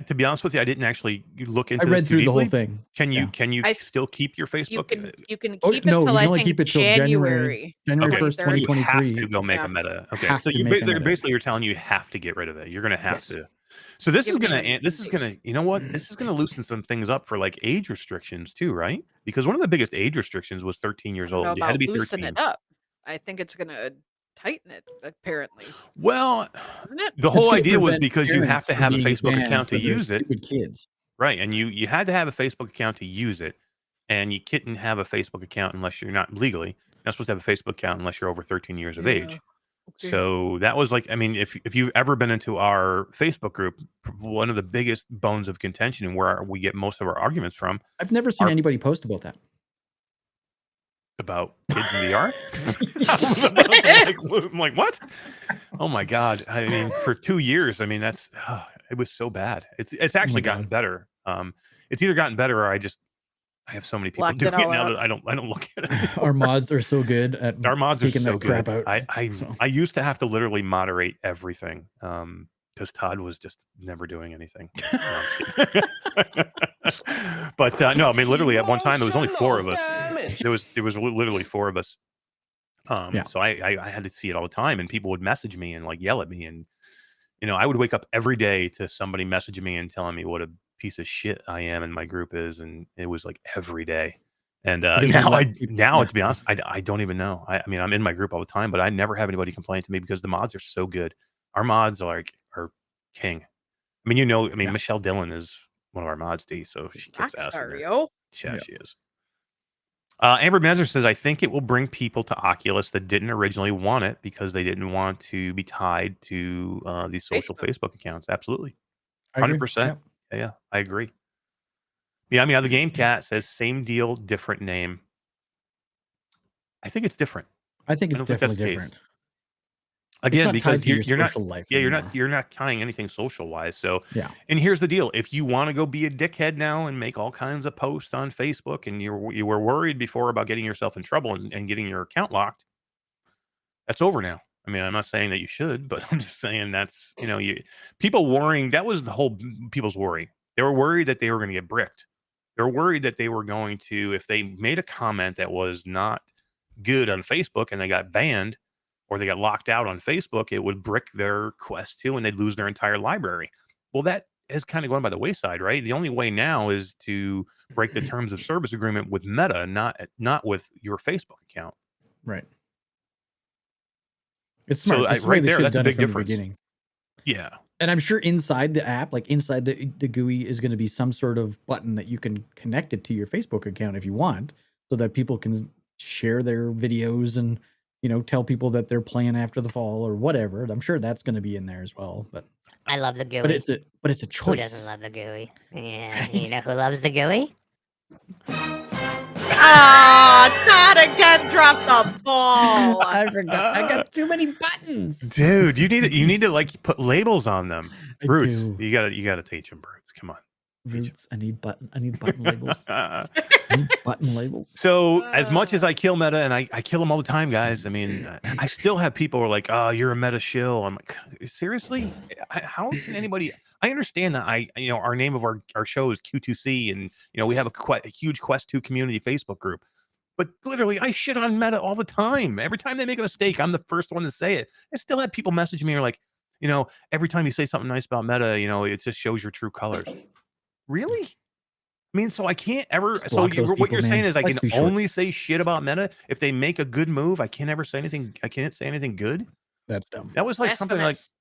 to be honest with you, I didn't actually look into. I read this too through the whole deeply. thing. Can you I- still keep your Facebook? You can Oh, keep it no, till you I can only think keep it till January. January Okay. 1st, So you You have 2023. to go make Yeah. a Meta. Okay, Have so to make a Meta. basically you're telling you have to get rid of it. You're going to have Yes. to. So this is Give me going a to you know what? This is going to loosen some things up for like age restrictions too, right? Because one of the biggest age restrictions was 13 years I don't know old. You had to about be loosen 13. it up. I think it's gonna tighten it. Apparently, Well, isn't it? the It's whole gonna idea was prevent because you have parents to from have a being Facebook banned account for to their use it. Stupid kids. Right, and you had to have a Facebook account to use it, and you couldn't have a Facebook account unless you're not legally. You're not supposed to have a Facebook account unless you're over 13 years of age. Okay. So that was like, I mean, if you've ever been into our Facebook group, one of the biggest bones of contention and where we get most of our arguments from I've never seen Our- anybody post about that. about kids in VR. I'm like, what? Oh my god! I mean, for 2 years, I mean, it was so bad. It's actually gotten God. better. It's either gotten better or I have so many people Blocked it doing it all now out. that I don't look at it. Our mods are so good at Our mods are taking so that crap good. out. I used to have to literally moderate everything because Todd was just never doing anything. No, I'm just kidding. But no, I mean, literally at one time there was only 4 of us. There was literally 4 of us. Yeah. So I had to see it all the time, and people would message me and like yell at me, and I would wake up every day to somebody messaging me and telling me what a piece of shit I am and my group is, and it was like every day. And Because now of that people- now yeah. to be honest, I don't even know. I mean, I'm in my group all the time, but I never have anybody complain to me because the mods are so good. Our mods are king. I mean, Yeah. Michelle Dillon is one of our mods, D, so she kicks ass. in Rockstar, there. yo. Yeah, Yeah. she is. Amber Mezer says, I think it will bring people to Oculus that didn't originally want it because they didn't want to be tied to these social Facebook accounts. Absolutely. I agree. 100%. Yeah, I agree. Yeah, I mean, the Game Cat says, same deal, different name. I think it's different. I think I it's don't think that's definitely the case. different. Again, not because tied to your you're not social life yeah, anymore. you're not tying anything social wise. So Yeah. and here's the deal. If you want to go be a dickhead now and make all kinds of posts on Facebook and you were worried before about getting yourself in trouble and getting your account locked, that's over now. I mean, I'm not saying that you should, but I'm just saying that's, people worrying, that was the whole people's worry. They were worried that they were going to get bricked. They were worried that they were going to, if they made a comment that was not good on Facebook and they got banned or they got locked out on Facebook, it would brick their Quest 2 and they'd lose their entire library. Well, that has kind of gone by the wayside, right? The only way now is to break the terms of service agreement with Meta, not with your Facebook account. Right. It's smart. So It's the right way they there, should have that's a done it big from the difference. beginning. Yeah. And I'm sure inside the app, like inside the GUI, is going to be some sort of button that you can connect it to your Facebook account if you want, so that people can share their videos and, you know, tell people that they're playing After the Fall or whatever. I'm sure that's going to be in there as well. But I love the GUI. but it's a Who choice. doesn't love the GUI? Yeah, you know who loves the GUI? Todd again dropped the ball. I forgot. I got too many buttons. Dude, you need to like put labels on them. I Roots. do. You gotta teach them, Roots. Come on. Roots. I need button labels. I need button labels. So as much as I kill Meta, and I kill them all the time, guys. I mean, I still have people who are like, "Oh, you're a Meta shill." I'm like, seriously? How can anybody? I understand that our name of our show is Q2C, and we have a huge Quest 2 community Facebook group. But literally, I shit on Meta all the time. Every time they make a mistake, I'm the first one to say it. I still have people message me or like, every time you say something nice about Meta, it just shows your true colors. Really? I mean, so I can't ever. Just So block those what people, you're saying man. is I Life's can too short. only say shit about Meta if they make a good move. I can't ever say anything. I can't say anything good. That's dumb. That was like something like Blasphemous.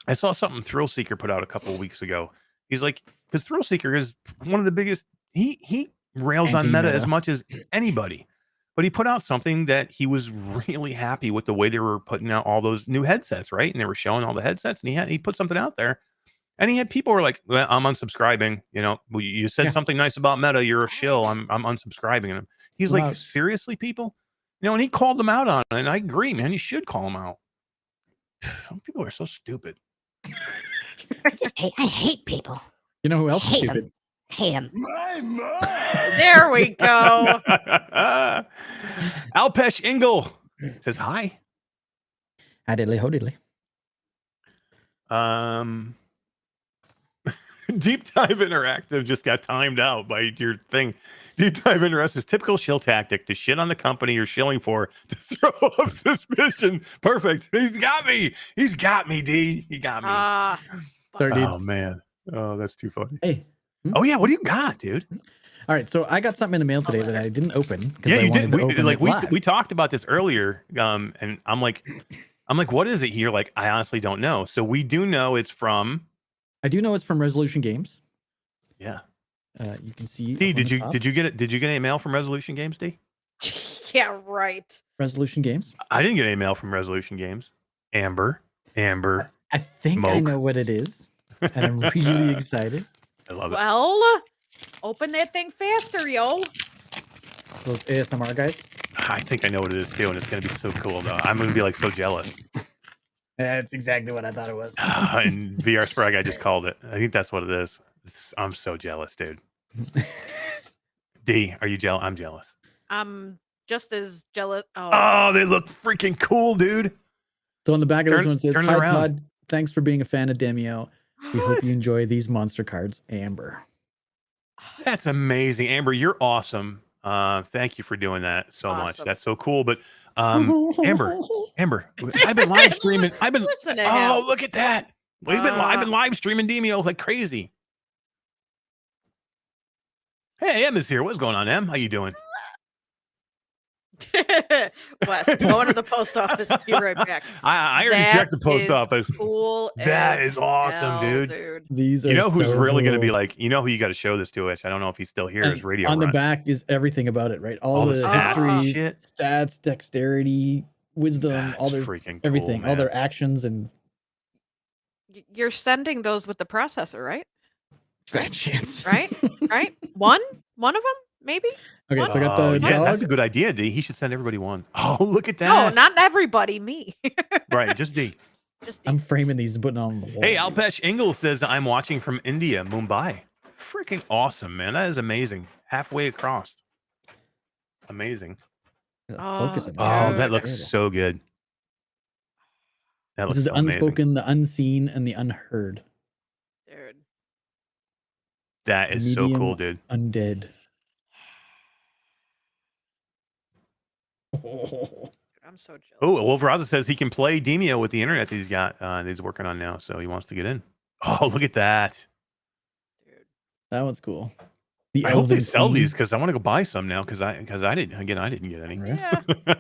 I saw something Thrill Seeker put out a couple of weeks ago. He's like, because Thrill Seeker is one of the biggest. He rails on Meta Anti-Meta. as much as anybody, but he put out something that he was really happy with the way they were putting out all those new headsets, right? And they were showing all the headsets, and he put something out there. And he had people who were like, "Well, I'm unsubscribing. You said Yeah. something nice about Meta. You're a shill. I'm unsubscribing." And he's Wow. like, "Seriously, people?" And he called them out on it. And I agree, man. You should call them out. Some people are so stupid. I hate people. You know who else is Hate 'em. stupid? Hate them. There we go. Alpesh Ingle says hi. Hi diddly ho diddly. Deep Dive Interactive just got timed out by your thing. Deep Dive Interactive is typical shill tactic to shit on the company you're shilling for to throw up suspicion. Perfect. He's got me. He's got me, D. He got me. Sorry, dude. Oh, man. Oh, that's too funny. Hey. Oh, yeah. What do you got, dude? All right, so I got something in the mail today that I didn't open. Yeah, I you wanted did. to open it live. We talked about this earlier, and I'm like, what is it here? Like, I honestly don't know. So we do know it's from. I do know it's from Resolution Games. Yeah. You can see. D, up on did the you top. did you get it? Did you get an email from Resolution Games, D? Yeah, right. Resolution Games? I didn't get an email from Resolution Games. Amber. I think I Moke. know what it is, and I'm really excited. I love it. Well, open that thing faster, yo. Those ASMR guys. I think I know what it is too, and it's gonna be so cool though. I'm gonna be like so jealous. That's exactly what I thought it was. And VR Sprague, I just called it. I think that's what it is. I'm so jealous, dude. D, are you jealous? I'm jealous. I'm just as jealous. Oh, they look freaking cool, dude. So on the back of this one says, turn it "Hi around." Todd, thanks for being a fan of Demio. We hope What? you enjoy these monster cards, Amber." That's amazing, Amber. You're awesome. Thank you for doing that so much. Awesome. That's so cool. But Amber, I've been live streaming. Listen to Oh, him. look at that. I've been live streaming Demio like crazy. Hey, Em is here. What's going on, Em? How you doing? Wes, going to the post office. Be right back. I already That checked the post is office. Cool. That as is awesome, hell, dude. These are You know who's so really going to cool. be like, who you got to show this to us? I don't know if he's still here. And Is Radio on the Run. back is everything about it, right? All the stats and history, shit. stats, dexterity, wisdom, That's all their freaking cool, everything, all man. their actions and You're sending those with the processor, right? fat chance. Right? Right? One of them, maybe? Okay, What? so I got Oh, the yeah, dog. that's a good idea, D. He should send everybody one. Oh, look at No, that. not everybody. Me. Right, just D. Just I'm framing these and putting on the wall. Hey, Alpesh Ingle says, I'm watching from India, Mumbai. Freaking awesome, man. That is amazing. Halfway across. Amazing. Focus on Oh, Dude. that looks so good. That This looks is so the amazing. unspoken, the unseen, and the unheard. Dude. That is so Medium cool, dude. Undead. I'm so jealous. Oh, Wolveraza says he can play Demio with the internet that he's got. That he's working on now, so he wants to get in. Oh, look at that! Dude. That one's cool. The I hope they Elven sell Queen. these because I want to go buy some now because I didn't get any. Right?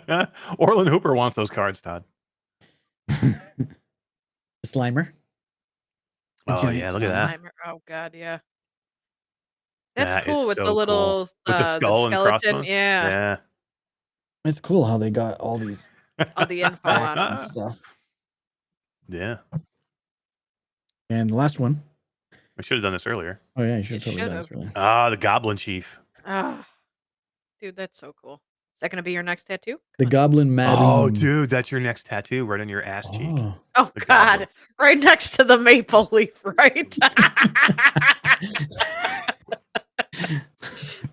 Yeah. Orlin Hooper wants those cards, Todd. Slimer. The Oh giant yeah, look at that. Slimer. Oh god, yeah. That's That cool is with so the cool. little With the skull and skeleton. crossbones. Yeah. It's cool how they got all these All the info on facts it. and stuff. Yeah, And the last one. we should have done this earlier. Oh yeah, you should You have totally done this should've. earlier. Ah, the Goblin Chief. Ah, dude, that's so cool. Is that gonna be your next tattoo? The Goblin Madoon. Oh, dude, that's your next tattoo, right on your ass cheek. Oh. Oh The god. goblin. Right next to the maple leaf, right?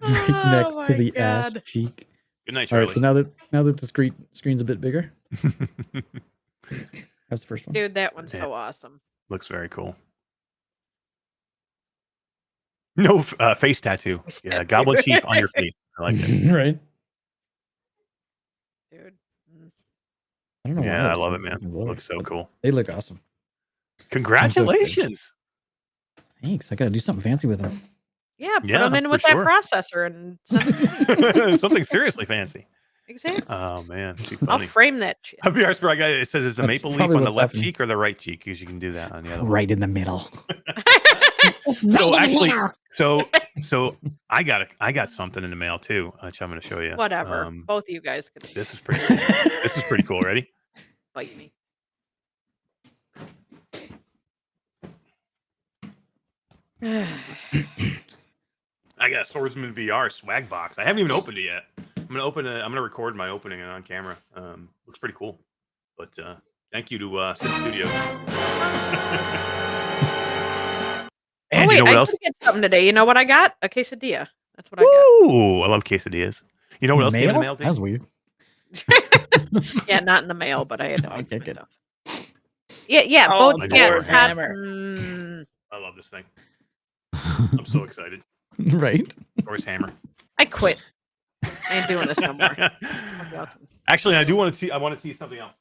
Right Oh next to my the ass God. cheek. Good night, All Charlie. right, so now that the screen's a bit bigger, that's the first one. Dude, that one's Yeah. so awesome. Looks very cool. No face tattoo. Face Yeah, tattoo. Goblin Chief on your face. I like it. Right? Dude. I don't know. why Yeah, I those love it, are man. fucking blurry, Looks so but cool. They look awesome. Congratulations. Thanks. I gotta do something fancy with them. Yeah, put Yeah, them in for with sure. that processor and send them to me. Something seriously fancy. Exactly. Oh man, too I'll funny. frame that shit. VR Sprite guy, it says, is the That's maple leaf probably on the what's left happening. cheek or the right cheek? Because you can do that on the other one. Right in the middle. So actually, so I got something in the mail too, which I'm going to show you. Whatever. Both of you guys can This is pretty. This is pretty cool. Ready? bite me. I got a Swordsman VR swag box. I haven't even opened it yet. I'm gonna open it. I'm gonna record my opening on camera. Looks pretty cool. But thank you to Sim Studio. And oh wait, you know what I else? did get something today. You know what I got? A quesadilla. That's what I got. Ooh, I love quesadillas. You know what else came in the mail? That was weird. Yeah, not in the mail, but I had to make Okay, it good. myself. Yeah, Oh, both. the Yeah, Thor's Todd- hammer. I love this thing. I'm so excited. Right? Thor's hammer. I quit. I ain't doing this no more. Actually, I do want to. I want to tease something else.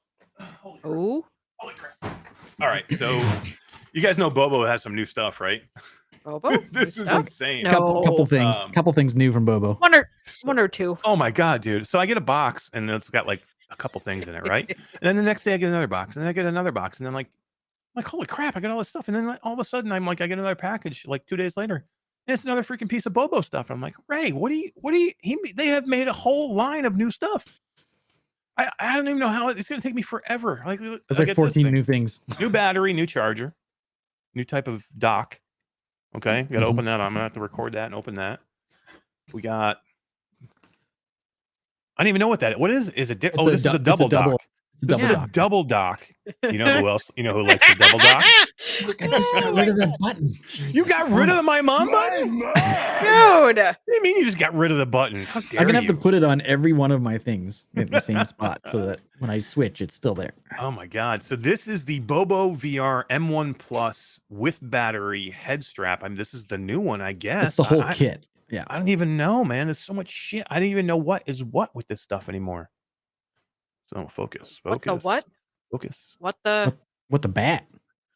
Holy crap. Oh, Holy crap! All right, so you guys know Bobo has some new stuff, right? Bobo. This New is stuff? insane. No. Couple things. Um, Couple things new from Bobo. One or two. Oh my god, dude! So I get a box, and it's got like a couple things in it, right? And then the next day I get another box, and then I get another box, and then like holy crap, I got all this stuff, and then like, all of a sudden I get another package like 2 days later. And it's another freaking piece of Bobo stuff. I'm like, Ray, they have made a whole line of new stuff. I don't even know how it's going to take me forever. Like, There's I like get 14 this new things. new battery, new charger, new type of dock. Okay, got to open that. I'm gonna have to record that and open that. We got. I don't even know what that. What is? Is it? It's This is a double dock. This is a dock. double dock. You know who else? You know who likes the double dock? Look, I just got rid of that button. You got rid of the my mom button? Dude. What do you mean you just got rid of the button? How dare I'm gonna have you? to put it on every one of my things in the same spot so that when I switch, it's still there. Oh my god! So this is the Bobo VR M1 Plus with battery head strap. I mean, this is the new one, I guess. It's the whole I, kit. Yeah. I don't even know, man. There's so much shit. I don't even know what is what with this stuff anymore. So focus. What the what? Focus. What the? What the bat?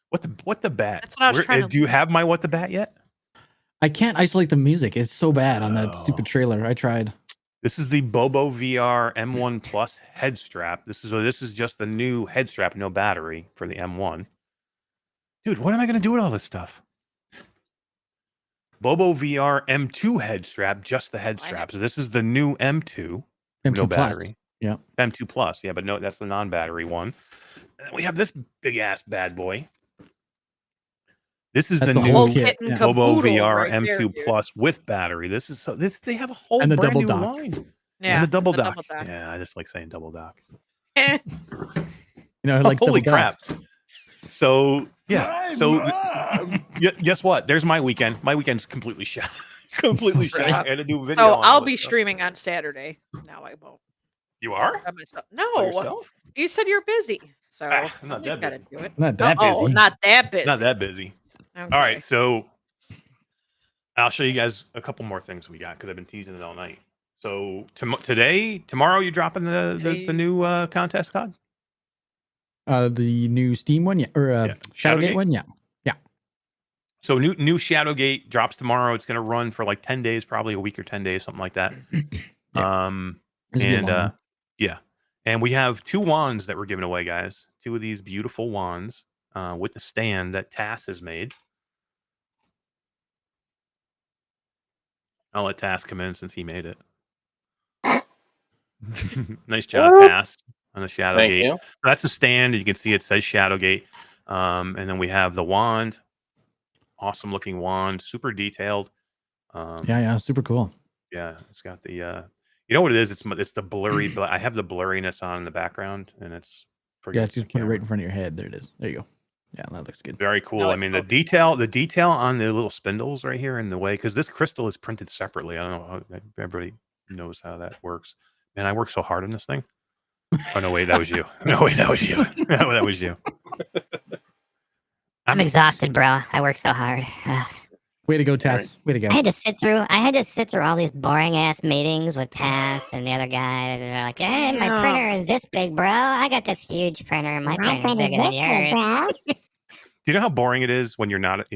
What the bat? That's what I was trying to Do you have my what the bat yet? I can't isolate the music. It's so bad on that Oh. stupid trailer. I tried. This is the Bobo VR M1 Plus head strap. This is just the new head strap, no battery for the M1. Dude, what am I gonna do with all this stuff? Bobo VR M2 head strap, just the head Why strap. not? So this is the new M2, M2 no Plus. battery. Yeah. M2 Plus, yeah, but no, that's the non-battery one. And then we have this big ass bad boy. This is That's the the new whole Whole kit, kit and yeah. Bobo caboodle VR right M2 there, dude. Plus with battery. This is so they have a whole And the brand double new dock. line. Yeah, And the double the dock. double dock. Yeah, I just like saying double dock. You know, like Holy crap. So yeah, so guess what? There's my weekend. My weekend's completely shot. Completely shot. I Right. had to do a video. So on I'll all be this stuff. streaming on Saturday. No, I won't. You are? By myself. By No, yourself? you said you're busy, so I'm not somebody's that got to busy. do it. Not that Oh, busy. not that busy. Not that busy. Okay. All right, so I'll show you guys a couple more things we got because I've been teasing it all night. So tomorrow, you're dropping the new contest, Todd? The new Steam one, yeah, or Shadowgate one, yeah. So new Shadowgate drops tomorrow. It's going to run for like 10 days, probably a week or 10 days, something like that. Yeah. And we have 2 wands that we're giving away, guys. 2 of these beautiful wands with the stand that Tass has made. I'll let Tass come in since he made it. Nice job, Tass, on the Shadowgate. Thank you. That's the stand. You can see it says Shadowgate. And then we have the wand. Awesome looking wand, super detailed. Yeah, super cool. Yeah, it's got the you know what it is? It's the blurry, but I have the blurriness on in the background, and it's just put it right in front of your head. There it is. There you go. Yeah, that looks good. Very cool. I mean, the detail on the little spindles right here in the way, because this crystal is printed separately. I don't know how everybody knows how that works. Man, I worked so hard on this thing. Oh no, wait, that was you. No, wait, that was you. No, that was you. I'm exhausted, bro. I work so hard. Way to go, Tass. Way to go. I had to sit through all these boring ass meetings with Tass and the other guy. They're like, "Hey, my printer is this big, bro. I got this huge printer. My printer's bigger than yours." Do you know how boring it is when you're not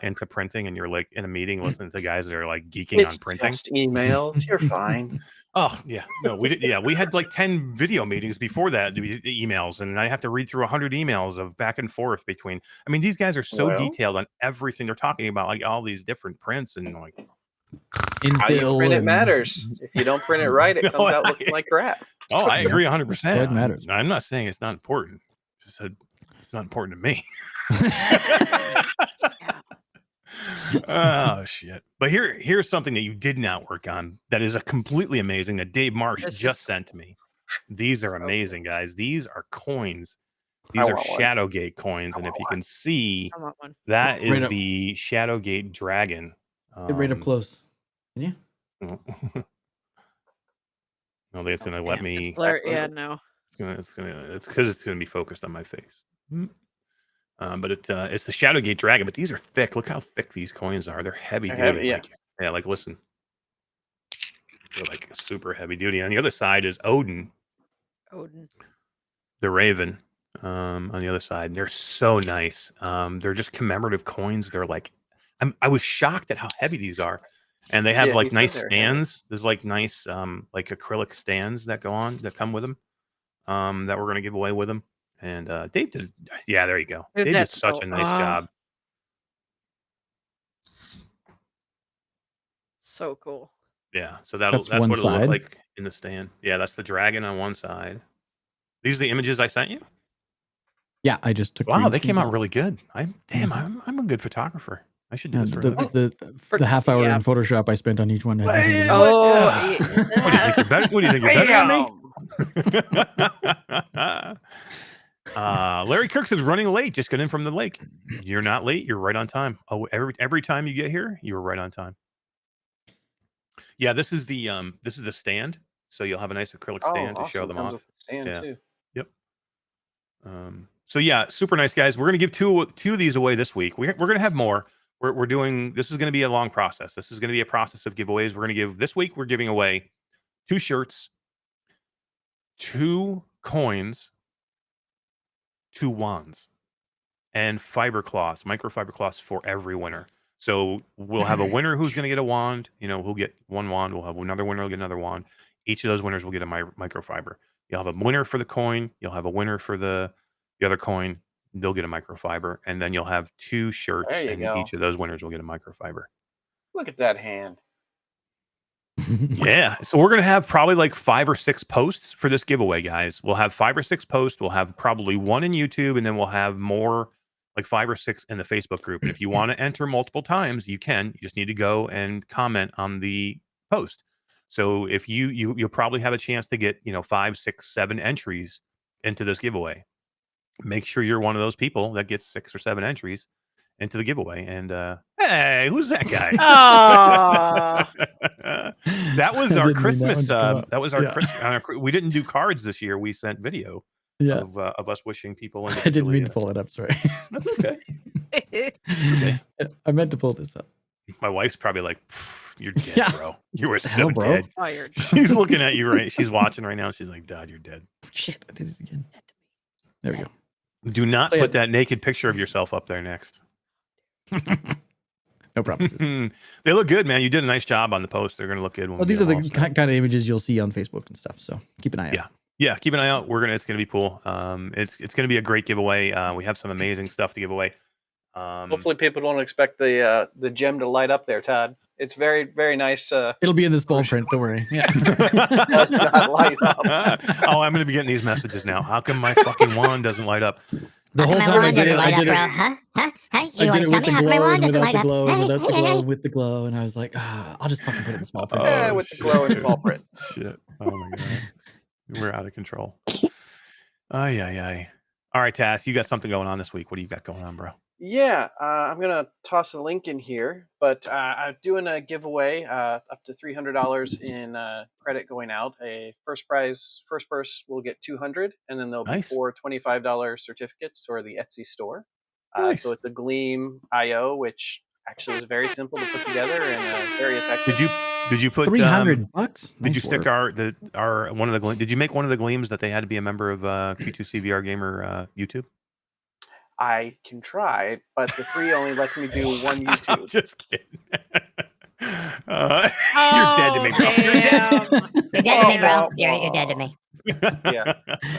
into printing and you're like in a meeting listening to guys that are like geeking on printing? Just emails. You're fine. Oh yeah, no, we did. Yeah, we had like 10 video meetings before that, the emails, and I have to read through 100 emails of back and forth between. I mean, these guys are so detailed on everything they're talking about, like all these different prints and like. How you print it matters. If you don't print it right, it comes out looking like crap. Oh, I agree 100%. It matters. I'm not saying it's not important. Just said it's not important to me. Oh shit! But here's something that you did not work on that is a completely amazing that Dave Marsh just sent to me. These are amazing, guys. These are coins. These are Shadowgate coins, and if you can see, that is the Shadowgate dragon. Get right up close. Can you? No, it's gonna let me. Yeah, no. It's because it's gonna be focused on my face. But it's the Shadowgate dragon. But these are thick. Look how thick these coins are. They're heavy duty. Yeah. Like listen, they're like super heavy duty. On the other side is Odin, the Raven. On the other side, they're so nice. They're just commemorative coins. They're like, I was shocked at how heavy these are, and they have like nice stands. There's like nice like acrylic stands that come with them. That we're gonna give away with them. And Dave did, yeah, there you go. Dave did such a nice job. So cool. Yeah, so that's what it'll look like in the stand. Yeah, that's the dragon on one side. These are the images I sent you? Yeah, I just took. Wow, they came out really good. I'm a good photographer. I should do this for the half hour in Photoshop I spent on each one. What do you think you're better? What do you think you're better than me? Larry Kirk says running late. Just got in from the lake. You're not late. You're right on time. Oh, every time you get here, you were right on time. Yeah, this is the stand. So you'll have a nice acrylic stand to show them off. Stand too. Yep. So yeah, super nice, guys. We're gonna give two of these away this week. We're gonna have more. We're doing. This is gonna be a long process. This is gonna be a process of giveaways. We're gonna give this week. We're giving away 2 shirts, 2 coins, 2 wands, and fiber cloths, microfiber cloths for every winner. So we'll have a winner who's going to get a wand. You know, who'll get 1 wand. We'll have another winner who'll get another wand. Each of those winners will get a microfiber. You'll have a winner for the coin. You'll have a winner for the other coin. They'll get a microfiber, and then you'll have 2 shirts, and each of those winners will get a microfiber. Look at that hand. Yeah, so we're gonna have probably like 5 or 6 posts for this giveaway, guys. We'll have 5 or 6 posts. We'll have probably 1 in YouTube, and then we'll have more, like 5 or 6 in the Facebook group. And if you want to enter multiple times, you can. You just need to go and comment on the post. So if you'll probably have a chance to get 5, 6, 7 entries into this giveaway. Make sure you're one of those people that gets 6 or 7 entries into the giveaway. And hey, who's that guy? That was our Christmas. That was our Christmas. We didn't do cards this year. We sent video of us wishing people. I didn't mean to pull it up. Sorry. That's okay. I meant to pull this up. My wife's probably like, you're dead, Yeah. bro. You were the hell, so bro? dead. Fired. She's looking at you right. She's watching right now. She's like, Dad, you're dead. Shit, I did it again. There we go. Do not So, yeah. put that naked picture of yourself up there next. No promises. They look good, man. You did a nice job on the post. They're gonna look good. When Well, we these get are them the all set. kind of images you'll see on Facebook and stuff. So keep an eye out. Yeah, keep an eye out. It's gonna be cool. It's gonna be a great giveaway. We have some amazing stuff to give away. Hopefully, people don't expect the gem to light up there, Todd. It's very, very nice. It'll be in the small print. Don't worry. Yeah. Does not light up. Oh, I'm gonna be getting these messages now. How come my fucking wand doesn't light up? The whole My time I wand did doesn't it, light I up, did bro. it. Huh? Huh? I You did want it to tell with me the how my glow wand and doesn't without light the up? glow, and Hey, without the hey, glow, hey. with the glow, and I was like, I'll just fucking put it in small print. Yeah, with the glow and small print. Shit. Oh my god. We're out of control. Ay, ay, ay. All right, Tass, you got something going on this week. What do you got going on, bro? Yeah, I'm gonna toss a link in here, but I'm doing a giveaway up to $300 in credit going out. A first purse will get 200, and then there'll be Nice. 4 $25 certificates for the Etsy store. Nice. So it's a Gleam IO, which actually was very simple to put together and very effective. Did you put $300? Did you Nice stick work. our one of the? Did you make one of the gleams that they had to be a member of Q2C VR Gamer YouTube? I can try, but the free only lets me do one I'm YouTube. just kidding. You're dead to me, bro. You're dead. You're dead to me, bro. Oh, You're dead to me. Yeah.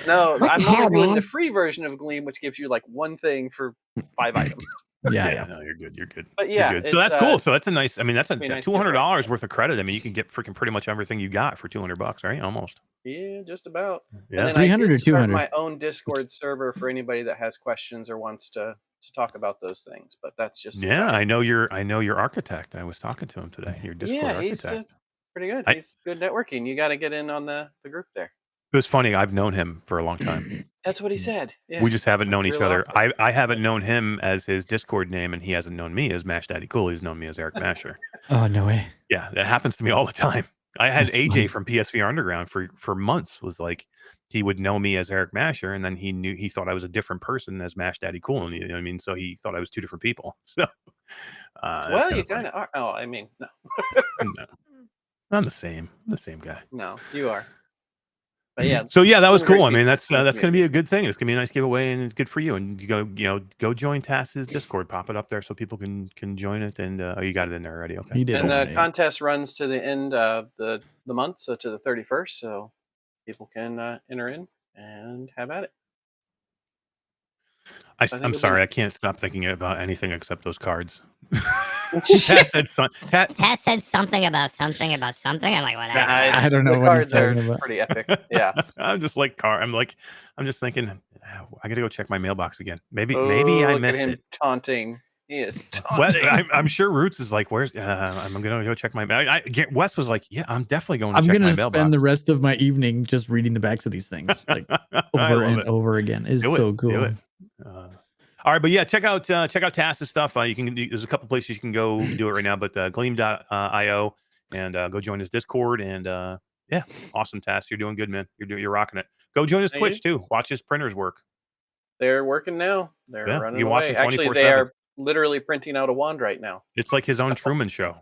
No, What I'm the only hell, doing man? the free version of Gleam, which gives you like one thing for 5 items. Yeah. No, you're good. You're good. But You're yeah, good. So it's, that's cool. So that's a nice. I mean, that's a be a nice $200 worth of credit. I mean, you can get freaking pretty much everything you got for $200, right? Almost. Yeah, just about. Yeah. And then 300 I or did start 200? my own Discord server for anybody that has questions or wants to talk about those things. But that's just a Yeah, side. I know your architect. I was talking to him today. Your Discord Yeah, he's architect. pretty good. I- He's good networking. You got to get in on the group there. It was funny. I've known him for a long time. That's what he said. Yeah. We just haven't known each Real other. awkward. I haven't known him as his Discord name, and he hasn't known me as Mash Daddy Cool. He's known me as Eric Masher. Oh, no way. Yeah, that happens to me all the time. I had That's AJ funny. from PSVR Underground for months. Was like he would know me as Eric Masher, and then he thought I was a different person as Mash Daddy Cool. And you know what I mean? So he thought I was two different people. So Well, you kind of are. Oh, I mean, no, no, I'm the same. I'm the same guy. no, you are. But yeah. So yeah, that was some great cool. I mean, people that's in the going to be community. a good thing. It's going to be a nice giveaway, and it's good for you. And you go join Tass's Discord. Pop it up there so people can join it. And oh, you got it in there already. Okay. He did. And the already. contest runs to the end of the month, so to the 31st. So people can enter in and have at it. think I'm it'll be sorry. nice. I can't stop thinking about anything except those cards. Tass said Tess said something about something about something. I'm like, whatever. I don't know the what he's cards are talking about. pretty epic. Yeah. I'm just like I'm just thinking. I got to go check my mailbox again. Maybe I look at missed him it. taunting. He is Wes, taunting. I'm sure Roots is like, where's? I'm gonna go check my. Wes was like, yeah, I'm definitely going to I'm check gonna my spend mailbox. the rest of my evening just reading the backs of these things, like I over love and it. over again. It's Do it, so do cool. it. All right, but yeah, check out Tass's stuff. There's a couple places you can go do it right now, but Gleam.io and go join his Discord. And yeah, awesome, Tass. You're doing good, man. You're rocking it. Go join his Thank Twitch you. too. Watch his printers work. They're working now. They're Yeah, running you watch away. them Actually, 24/7. they are literally printing out a wand right now. It's like his own Truman Show.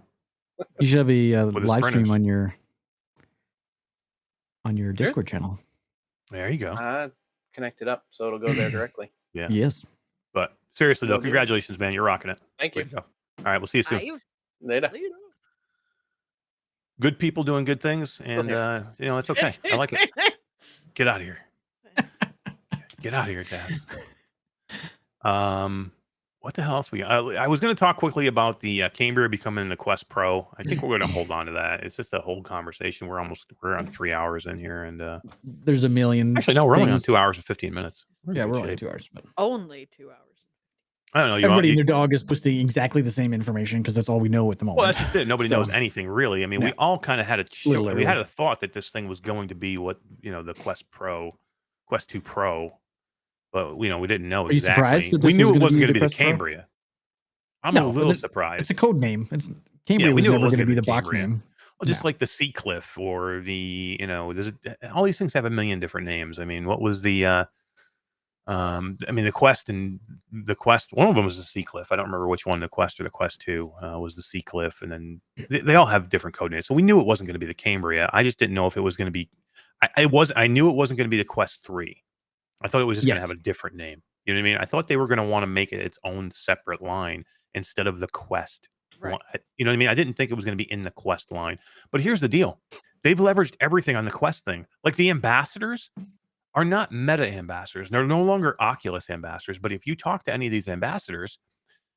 You should have a With his live stream printers. on your Discord channel. There you go. Connected up, so it'll go there directly. Yeah. Yes. But seriously though, Will do. congratulations, man. You're rocking it. Thank Way you. to go. All right, we'll see you soon. I've Later. Good people doing good things, and it's okay. I like it. Get out of here. Get out of here, Taz. What the hell else we got? I was going to talk quickly about the Cambria becoming the Quest Pro. I think we're going to hold on to that. It's just a whole conversation. We're on 3 hours in here, and There's a million. actually no, we're only on things. 2 hours and 15 minutes. in Yeah, good we're only shape. 2 hours. But Only 2 hours. I don't know. everybody and their dog is posting exactly the same information because that's all we know at the moment. Well, that's just it. Nobody So- knows anything really. I mean, we Yeah. all kind of had Little we had early. a thought that this thing was going to be what the Quest 2 Pro, but we didn't know Are you surprised exactly. that We this knew was it gonna wasn't be going to the be the Quest Pro? Cambria. I'm No, a but little it's surprised. It's a code name. Cambria we was knew it never wasn't going to be gonna the be box Cambria. name. Well, just No. like the Sea Cliff or the there's all these things have a million different names. I mean, what was the I mean, the Quest, one of them was the Sea Cliff. I don't remember which one, the Quest or the Quest 2 was the Sea Cliff. And then they all have different code names. So we knew it wasn't going to be the Cambria. I just didn't know if it was going to be, I knew it wasn't going to be the Quest 3. I thought it was just going to have a different name. You know what I mean? I thought they were going to want to make it its own separate line instead of the Quest. Right. You know what I mean? I didn't think it was going to be in the Quest line. But here's the deal. They've leveraged everything on the Quest thing. Like the ambassadors are not Meta ambassadors. They're no longer Oculus ambassadors. But if you talk to any of these ambassadors,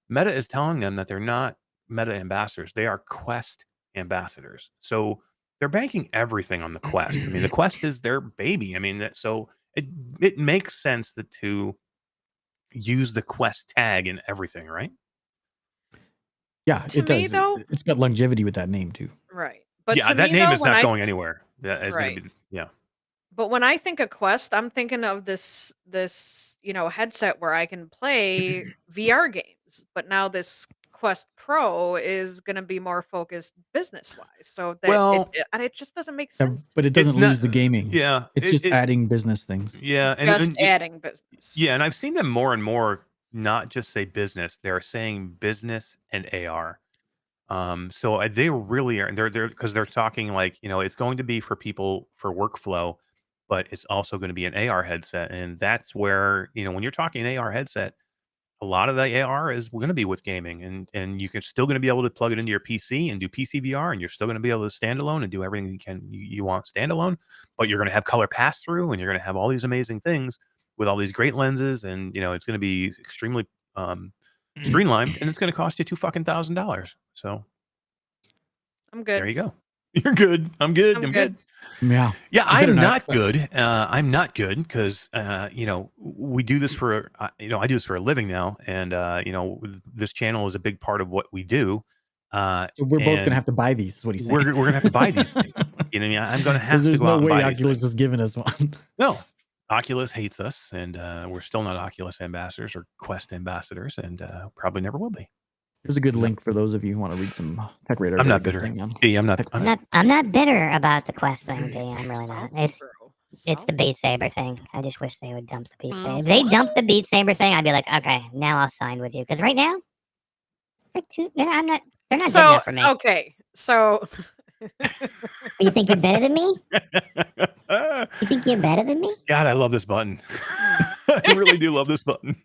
Meta is telling them that they're not Meta ambassadors. They are Quest ambassadors. So they're banking everything on the Quest. I mean, the Quest is their baby. I mean, so it makes sense to use the Quest tag in everything, right? Yeah, To it me, does. though- It's got longevity with that name too. Right. But yeah, to that me, name though, is when not I going anywhere. That is going to be, yeah. But when I think of Quest, I'm thinking of this headset where I can play VR games. But now this Quest Pro is going to be more focused business wise. So that Well- and it just doesn't make Yeah, sense. but it It's doesn't not- lose the gaming. Yeah. It's just adding business things. Yeah. Just adding business. Yeah, and I've seen them more and more not just say business; they're saying business and AR. So they really are. They're because they're talking like it's going to be for people for workflow, but it's also going to be an AR headset, and that's where when you're talking AR headset, a lot of the AR is going to be with gaming, and you're still going to be able to plug it into your PC and do PC VR, and you're still going to be able to standalone and do everything you want standalone, but you're going to have color pass through, and you're going to have all these amazing things with all these great lenses, and it's going to be extremely streamlined, and it's going to cost you $2,000. So I'm good. there you go. You're good. I'm good. I'm good. Yeah. Yeah, You better I'm not, not but- good. I'm not good because we do this for I do this for a living now, and this channel is a big part of what we do. So we're both and gonna have to buy these. Is what he's saying. we're gonna have to buy these things. You know what I mean? I'm gonna have 'Cause to there's go out no and way buy these Oculus things. has given us one. No, Oculus hates us, and we're still not Oculus ambassadors or Quest ambassadors, and probably never will be. There's a good link for those of you who want to read some Tech Radar. I'm did a not good bitter. thing on I'm not. Tech I'm Radar. not bitter about the Quest thing, D. I'm really not. It's the Bro. Beat Saber thing. I just wish they would dump the Beat Saber. If they dump the Beat Saber thing, I'd be like, okay, now I'll sign with you. Because right now, they're not good enough for me. Okay, so You think you're better than me? You think you're better than me? God, I love this button. I really do love this button.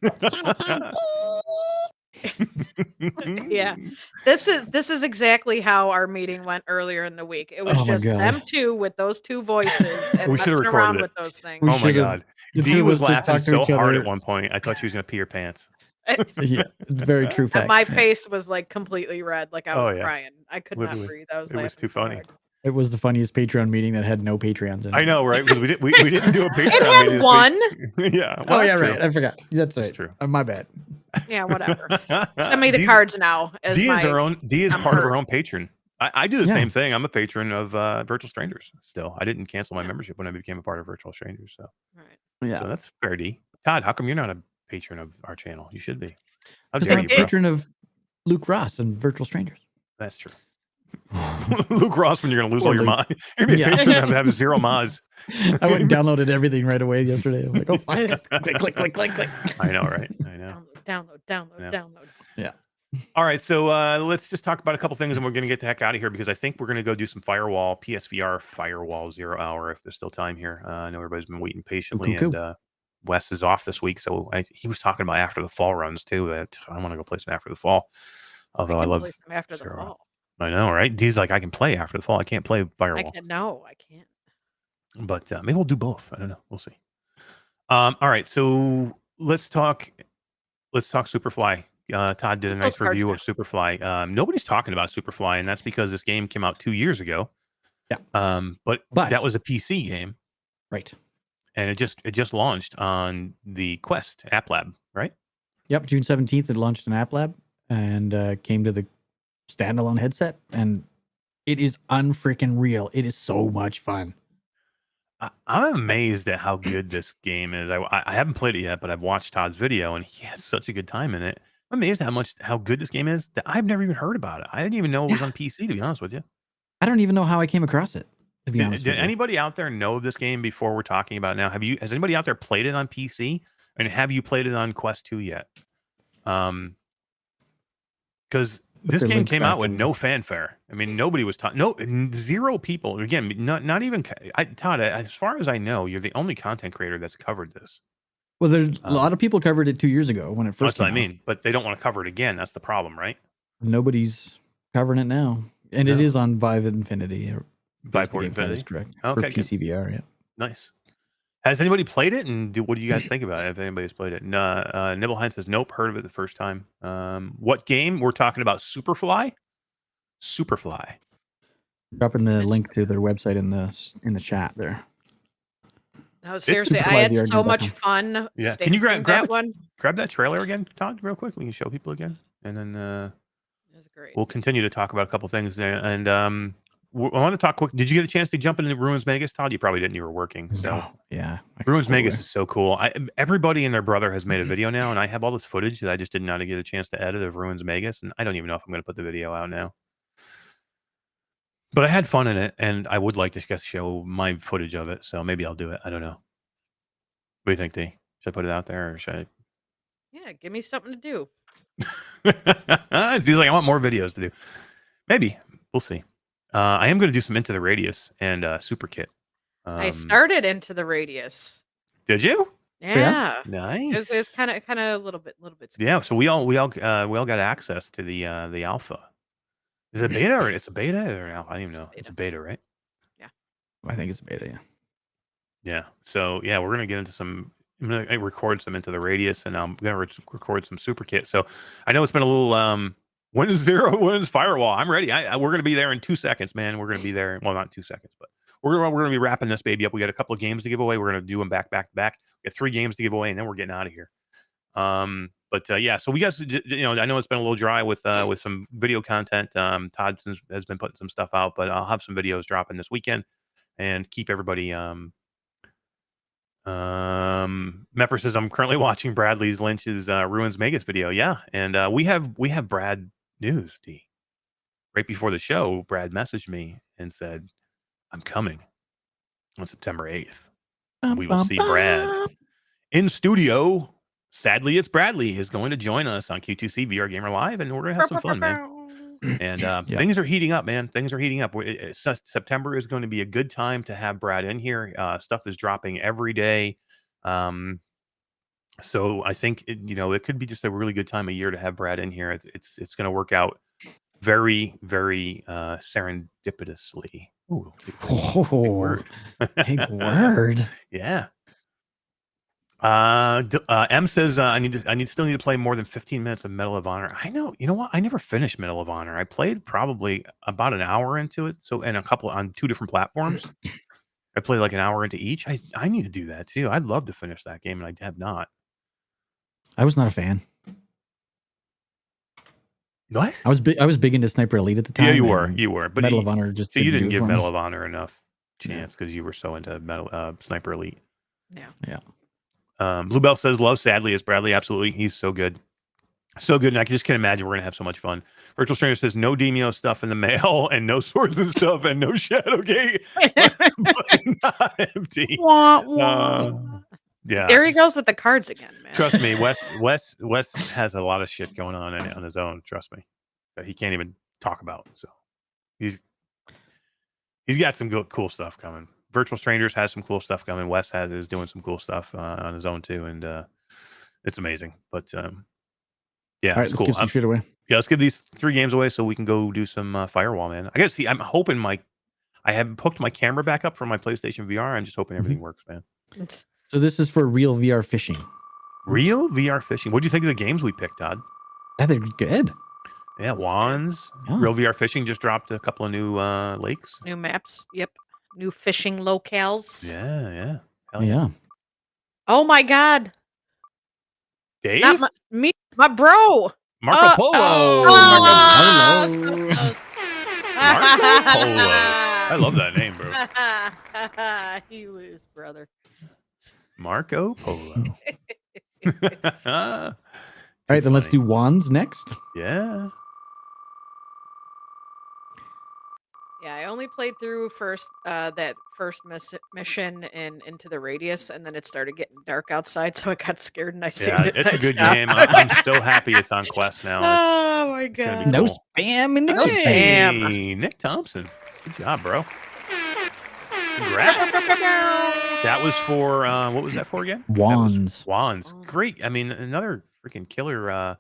Yeah. this is exactly how our meeting went earlier in the week. It was Oh my just God. them two with those two voices and We should've messing around recorded it. with those things. We Oh my should've- God. the Dee two of was us just laughing talked to so each hard other. at one point. I thought she was going to pee her pants. Yeah, it's very true fact. And my face was like completely red, like I Oh, was yeah. crying. I could Literally. not breathe. I was It was laughing too so funny. hard. It was the funniest Patreon meeting that had no Patreons in it. I know, right? Because we didn't do a Patreon It had meeting this one. week. Yeah. well, Oh that's yeah, true. right. I forgot. That's right. true. My bad. Yeah, whatever. Send me the Dee's- cards now. As Dee is my, our own. Dee is I'm part of her hurt. own patron. I do the Yeah. same thing. I'm a patron of Virtual Strangers. Still, I didn't cancel my Yeah. membership when I became a part of Virtual Strangers. So, Right. so that's fair, Dee. Todd, how come you're not a patron of our channel? You should be. How Because dare I'm you, a bro? patron of Luke Ross and Virtual Strangers. That's true. Luke Ross, when you're going to lose Poor all your Luke. mods, you're going to be a Yeah. patron and have zero mods. I went and downloaded everything right away yesterday. I'm like, oh, fine. click. I know, right? I know. Download. Yeah. All right, so let's just talk about a couple things, and we're going to get the heck out of here because I think we're going to go do some PSVR Firewall 0 Hour if there's still time here. I know everybody's been waiting patiently, Cool. and Wes is off this week, so he was talking about after the fall runs too. That I want to go play some after the fall. Although I love after the Zero. fall. I know, right? D's like, I can play after the fall. I can't play Firewall. I can't. But maybe we'll do both. I don't know. We'll see. All right, so let's talk Superfly. Todd did a nice cards review now. of Superfly. Nobody's talking about Superfly, and that's because this game came out 2 years ago. Yeah. But that was a PC game, Right. and it just launched on the Quest App Lab, right? Yep. June 17th, it launched an app lab and came to the standalone headset, and it is unfreaking real. It is so much fun. I'm amazed at how good this game is. I haven't played it yet, but I've watched Todd's video, and he had such a good time in it. I'm amazed at how good this game is that I've never even heard about it. I didn't even know it was on PC, to be honest with you. I don't even know how I came across it, to be honest Did with you. anybody out there know of this game before we're talking about it now? Has anybody out there played it on PC? And have you played it on Quest 2 yet? Because this the game link came back out with in. no fanfare. I mean, nobody was zero people. Again, not even Todd. As far as I know, you're the only content creator that's covered this. Well, there's a lot of people covered it 2 years ago when it first That's what I came mean. But they don't want to cover it again. That's the problem, right? out. Nobody's covering it now, and it No. is on Vive Infinity. Vive the game Infinity? is correct. Okay, For good. PC VR. Yeah. Nice. Has anybody played it? And what do you guys think about it? If anybody's played it, Nibblehine says nope. Heard of it the first time. What game? We're talking about Superfly. Superfly. Dropping the link to their website in the chat there. No, seriously, I had so much fun. Yeah. Can you grab that one? Grab that trailer again, Todd, real quick. We can show people again, and then That's great. we'll continue to talk about a couple things there. And I want to talk quick. Did you get a chance to jump into Ruins Vegas, Todd? You probably didn't. You were working. So No, yeah. Ruins Vegas is so cool. Everybody and their brother has made a video now, and I have all this footage that I just did not get a chance to edit of Ruins Vegas, and I don't even know if I'm going to put the video out now. But I had fun in it, and I would like to show my footage of it, so maybe I'll do it. I don't know. What do you think, D? Should I put it out there, or should I? Yeah, give me something to do. It seems like I want more videos to do. Maybe. We'll see. I am going to do some Into the Radius and Super Kit. I started Into the Radius. Did you? Yeah. Nice. It's kind of a little bit. Yeah. So we all got access to the alpha. Is it beta or it's a beta or an alpha? I don't even know. It's a beta, right? Yeah. I think it's a beta. Yeah. Yeah. So yeah, we're gonna get into some. I'm gonna record some Into the Radius, and I'm gonna record some Super Kit. So I know it's been a little. When is Firewall? I'm ready. We're gonna be there in 2 seconds, man. We're gonna be there. Well, not 2 seconds, but we're gonna be wrapping this baby up. We got a couple of games to give away. We're gonna do them back to back. We got 3 games to give away, and then we're getting out of here. Yeah, so we got, I know it's been a little dry with some video content. Todd has been putting some stuff out, but I'll have some videos dropping this weekend and keep everybody. Mepper says I'm currently watching Bradley's Lynch's Ruins Vegas video. Yeah, and we have Brad news. D. Right before the show, Brad messaged me and said, "I'm coming on September 8th. We will see Brad in studio." Sadly, it's Bradley is going to join us on Q2C VR Gamer Live, and we're going to have some fun, man. And things are heating up, man. Things are heating up. September is going to be a good time to have Brad in here. Stuff is dropping every day. So I think, it could be just a really good time of year to have Brad in here. It's going to work out very, very serendipitously. Ooh, big word. Big word. Yeah. M says I still need to play more than 15 minutes of Medal of Honor. I know. You know what? I never finished Medal of Honor. I played probably about an hour into it. So, and a couple on 2 different platforms. I played like an hour into each. I need to do that too. I'd love to finish that game, and I have not. I was not a fan. What? I was big into Sniper Elite at the time. Yeah, you were. But Medal of Honor just. So you didn't give Medal of Honor enough chance because you were so into Sniper Elite. Yeah. Yeah. Bluebell says love sadly is Bradley. Absolutely. He's so good. So good. And I just can't imagine we're going to have so much fun. Virtual Stranger says no Demio stuff in the mail and no swordsman stuff and no Shadowgate. but not empty. Yeah. There he goes with the cards again, man. Trust me, Wes has a lot of shit going on his own. Trust me. That he can't even talk about. So he's got some cool stuff coming. Virtual Strangers has some cool stuff coming. Wes is doing some cool stuff on his own too, and it's amazing. But yeah, all right, it's let's cool. give some shit away. Yeah, let's give these 3 games away so we can go do some Firewall, man. I gotta see. I'm hoping I have hooked my camera back up from my PlayStation VR. I'm just hoping everything works, man. So this is for real VR fishing. Real VR fishing. What do you think of the games we picked, Todd? I think they're good. Yeah, Wands. Yeah. Real VR fishing just dropped a couple of new lakes. New maps. Yep. New fishing locales. Yeah. Hell Yeah. Oh my God. Dave? Not my bro. Marco Polo. Oh, Hello. so close. Marco Polo. I love that name, bro. You lose, brother. Marco Polo. All right, then let's do wands next. Yeah. Yeah, I only played through that first mission in Into the Radius, and then it started getting dark outside, so I got scared and I saved Yeah, it. it's And a I good stopped. game. I'm so happy it's on Quest now. Oh my It's gonna be god! No cool. spam in the No kitchen. spam. Hey, Nick Thompson. Good job, bro. Congrats. That was for what was that for again? Wands. Wands. Great. I mean, another freaking killer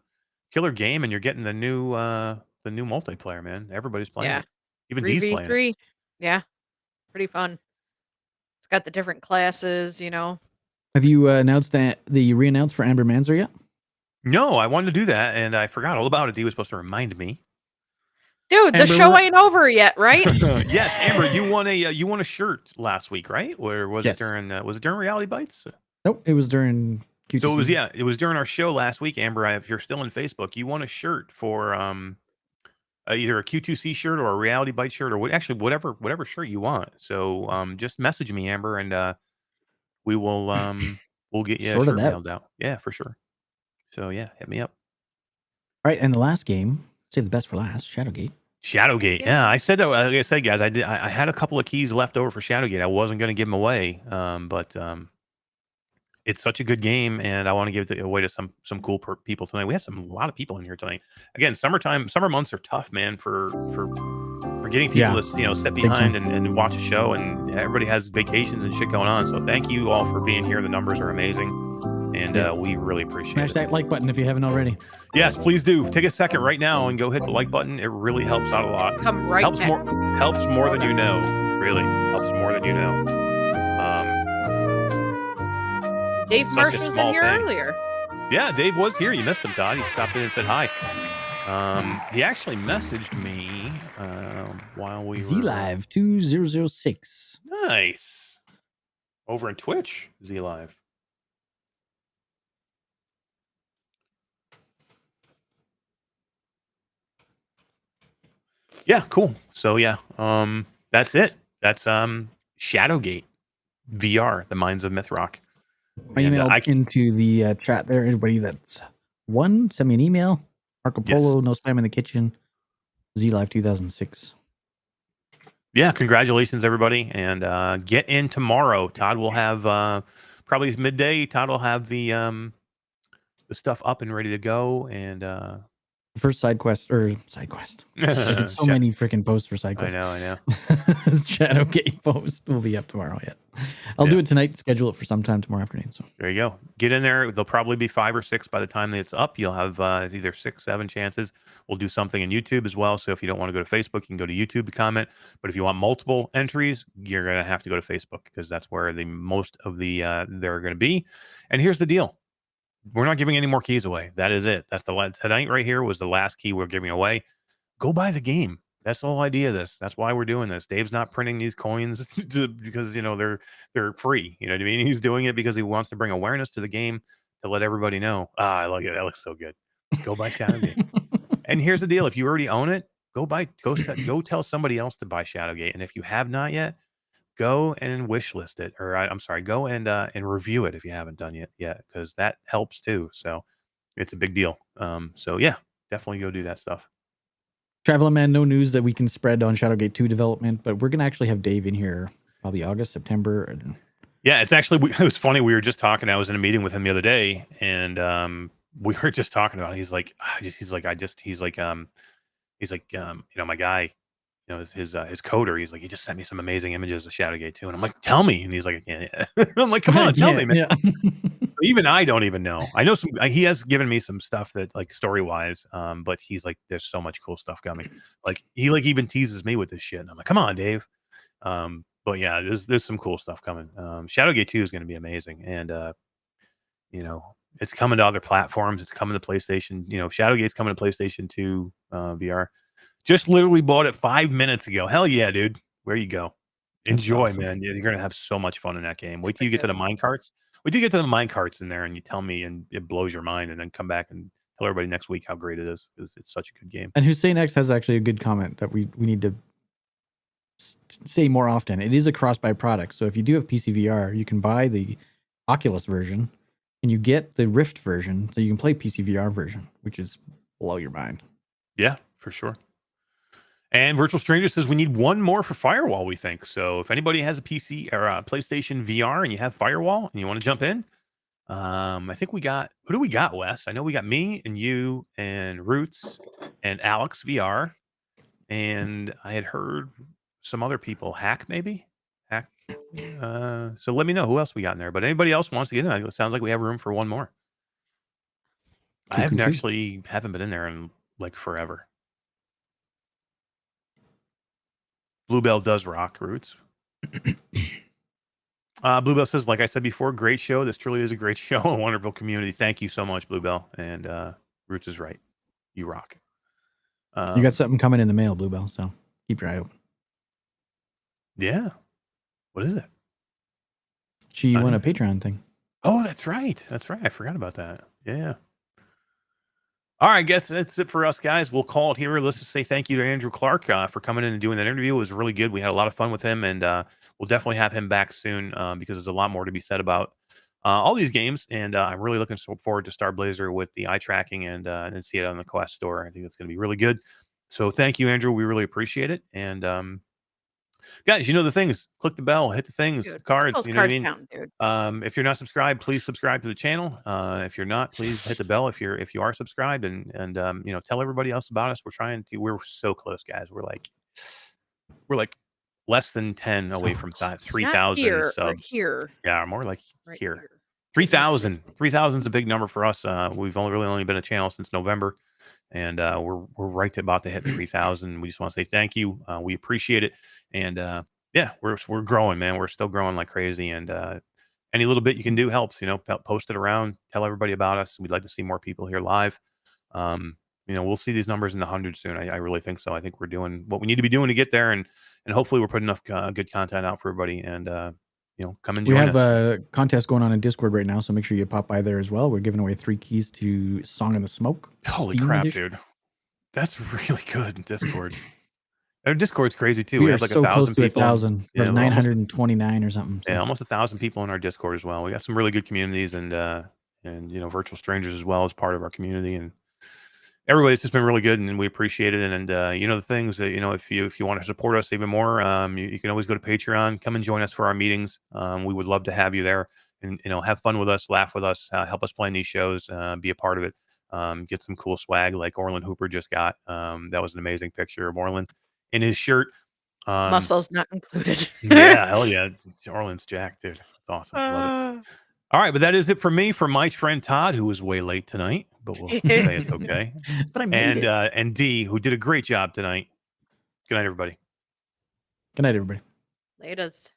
game, and you're getting the new multiplayer, man. Everybody's playing Yeah. it. Even D's playing it. 3v3. Yeah, pretty fun. It's got the different classes, Have you announced the re-announce for Amber Manzer yet? No, I wanted to do that, and I forgot all about it. D was supposed to remind me. Dude, the Amber, show we're- ain't over yet, right? Yes, Amber, you won a shirt last week, right? Or was Yes. it during Reality Bites? Nope, it was during Q2C. So it was during our show last week, Amber. If you're still in Facebook, you won a shirt for either a Q2C shirt or a Reality Bite shirt, or whatever shirt you want. So just message me, Amber, and we will we'll get you a Sorted shirt out. mailed out. Yeah, for sure. So yeah, hit me up. All right, and the last game, save the best for last, Shadowgate. Shadowgate. Yeah, I said that. Like I said, guys, I had a couple of keys left over for Shadowgate. I wasn't going to give them away, but it's such a good game, and I want to give it away to some cool people tonight. We had a lot of people in here tonight. Again, summer months are tough, man, for getting people to sit behind and watch a show, and everybody has vacations and shit going on. So thank you all for being here. The numbers are amazing, and we really appreciate Smash it. that like button if you haven't already. Yes, please do. Take a second right now and go hit the like button. It really helps out a lot. Come right helps back. helps more than you know. Really helps more than you know. Dave such Marsh a was in small here thing. earlier. Yeah, Dave was here. You missed him, Todd. He stopped in and said hi. He actually messaged me while we Z were Live 2006. Nice. Over in Twitch, Z Live. Yeah, cool. So yeah, that's it. That's Shadowgate VR, The Minds of Mythrock. I And, emailed into the chat there. Anybody that's won, send me an email. Marco Polo, no spam in the kitchen. Z Live 2006. Yeah, congratulations, everybody. And get in tomorrow. Todd will have probably midday. Todd will have the stuff up and ready to go. And First side quest. I did so many freaking posts for side quests. I know. Shadowgate post will be up tomorrow yet. I'll do it tonight, schedule it for sometime tomorrow afternoon. So there you go. Get in there. There'll probably be 5 or 6 by the time that it's up. You'll have either 6, 7 chances. We'll do something in YouTube as well. So if you don't want to go to Facebook, you can go to YouTube to comment. But if you want multiple entries, you're going to have to go to Facebook because that's where the most of the they're going to be. And here's the deal. We're not giving any more keys away. That is it. That's tonight right here was the last key we're giving away. Go buy the game. That's the whole idea of this. That's why we're doing this. Dave's not printing these coins because they're free. You know what I mean? He's doing it because he wants to bring awareness to the game to let everybody know. I like it. That looks so good. Go buy Shadowgate. And here's the deal: if you already own it, go tell somebody else to buy Shadowgate. And if you have not yet, go and wish list it, or I'm sorry, go and review it if you haven't done it yet, because that helps too. So it's a big deal. So yeah, definitely go do that stuff. Traveling Man, no news that we can spread on Shadowgate 2 development, but we're gonna actually have Dave in here probably August, September. And yeah, it was funny. We were just talking. I was in a meeting with him the other day, and we were just talking about it. He's like, my guy. His coder, he's like, he just sent me some amazing images of Shadowgate 2. And I'm like, tell me. And he's like, yeah. I'm like, come on, tell me, man. Yeah. Even I don't even know. I know he has given me some stuff that like story-wise, but he's like, there's so much cool stuff coming. Like he even teases me with this shit. And I'm like, come on, Dave. But yeah, there's some cool stuff coming. Shadowgate 2 is going to be amazing. And, it's coming to other platforms. It's coming to PlayStation. Shadowgate's coming to PlayStation 2 VR. Just literally bought it 5 minutes ago. Hell yeah, dude. Where you go. Enjoy, awesome. Man. You're going to have so much fun in that game. Wait till you get to the mine carts. Wait till you get to the mine carts in there and you tell me and it blows your mind, and then come back and tell everybody next week how great it is, because it's such a good game. And Hussein X has actually a good comment that we need to say more often. It is a cross-buy product. So if you do have PC VR, you can buy the Oculus version and you get the Rift version, so you can play PC VR version, which is blow your mind. Yeah, for sure. And Virtual Stranger says we need one more for Firewall, we think. So if anybody has a PC or a PlayStation VR and you have Firewall and you want to jump in, I think we got, who do we got, Wes? I know we got me and you and Roots and Alex VR. And I had heard some other people, Hack maybe? Hack. So let me know who else we got in there. But anybody else wants to get in, it sounds like we have room for one more. I haven't actually haven't been in there in like forever. Bluebell does rock, Roots. Bluebell says, like I said before, great show. This truly is a great show. A wonderful community. Thank you so much, Bluebell. And Roots is right. You rock. You got something coming in the mail, Bluebell, so keep your eye open. Yeah. What is it? She won a Patreon thing. Oh, that's right. That's right. I forgot about that. Yeah. All right, I guess that's it for us, guys. We'll call it here. Let's just say thank you to Andrew Clark for coming in and doing that interview. It was really good. We had a lot of fun with him, and we'll definitely have him back soon because there's a lot more to be said about all these games. And I'm really looking forward to Starblazer with the eye tracking and see it on the Quest store. I think it's going to be really good. So thank you, Andrew. We really appreciate it. And guys, you know the things. Click the bell, hit the things, Dude, the cards. those You know what I cards mean? count, dude. If you're not subscribed, please subscribe to the channel. If you're not, please hit the bell. If you are subscribed, and you know, tell everybody else about us. We're so close, guys. We're like less than 10 away from 3,000 subs. Here. Yeah, more like Right here. 3,000. 3,000 is a big number for us. We've only been a channel since November, and we're right about to hit 3,000. We just want to say thank you. We appreciate it, and yeah, we're growing, man. We're still growing like crazy, and any little bit you can do helps. You know, post it around, tell everybody about us. We'd like to see more people here live. You know, we'll see these numbers in the hundreds soon. I really think so. I think we're doing what we need to be doing to get there, and hopefully we're putting enough good content out for everybody. And you know, come and join us. We have a contest going on in Discord right now, so make sure you pop by there as well. We're giving away 3 keys to Song in the Smoke. Holy Steam crap, edition. dude! That's really good in Discord. Our Discord's crazy too. We We are have like so 1,000 close to people. 1,000. Yeah, There's 929 or something. So. Yeah, almost 1,000 people in our Discord as well. We got some really good communities, and you know, virtual strangers as well as part of our community, and everybody's just been really good, and we appreciate it. And you know, the things that, you know, if you want to support us even more, you can always go to Patreon, come and join us for our meetings. We would love to have you there, and you know, have fun with us, laugh with us, help us plan these shows, be a part of it, get some cool swag like Orland Hooper just got. That was an amazing picture of Orland in his shirt. Muscles not included. Yeah, hell yeah. Orland's jacked, dude. It's awesome. Love it. All right, but that is it for me, for my friend Todd, who was way late tonight, but we'll say it's okay. But I made it. And D, who did a great job tonight. Good night, everybody. Good night, everybody. Laters.